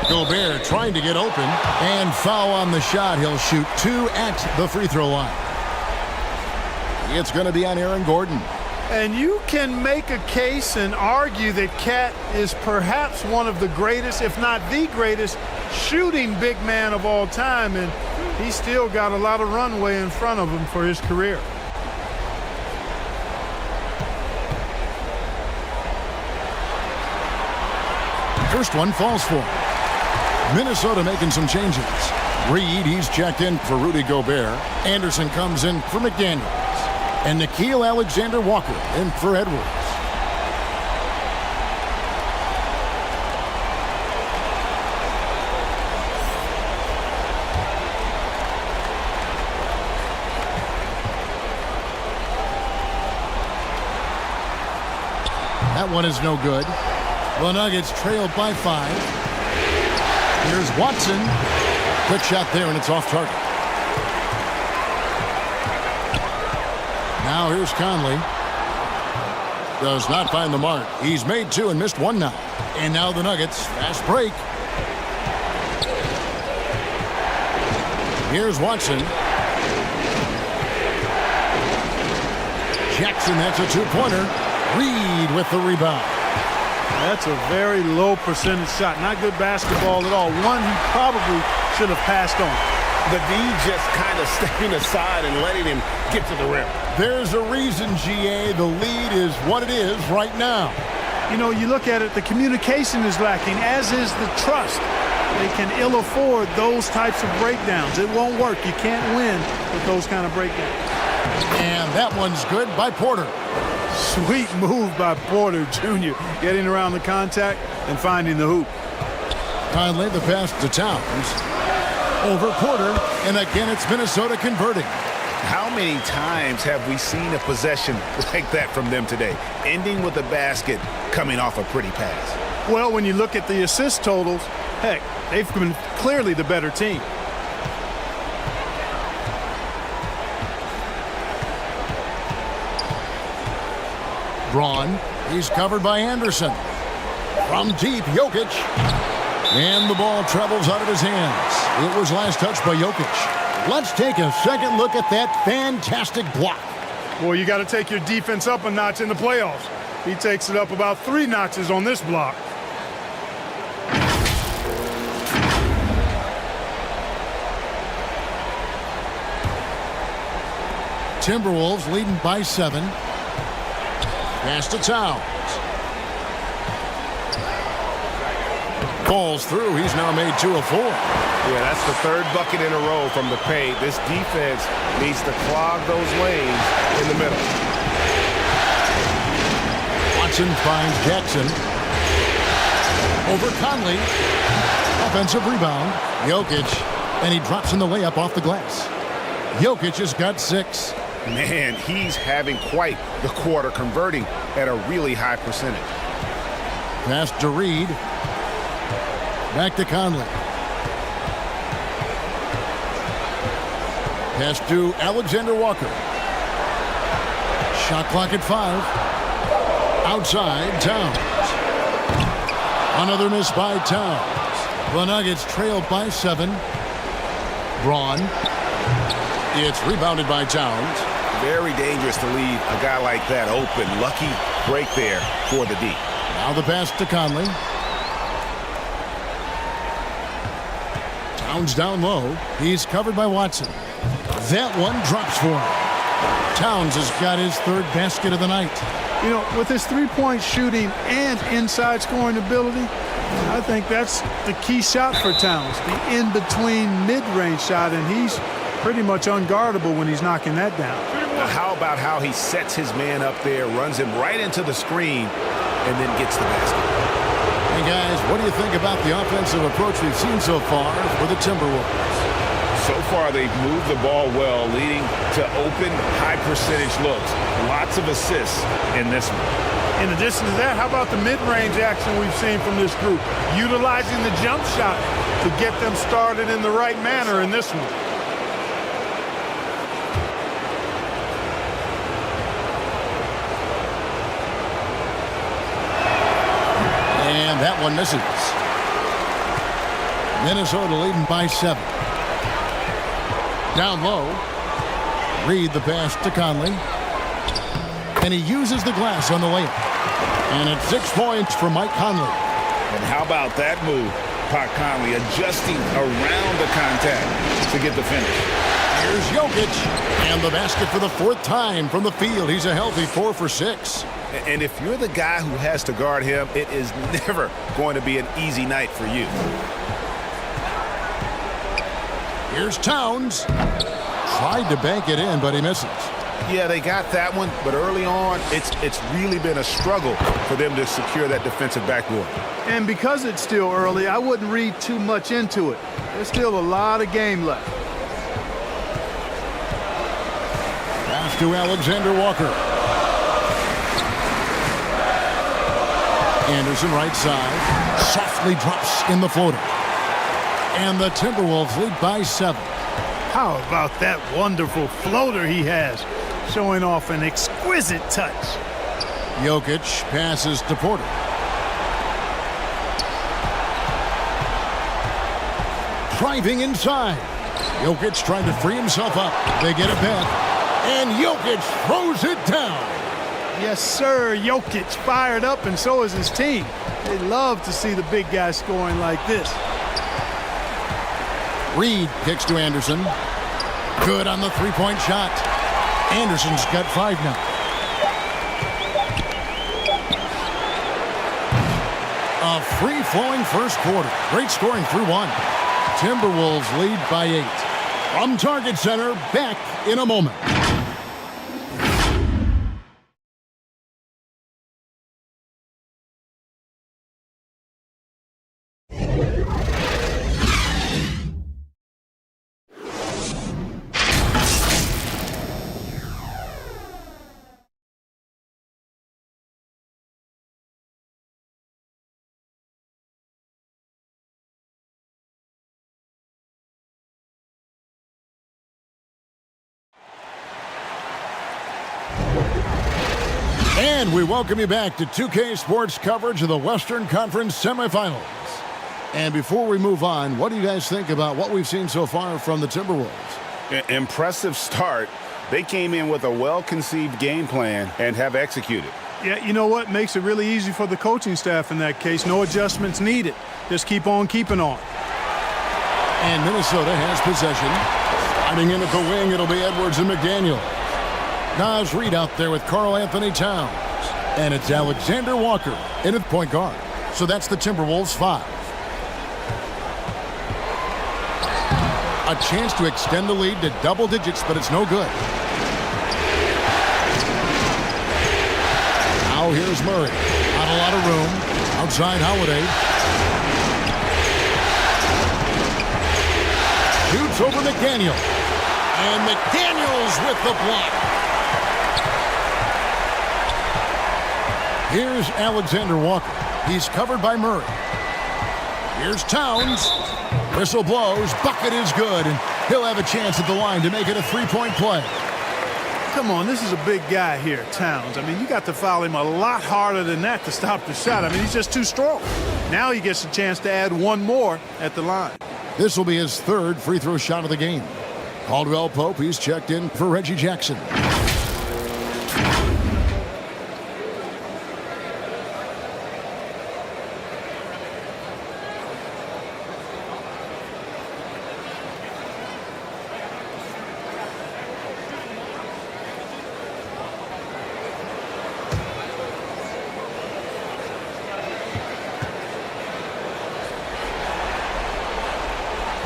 Gobert trying to get open, and foul on the shot. He'll shoot 2 at the free throw line. It's going to be on Aaron Gordon. And you can make a case and argue that Cat is perhaps one of the greatest, if not the greatest, shooting big man of all time, and he's still got a lot of runway in front of him for his career. First one falls for him. Minnesota making some changes. Reed, he's checked in for Rudy Gobert. Anderson comes in for McDaniels. And Nickeil Alexander-Walker in for Edwards. That one is no good. The Nuggets trailed by 5. Here's Watson. Quick shot there, and it's off target. Now here's Conley. Does not find the mark. He's made 2 and missed 1 now. And now the Nuggets. Fast break. Here's Watson. Jackson, that's a 2-pointer. Reed with the rebound. That's a very low percentage shot. Not good basketball at all. One he probably should have passed on. The D just kind of stepping aside and letting him get to the rim. There's a reason, GA, the lead is what it is right now. You know, you look at it, the communication is lacking, as is the trust. They can ill afford those types of breakdowns. It won't work. You can't win with those kind of breakdowns. And that one's good by Porter. Sweet move by Porter Jr. Getting around the contact and finding the hoop. Conley, the pass to Towns. Over Porter, and again it's Minnesota converting. How many times have we seen a possession like that from them today, ending with a basket coming off a pretty pass? Well, when you look at the assist totals, heck, they've been clearly the better team. Braun, he's covered by Anderson. From deep, Jokic. And the ball travels out of his hands. It was last touched by Jokic. Let's take a second look at that fantastic block. Well, you got to take your defense up a notch in the playoffs. He takes it up about 3 notches on this block. Timberwolves leading by 7. Pass to Towns. falls through. He's now made 2 of 4. Yeah, that's the 3rd bucket in a row from the paint. This defense needs to clog those lanes in the middle. Watson finds Jackson. Over Conley. Offensive rebound. Jokic. And he drops in the layup off the glass. Jokic has got 6. Man, he's having quite the quarter, converting at a really high percentage. Pass to Reed. Back to Conley. Pass to Alexander Walker. Shot clock at 5. Outside, Towns. Another miss by Towns. The Nuggets trailed by 7. Braun. It's rebounded by Towns. Very dangerous to leave a guy like that open. Lucky break there for the D. Now the pass to Conley. Towns down low. He's covered by Watson. That one drops for him. Towns has got his 3rd basket of the night. You know, with his three-point shooting and inside scoring ability, I think that's the key shot for Towns, the in-between mid-range shot, and he's pretty much unguardable when he's knocking that down. Now, how about how he sets his man up there, runs him right into the screen, and then gets the basket? Hey, guys, what do you think about the offensive approach we've seen so far for the Timberwolves? So far, they've moved the ball well, leading to open, high-percentage looks. Lots of assists in this one. In addition to that, how about the mid-range action we've seen from this group? Utilizing the jump shot to get them started in the right manner in this one. And that one misses. Minnesota leading by 7. Down low. Reed the pass to Conley. And he uses the glass on the layup. And it's 6 points for Mike Conley. And how about that move? Pat Conley adjusting around the contact to get the finish. Here's Jokic. And the basket for the 4th time from the field. He's a healthy 4 for 6. And if you're the guy who has to guard him, it is never going to be an easy night for you. Here's Towns. Tried to bank it in, but he misses. Yeah, they got that one, but early on, it's really been a struggle for them to secure that defensive backboard. And because it's still early, I wouldn't read too much into it. There's still a lot of game left. Pass to Alexander Walker. Anderson right side. Softly drops in the floater. And the Timberwolves lead by 7. How about that wonderful floater he has, showing off an exquisite touch. Jokic passes to Porter. Driving inside. Jokic trying to free himself up. They get it back. And Jokic throws it down. Yes, sir. Jokic fired up, and so is his team. They love to see the big guy scoring like this. Reed kicks to Anderson. Good on the 3-point shot. Anderson's got 5 now. A free-flowing first quarter. Great scoring through 1. Timberwolves lead by 8. From Target Center, back in a moment. And we welcome you back to 2K Sports coverage of the Western Conference semifinals. And before we move on, what do you guys think about what we've seen so far from the Timberwolves? Impressive start. They came in with a well-conceived game plan and have executed. Yeah, you know what? Makes it really easy for the coaching staff in that case. No adjustments needed. Just keep on keeping on. And Minnesota has possession. Sliding in at the wing, it'll be Edwards and McDaniel. Nas Reed out there with Karl Anthony Towns. And it's Alexander Walker in at point guard. So that's the Timberwolves 5. A chance to extend the lead to double digits, but it's no good. Now here's Murray. Not a lot of room. Outside Holiday. Shoots over McDaniel. And McDaniels with the block. Here's Alexander Walker. He's covered by Murray. Here's Towns. Whistle blows. Bucket is good. And he'll have a chance at the line to make it a three-point play. Come on, this is a big guy here, Towns. I mean, you got to foul him a lot harder than that to stop the shot. I mean, he's just too strong. Now he gets a chance to add one more at the line. This will be his third free throw shot of the game. Caldwell Pope, he's checked in for Reggie Jackson.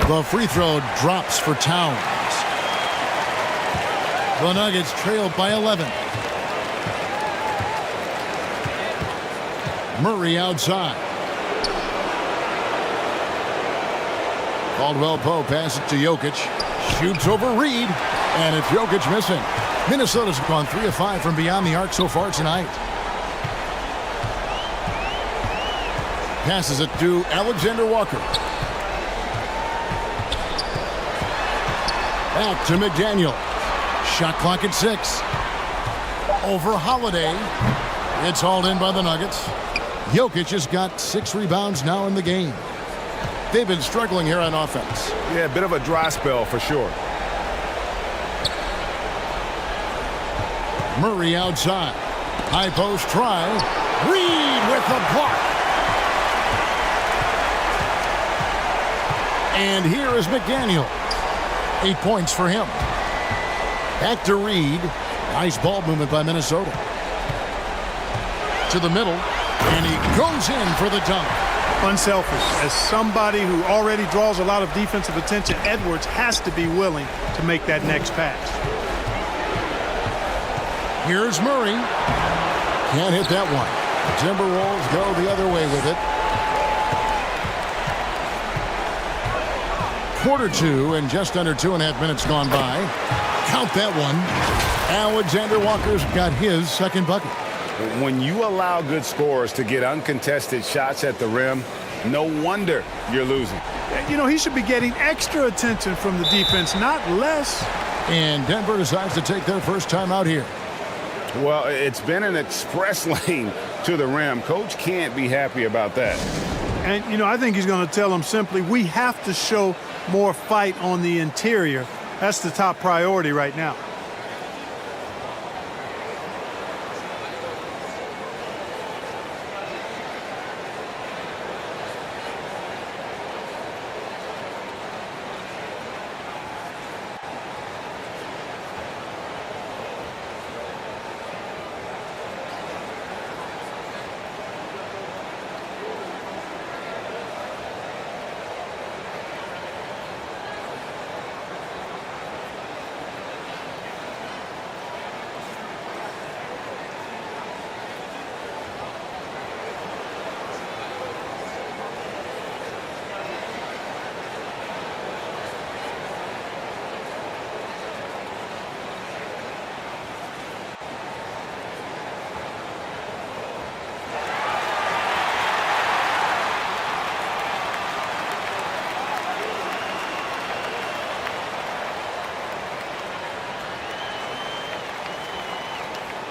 The free throw drops for Towns. The Nuggets trailed by 11. Murray outside. Caldwell Pope passes to Jokic. Shoots over Reed. And it's Jokic missing. Minnesota's gone 3 of 5 from beyond the arc so far tonight. Passes it to Alexander Walker. Back to McDaniel. Shot clock at 6. Over Holiday. It's hauled in by the Nuggets. Jokic has got 6 rebounds now in the game. They've been struggling here on offense. Yeah, a bit of a dry spell for sure. Murray outside. High post try. Reed with the block. And here is McDaniel. 8 points for him. Back to Reed. Nice ball movement by Minnesota. To the middle. And he goes in for the dunk. Unselfish. As somebody who already draws a lot of defensive attention, Edwards has to be willing to make that next pass. Here's Murray. Can't hit that one. Timberwolves go the other way with it. Quarter 2 and just under 2.5 minutes gone by. Count that one. Alexander Walker's got his second bucket. When you allow good scorers to get uncontested shots at the rim, no wonder you're losing. You know, he should be getting extra attention from the defense, not less. And Denver decides to take their first time out here. Well, it's been an express lane to the rim. Coach can't be happy about that. And, you know, I think he's going to tell them simply, we have to show more fight on the interior. That's the top priority right now.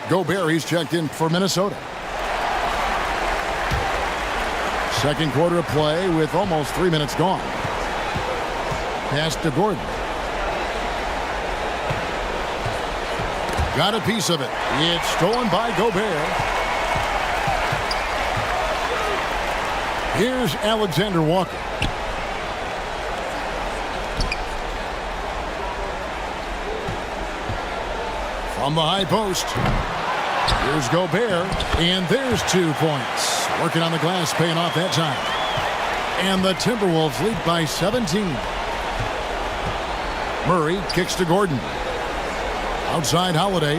Gobert, he's checked in for Minnesota. Second quarter of play with almost 3 minutes gone. Pass to Gordon. Got a piece of it. It's stolen by Gobert. Here's Alexander Walker. From the high post. Here's Gobert, and there's 2 points. Working on the glass, paying off that time. And the Timberwolves lead by 17. Murray kicks to Gordon. Outside Holiday.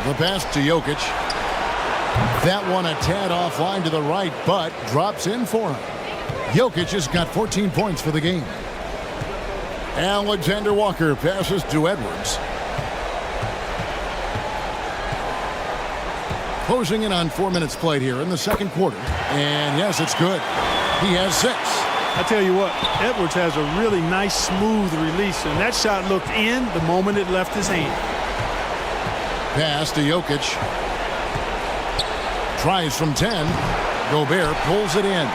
The pass to Jokic. That one a tad offline to the right, but drops in for him. Jokic has got 14 points for the game. Alexander Walker passes to Edwards. Closing in on 4 minutes played here in the second quarter. And yes, it's good. He has 6. I tell you what, Edwards has a really nice, smooth release, and that shot looked in the moment it left his hand. Pass to Jokic. Tries from 10. Gobert pulls it in.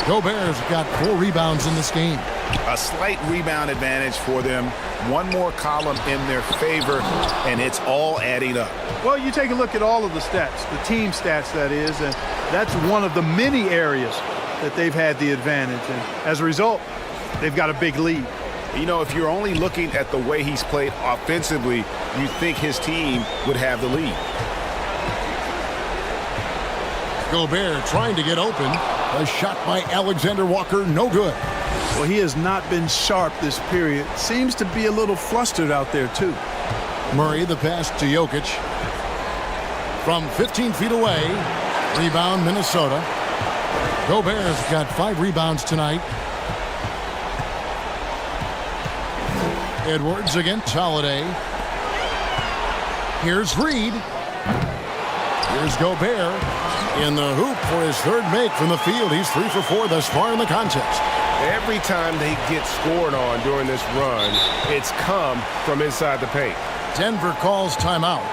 Gobert's got 4 rebounds in this game. A slight rebound advantage for them. One more column in their favor, and it's all adding up. Well, you take a look at all of the stats, the team stats, that is, and that's one of the many areas that they've had the advantage. And as a result, they've got a big lead. You know, if you're only looking at the way he's played offensively, you think his team would have the lead. Gobert trying to get open. A shot by Alexander Walker, no good. Well, he has not been sharp this period. Seems to be a little flustered out there, too. Murray, the pass to Jokic. From 15 feet away. Rebound, Minnesota. Gobert's got 5 rebounds tonight. Edwards against Holiday. Here's Reed. Here's Gobert in the hoop for his 3rd make from the field. He's 3 for 4 thus far in the contest. Every time they get scored on during this run, it's come from inside the paint. Denver calls timeout.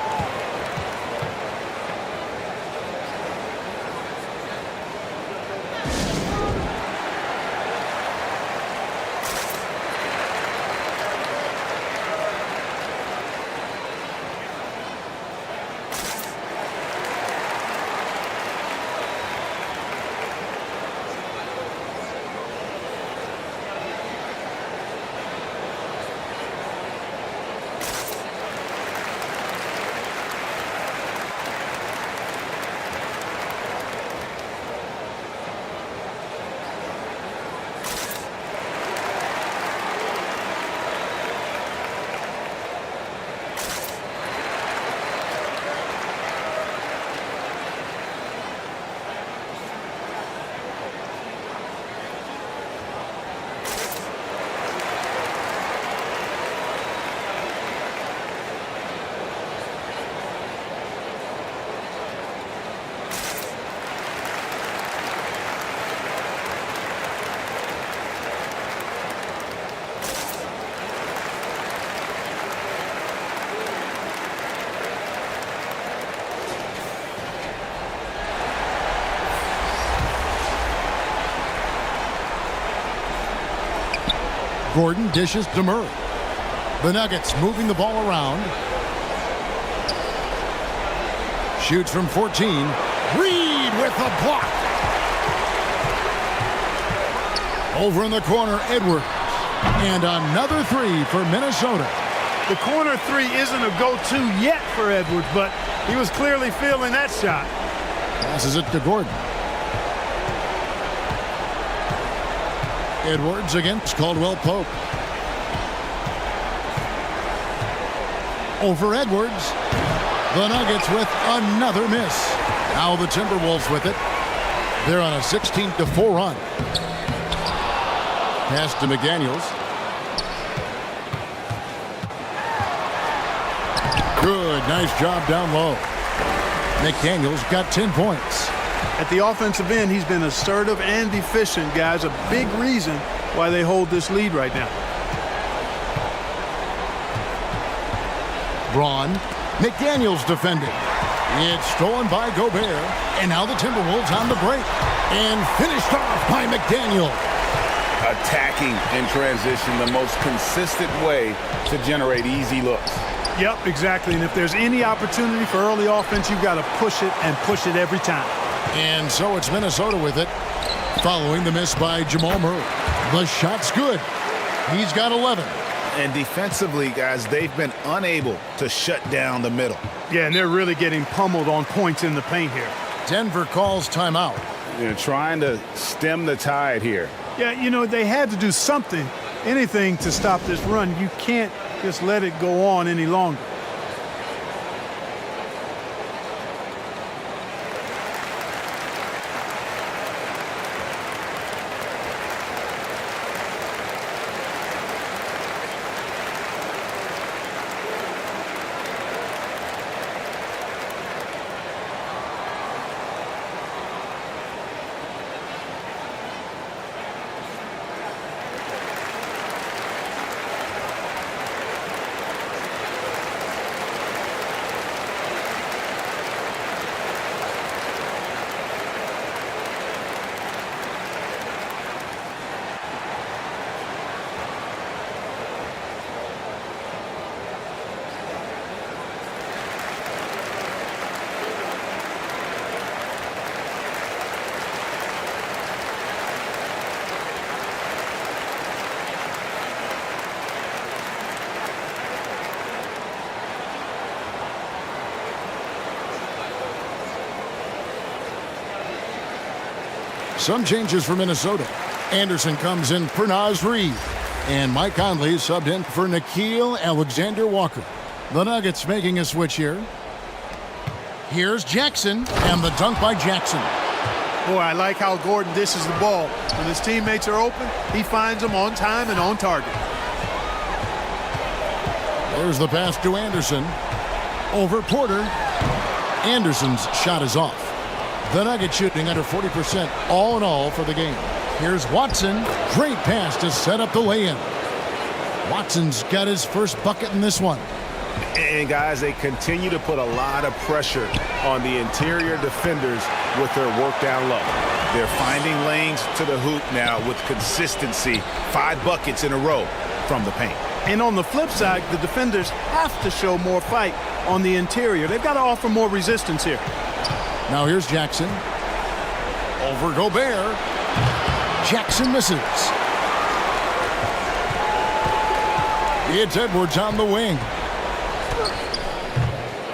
Gordon dishes to Murray. The Nuggets moving the ball around. Shoots from 14. Reed with the block. Over in the corner, Edwards. And another 3 for Minnesota. The corner 3 isn't a go-to yet for Edwards, but he was clearly feeling that shot. Passes it to Gordon. Edwards against Caldwell Pope. Over Edwards. The Nuggets with another miss. Now the Timberwolves with it. They're on a 16-4 run. Pass to McDaniels. Good, nice job down low. McDaniels got 10 points. At the offensive end, he's been assertive and efficient, guys. A big reason why they hold this lead right now. Braun. McDaniels defended. It's stolen by Gobert. And now the Timberwolves on the break. And finished off by McDaniel. Attacking in transition, the most consistent way to generate easy looks. Yep, exactly. And if there's any opportunity for early offense, you've got to push it and push it every time. And so it's Minnesota with it, following the miss by Jamal Murray. The shot's good. He's got 11. And defensively, guys, they've been unable to shut down the middle. Yeah, and they're really getting pummeled on points in the paint here. Denver calls timeout. trying to stem the tide here. Yeah, you know, they had to do something, anything to stop this run. You can't just let it go on any longer. Some changes for Minnesota. Anderson comes in for Naz Reid. And Mike Conley subbed in for Nickeil Alexander-Walker. The Nuggets making a switch here. Here's Jackson, and the dunk by Jackson. Boy, I like how Gordon dishes the ball. When his teammates are open, he finds them on time and on target. There's the pass to Anderson. Over Porter. Anderson's shot is off. The Nuggets shooting under 40% all in all for the game. Here's Watson. Great pass to set up the lay-in. Watson's got his first bucket in this one. And guys, they continue to put a lot of pressure on the interior defenders with their work down low. They're finding lanes to the hoop now with consistency. 5 buckets in a row from the paint. And on the flip side, the defenders have to show more fight on the interior. They've got to offer more resistance here. Now here's Jackson. Over Gobert. Jackson misses. It's Edwards on the wing.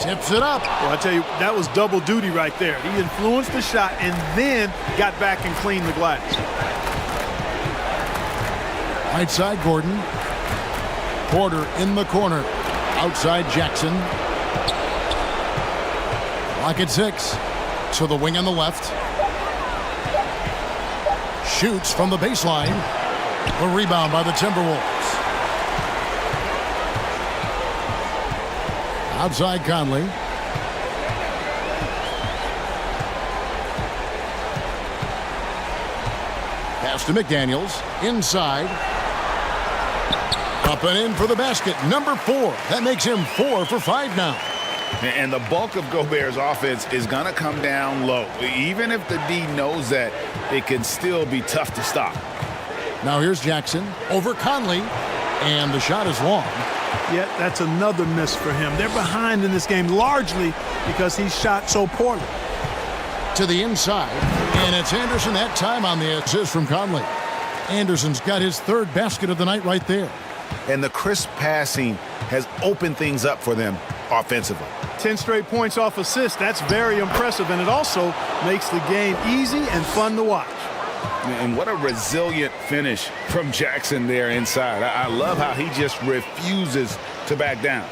Tips it up. Well, I tell you, that was double duty right there. He influenced the shot and then got back and cleaned the glass. Right side, Gordon. Porter in the corner. Outside Jackson. Lock at 6. To the wing on the left. Shoots from the baseline. A rebound by the Timberwolves. Outside Conley. Pass to McDaniels. Inside. Up and in for the basket. Number 4. That makes him 4 for 5 now. And the bulk of Gobert's offense is going to come down low. Even if the D knows that, it can still be tough to stop. Now here's Jackson over Conley. And the shot is long. Yeah, that's another miss for him. They're behind in this game largely because he shot so poorly. To the inside. And it's Anderson that time on the assist from Conley. Anderson's got his 3rd basket of the night right there. And the crisp passing has opened things up for them offensively. 10 straight points off assists. That's very impressive, and it also makes the game easy and fun to watch. And what a resilient finish from Jackson there inside. I love how he just refuses to back down.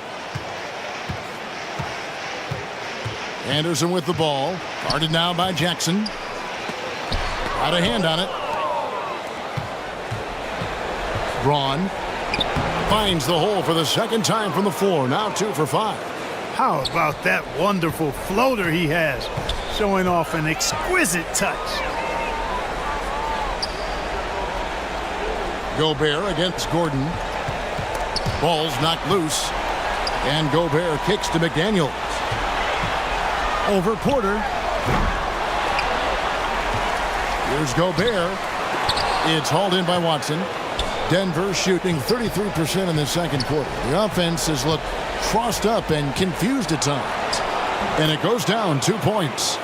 Anderson with the ball. Guarded now by Jackson. Got a hand on it. Braun finds the hole for the 2nd time from the floor. Now 2 for 5. How about that wonderful floater he has, showing off an exquisite touch. Gobert against Gordon. Ball's knocked loose. And Gobert kicks to McDaniels. Over Porter. Here's Gobert. It's hauled in by Watson. Denver shooting 33% in the 2nd quarter. The offense has looked crossed up and confused at times. And it goes down 2 points.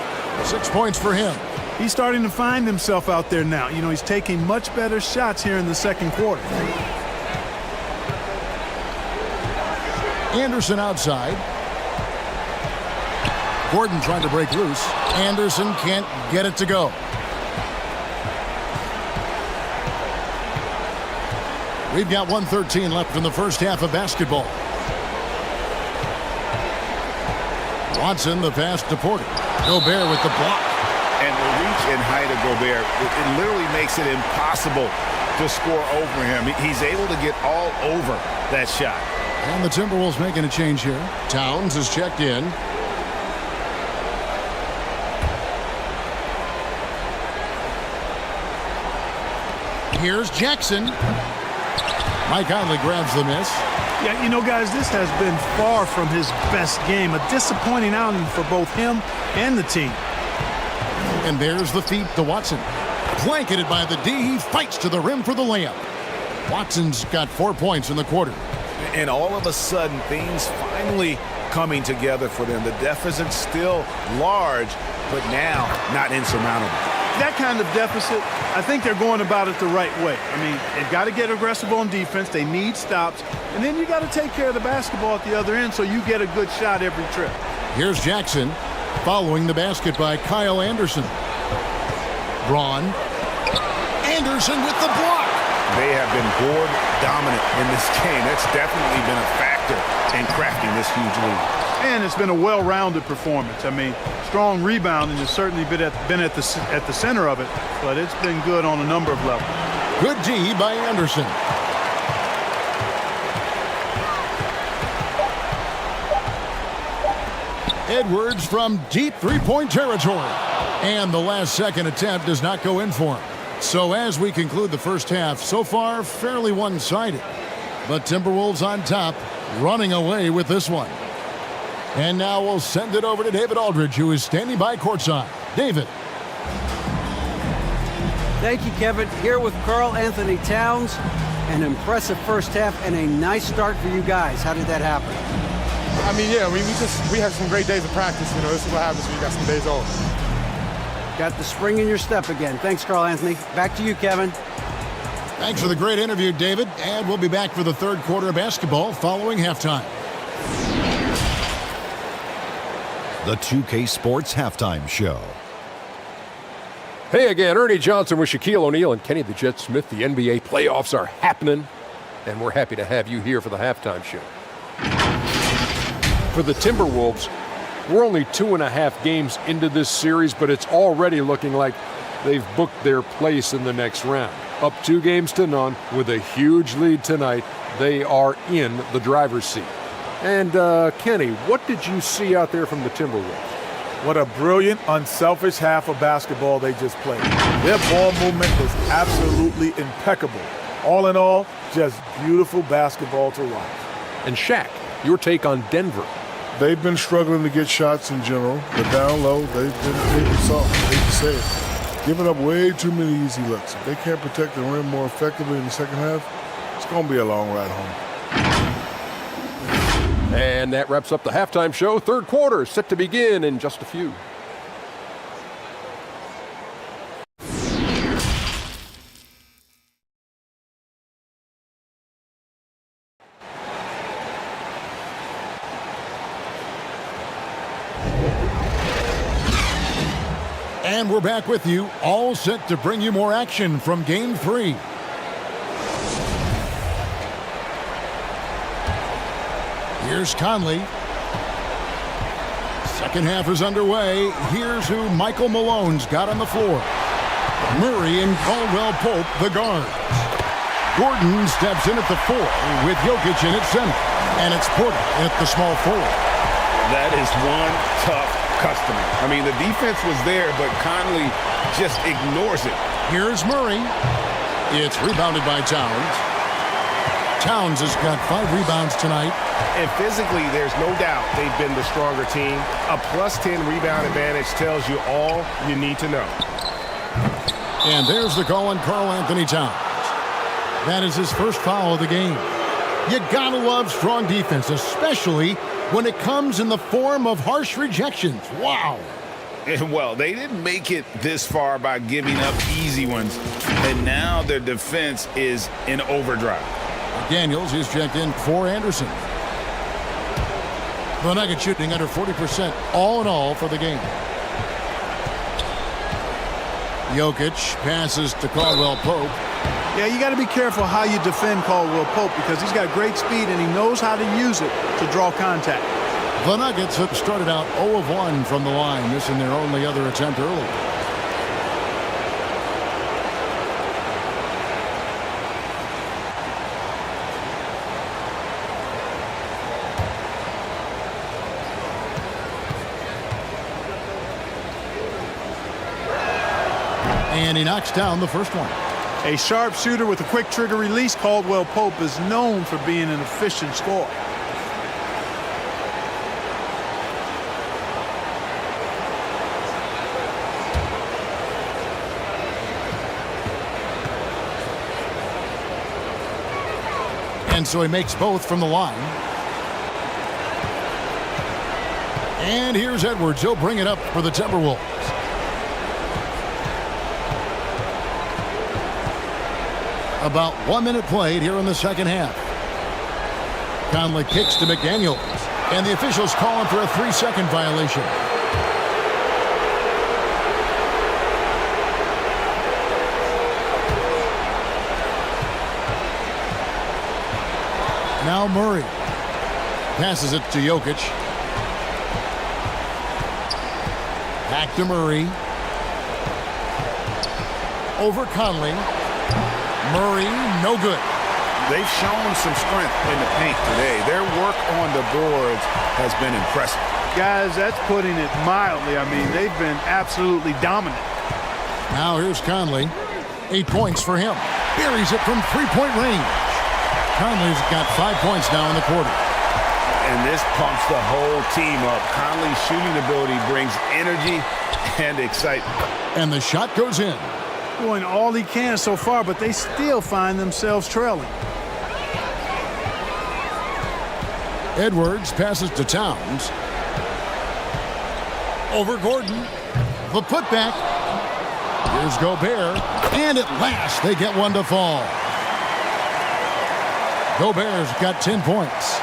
6 points for him. He's starting to find himself out there now. You know, he's taking much better shots here in the 2nd quarter. Anderson outside. Gordon trying to break loose. Anderson can't get it to go. We've got 1:13 left in the first half of basketball. Watson, the pass to Porter. Gobert with the block. And the reach and height of Gobert, it literally makes it impossible to score over him. He's able to get all over that shot. And the Timberwolves making a change here. Towns is checked in. Here's Jackson. Mike Conley grabs the miss. Yeah, you know, guys, this has been far from his best game. A disappointing outing for both him and the team. And there's the feed to Watson. Blanketed by the D. He fights to the rim for the layup. Watson's got 4 points in the quarter. And all of a sudden, things finally coming together for them. The deficit's still large, but now not insurmountable. That kind of deficit, I think they're going about it the right way. I mean, they've got to get aggressive on defense. They need stops. And then you got to take care of the basketball at the other end so you get a good shot every trip. Here's Jackson following the basket by Kyle Anderson. Braun. Anderson with the block. They have been board dominant in this game. That's definitely been a factor in crafting this huge lead. And it's been a well-rounded performance. I mean, strong rebounding has certainly been at the center of it, but it's been good on a number of levels. Good D by Anderson. Edwards from deep three-point territory. And the last-second attempt does not go in for him. So as we conclude the first half, so far fairly one-sided. But Timberwolves on top, running away with this one. And now we'll send it over to David Aldridge, who is standing by courtside. David. Thank you, Kevin. Here with Karl Anthony Towns. An impressive first half and a nice start for you guys. How did that happen? I mean, yeah, we had some great days of practice. You know, this is what happens when you got some days off. Got the spring in your step again. Thanks, Karl Anthony. Back to you, Kevin. Thanks for the great interview, David. And we'll be back for the third quarter of basketball following halftime. The 2K Sports Halftime Show. Hey again, Ernie Johnson with Shaquille O'Neal and Kenny the Jet Smith. The NBA playoffs are happening, and we're happy to have you here for the halftime show. For the Timberwolves, we're only 2.5 games into this series, but it's already looking like they've booked their place in the next round. Up 2-0 with a huge lead tonight. They are in the driver's seat. And Kenny, what did you see out there from the Timberwolves? What a brilliant, unselfish half of basketball they just played. Their ball movement was absolutely impeccable. All in all, just beautiful basketball to watch. And Shaq, your take on Denver. They've been struggling to get shots in general, but down low, they've been soft. I hate to say it. Giving up way too many easy looks. If they can't protect the rim more effectively in the second half, it's going to be a long ride home. And that wraps up the halftime show. Third quarter set to begin in just a few. And we're back with you, all set to bring you more action from Game 3. Here's Conley. Second half is underway. Here's who Michael Malone's got on the floor. Murray and Caldwell Pope, the guards. Gordon steps in at the 4 with Jokic in at center. And it's Porter at the small forward. That is one tough customer. I mean, the defense was there, but Conley just ignores it. Here's Murray. It's rebounded by Towns. Towns has got 5 rebounds tonight. And physically, there's no doubt they've been the stronger team. A +10 rebound advantage tells you all you need to know. And there's the call on Karl Anthony Towns. That is his first foul of the game. You gotta love strong defense, especially when it comes in the form of harsh rejections. Wow. And well, they didn't make it this far by giving up easy ones. And now their defense is in overdrive. Daniels is checked in for Anderson. The Nuggets shooting under 40% all in all for the game. Jokic passes to Caldwell Pope. Yeah, you got to be careful how you defend Caldwell Pope because he's got great speed and he knows how to use it to draw contact. The Nuggets have started out 0 of 1 from the line, missing their only other attempt early. And he knocks down the first one. A sharp shooter with a quick trigger release, Caldwell Pope is known for being an efficient scorer. And so he makes both from the line. And here's Edwards. He'll bring it up for the Timberwolves. About 1 minute played here in the second half. Conley kicks to McDaniels. And the officials call him for a 3-second violation. Now Murray passes it to Jokic. Back to Murray. Over Conley. Murray, no good. They've shown some strength in the paint today. Their work on the boards has been impressive. Guys, that's putting it mildly. I mean, they've been absolutely dominant. Now here's Conley. 8 points for him. Buries it from three-point range. Conley's got 5 points now in the quarter. And this pumps the whole team up. Conley's shooting ability brings energy and excitement. And the shot goes in. Doing all he can so far, but they still find themselves trailing. Edwards passes to Towns. Over Gordon. The putback. Here's Gobert. And at last they get one to fall. Gobert's got 10 points.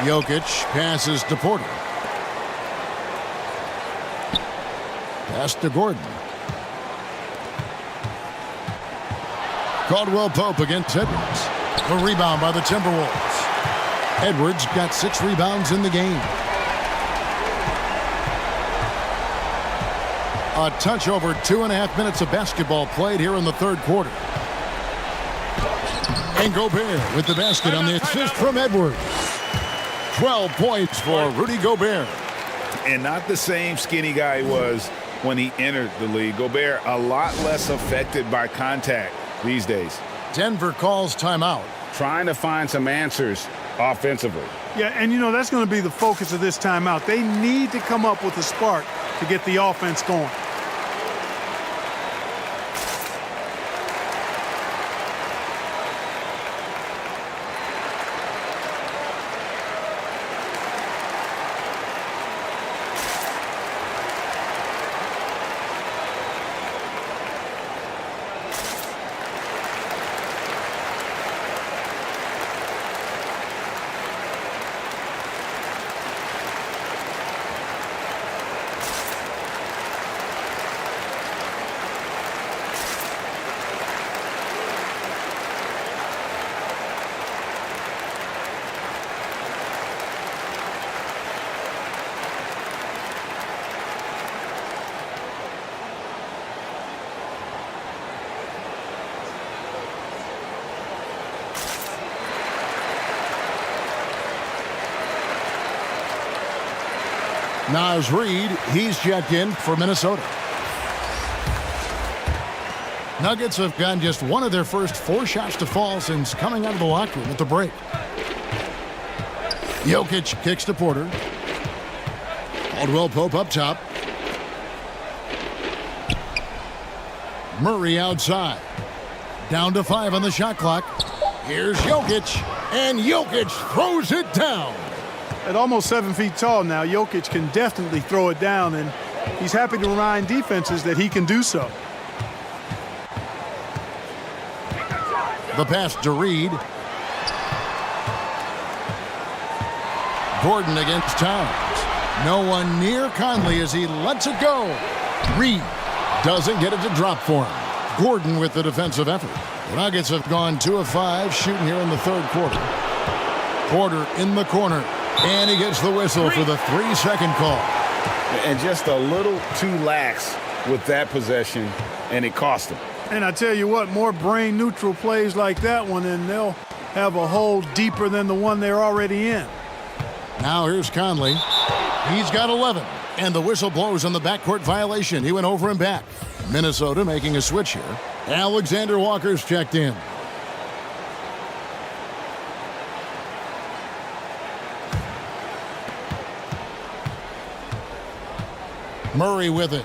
Jokic passes to Porter. Pass to Gordon. Caldwell Pope against Edwards. The rebound by the Timberwolves. Edwards got 6 rebounds in the game. A touch over 2.5 minutes of basketball played here in the third quarter. And Gobert with the basket on the assist from Edwards. 12 points for Rudy Gobert. And not the same skinny guy he was when he entered the league. Gobert a lot less affected by contact these days. Denver calls timeout. Trying to find some answers offensively. Yeah, and you know, that's going to be the focus of this timeout. They need to come up with a spark to get the offense going. Naz Reid, he's checked in for Minnesota. Nuggets have gotten just one of their first 4 shots to fall since coming out of the locker room at the break. Jokic kicks to Porter. Caldwell Pope up top. Murray outside. Down to 5 on the shot clock. Here's Jokic, and Jokic throws it down. At almost 7 feet tall now, Jokic can definitely throw it down, and he's happy to remind defenses that he can do so. The pass to Reid. Gordon against Towns. No one near Conley as he lets it go. Reid doesn't get it to drop for him. Gordon with the defensive effort. The Nuggets have gone 2 of 5 shooting here in the third quarter. Porter in the corner, and he gets the whistle for the 3-second call. And just a little too lax with that possession, and it cost him. And I tell you what, more brain-neutral plays like that one, and they'll have a hole deeper than the one they're already in. Now here's Conley. He's got 11, and the whistle blows on the backcourt violation. He went over and back. Minnesota making a switch here. Alexander Walker's checked in. Murray with it.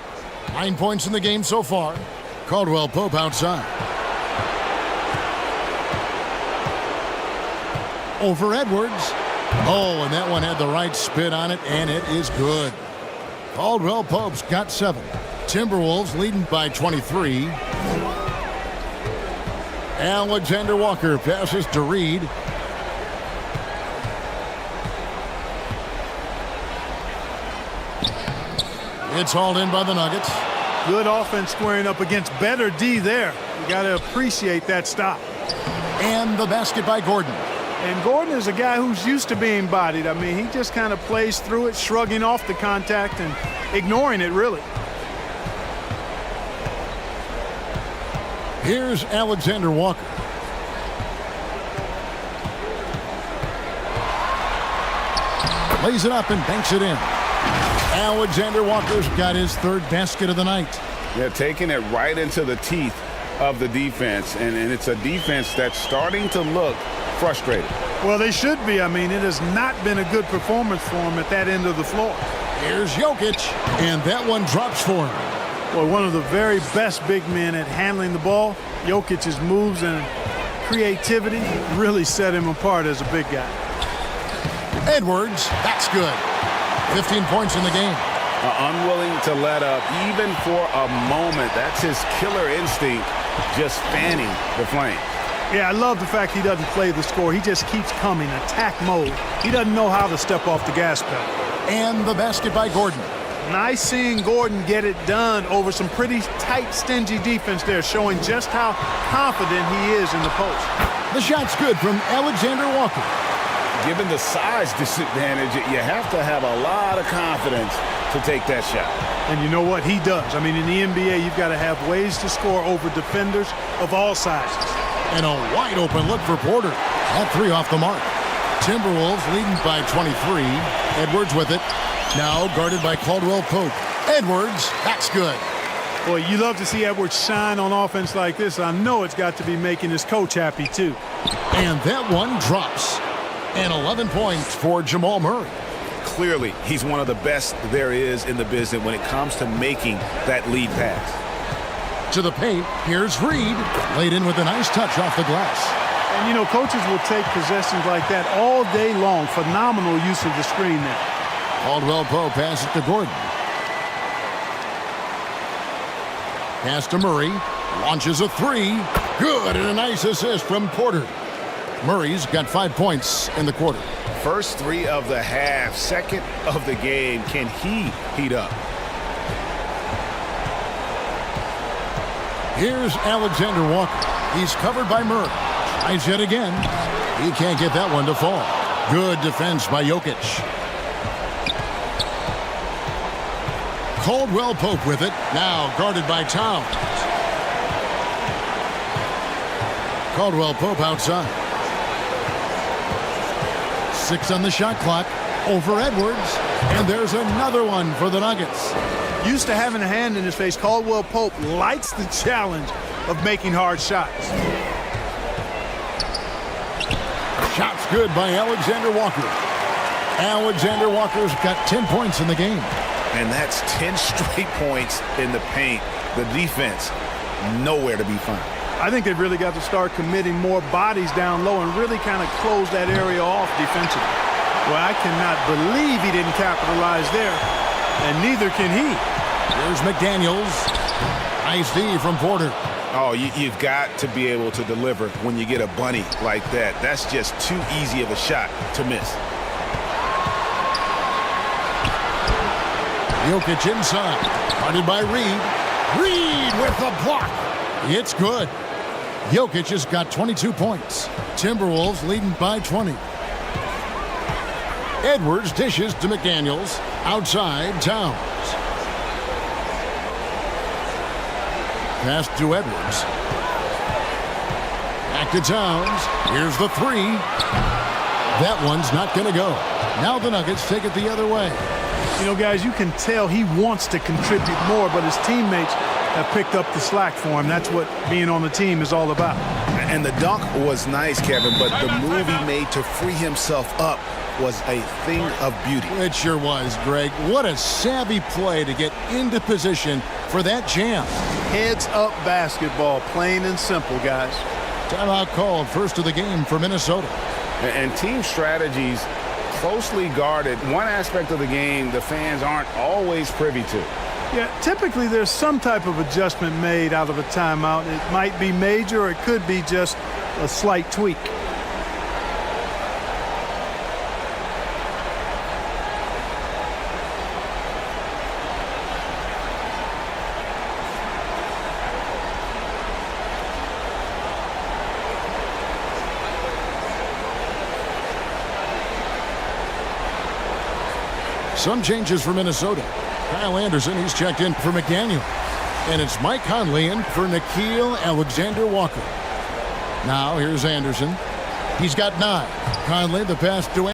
9 points in the game so far. Caldwell Pope outside. Over Edwards. Oh, and that one had the right spin on it, and it is good. Caldwell Pope's got 7. Timberwolves leading by 23. Alexander Walker passes to Reed. It's hauled in by the Nuggets. Good offense squaring up against better D there. You got to appreciate that stop. And the basket by Gordon. And Gordon is a guy who's used to being bodied. I mean, he just kind of plays through it, shrugging off the contact and ignoring it, really. Here's Alexander Walker. Lays it up and banks it in. Alexander Walker's got his 3rd basket of the night. Yeah, taking it right into the teeth of the defense, and it's a defense that's starting to look frustrated. Well, they should be. I mean, it has not been a good performance for him at that end of the floor. Here's Jokic, and that one drops for him. Well, one of the very best big men at handling the ball. Jokic's moves and creativity really set him apart as a big guy. Edwards, that's good. 15 points in the game. Unwilling to let up even for a moment. That's his killer instinct, just fanning the flame. Yeah, I love the fact he doesn't play the score. He just keeps coming, attack mode. He doesn't know how to step off the gas pedal. And the basket by Gordon. Nice seeing Gordon get it done over some pretty tight, stingy defense there, showing just how confident he is in the post. The shot's good from Alexander Walker. Given the size disadvantage, you have to have a lot of confidence to take that shot. And you know what? He does. I mean, in the NBA, you've got to have ways to score over defenders of all sizes. And a wide open look for Porter. That 3 off the mark. Timberwolves leading by 23. Edwards with it. Now guarded by Caldwell Pope. Edwards, that's good. Boy, you love to see Edwards shine on offense like this. I know it's got to be making his coach happy, too. And that one drops. And 11 points for Jamal Murray. Clearly, he's one of the best there is in the business when it comes to making that lead pass. To the paint, here's Reed. Laid in with a nice touch off the glass. And, you know, coaches will take possessions like that all day long. Phenomenal use of the screen there. Caldwell Pope passes to Gordon. Pass to Murray. Launches a 3. Good, and a nice assist from Porter. Murray's got 5 points in the quarter. First 3 of the half, second of the game. Can he heat up? Here's Alexander Walker. He's covered by Murray. Tries yet again. He can't get that one to fall. Good defense by Jokic. Caldwell Pope with it. Now guarded by Towns. Caldwell Pope outside. 6 on the shot clock. Over Edwards. And there's another one for the Nuggets. Used to having a hand in his face, Caldwell Pope likes the challenge of making hard shots. Shots good by Alexander Walker. Alexander Walker's got 10 points in the game. And that's 10 straight points in the paint. The defense, nowhere to be found. I think they've really got to start committing more bodies down low and really kind of close that area off defensively. Well, I cannot believe he didn't capitalize there, and neither can he. Here's McDaniels. Nice D from Porter. Oh, you've got to be able to deliver when you get a bunny like that. That's just too easy of a shot to miss. Jokic inside. Guarded by Reed. Reed with the block. It's good. Jokic has got 22 points. Timberwolves leading by 20. Edwards dishes to McDaniels. Outside, Towns. Pass to Edwards. Back to Towns. Here's the three. That one's not going to go. Now the Nuggets take it the other way. You know, guys, you can tell he wants to contribute more, but his teammates have picked up the slack for him. That's what being on the team is all about. And the dunk was nice, Kevin, but the move he made to free himself up was a thing of beauty. It sure was, Greg. What a savvy play to get into position for that jam. Heads up basketball, plain and simple, guys. Timeout called, first of the game for Minnesota. And team strategies closely guarded. One aspect of the game the fans aren't always privy to. Yeah, typically there's some type of adjustment made out of a timeout. It might be major or it could be just a slight tweak. Some changes for Minnesota. Kyle Anderson, he's checked in for McDaniel. And it's Mike Conley in for Nickeil Alexander-Walker. Now here's Anderson. He's got 9. Conley, the pass to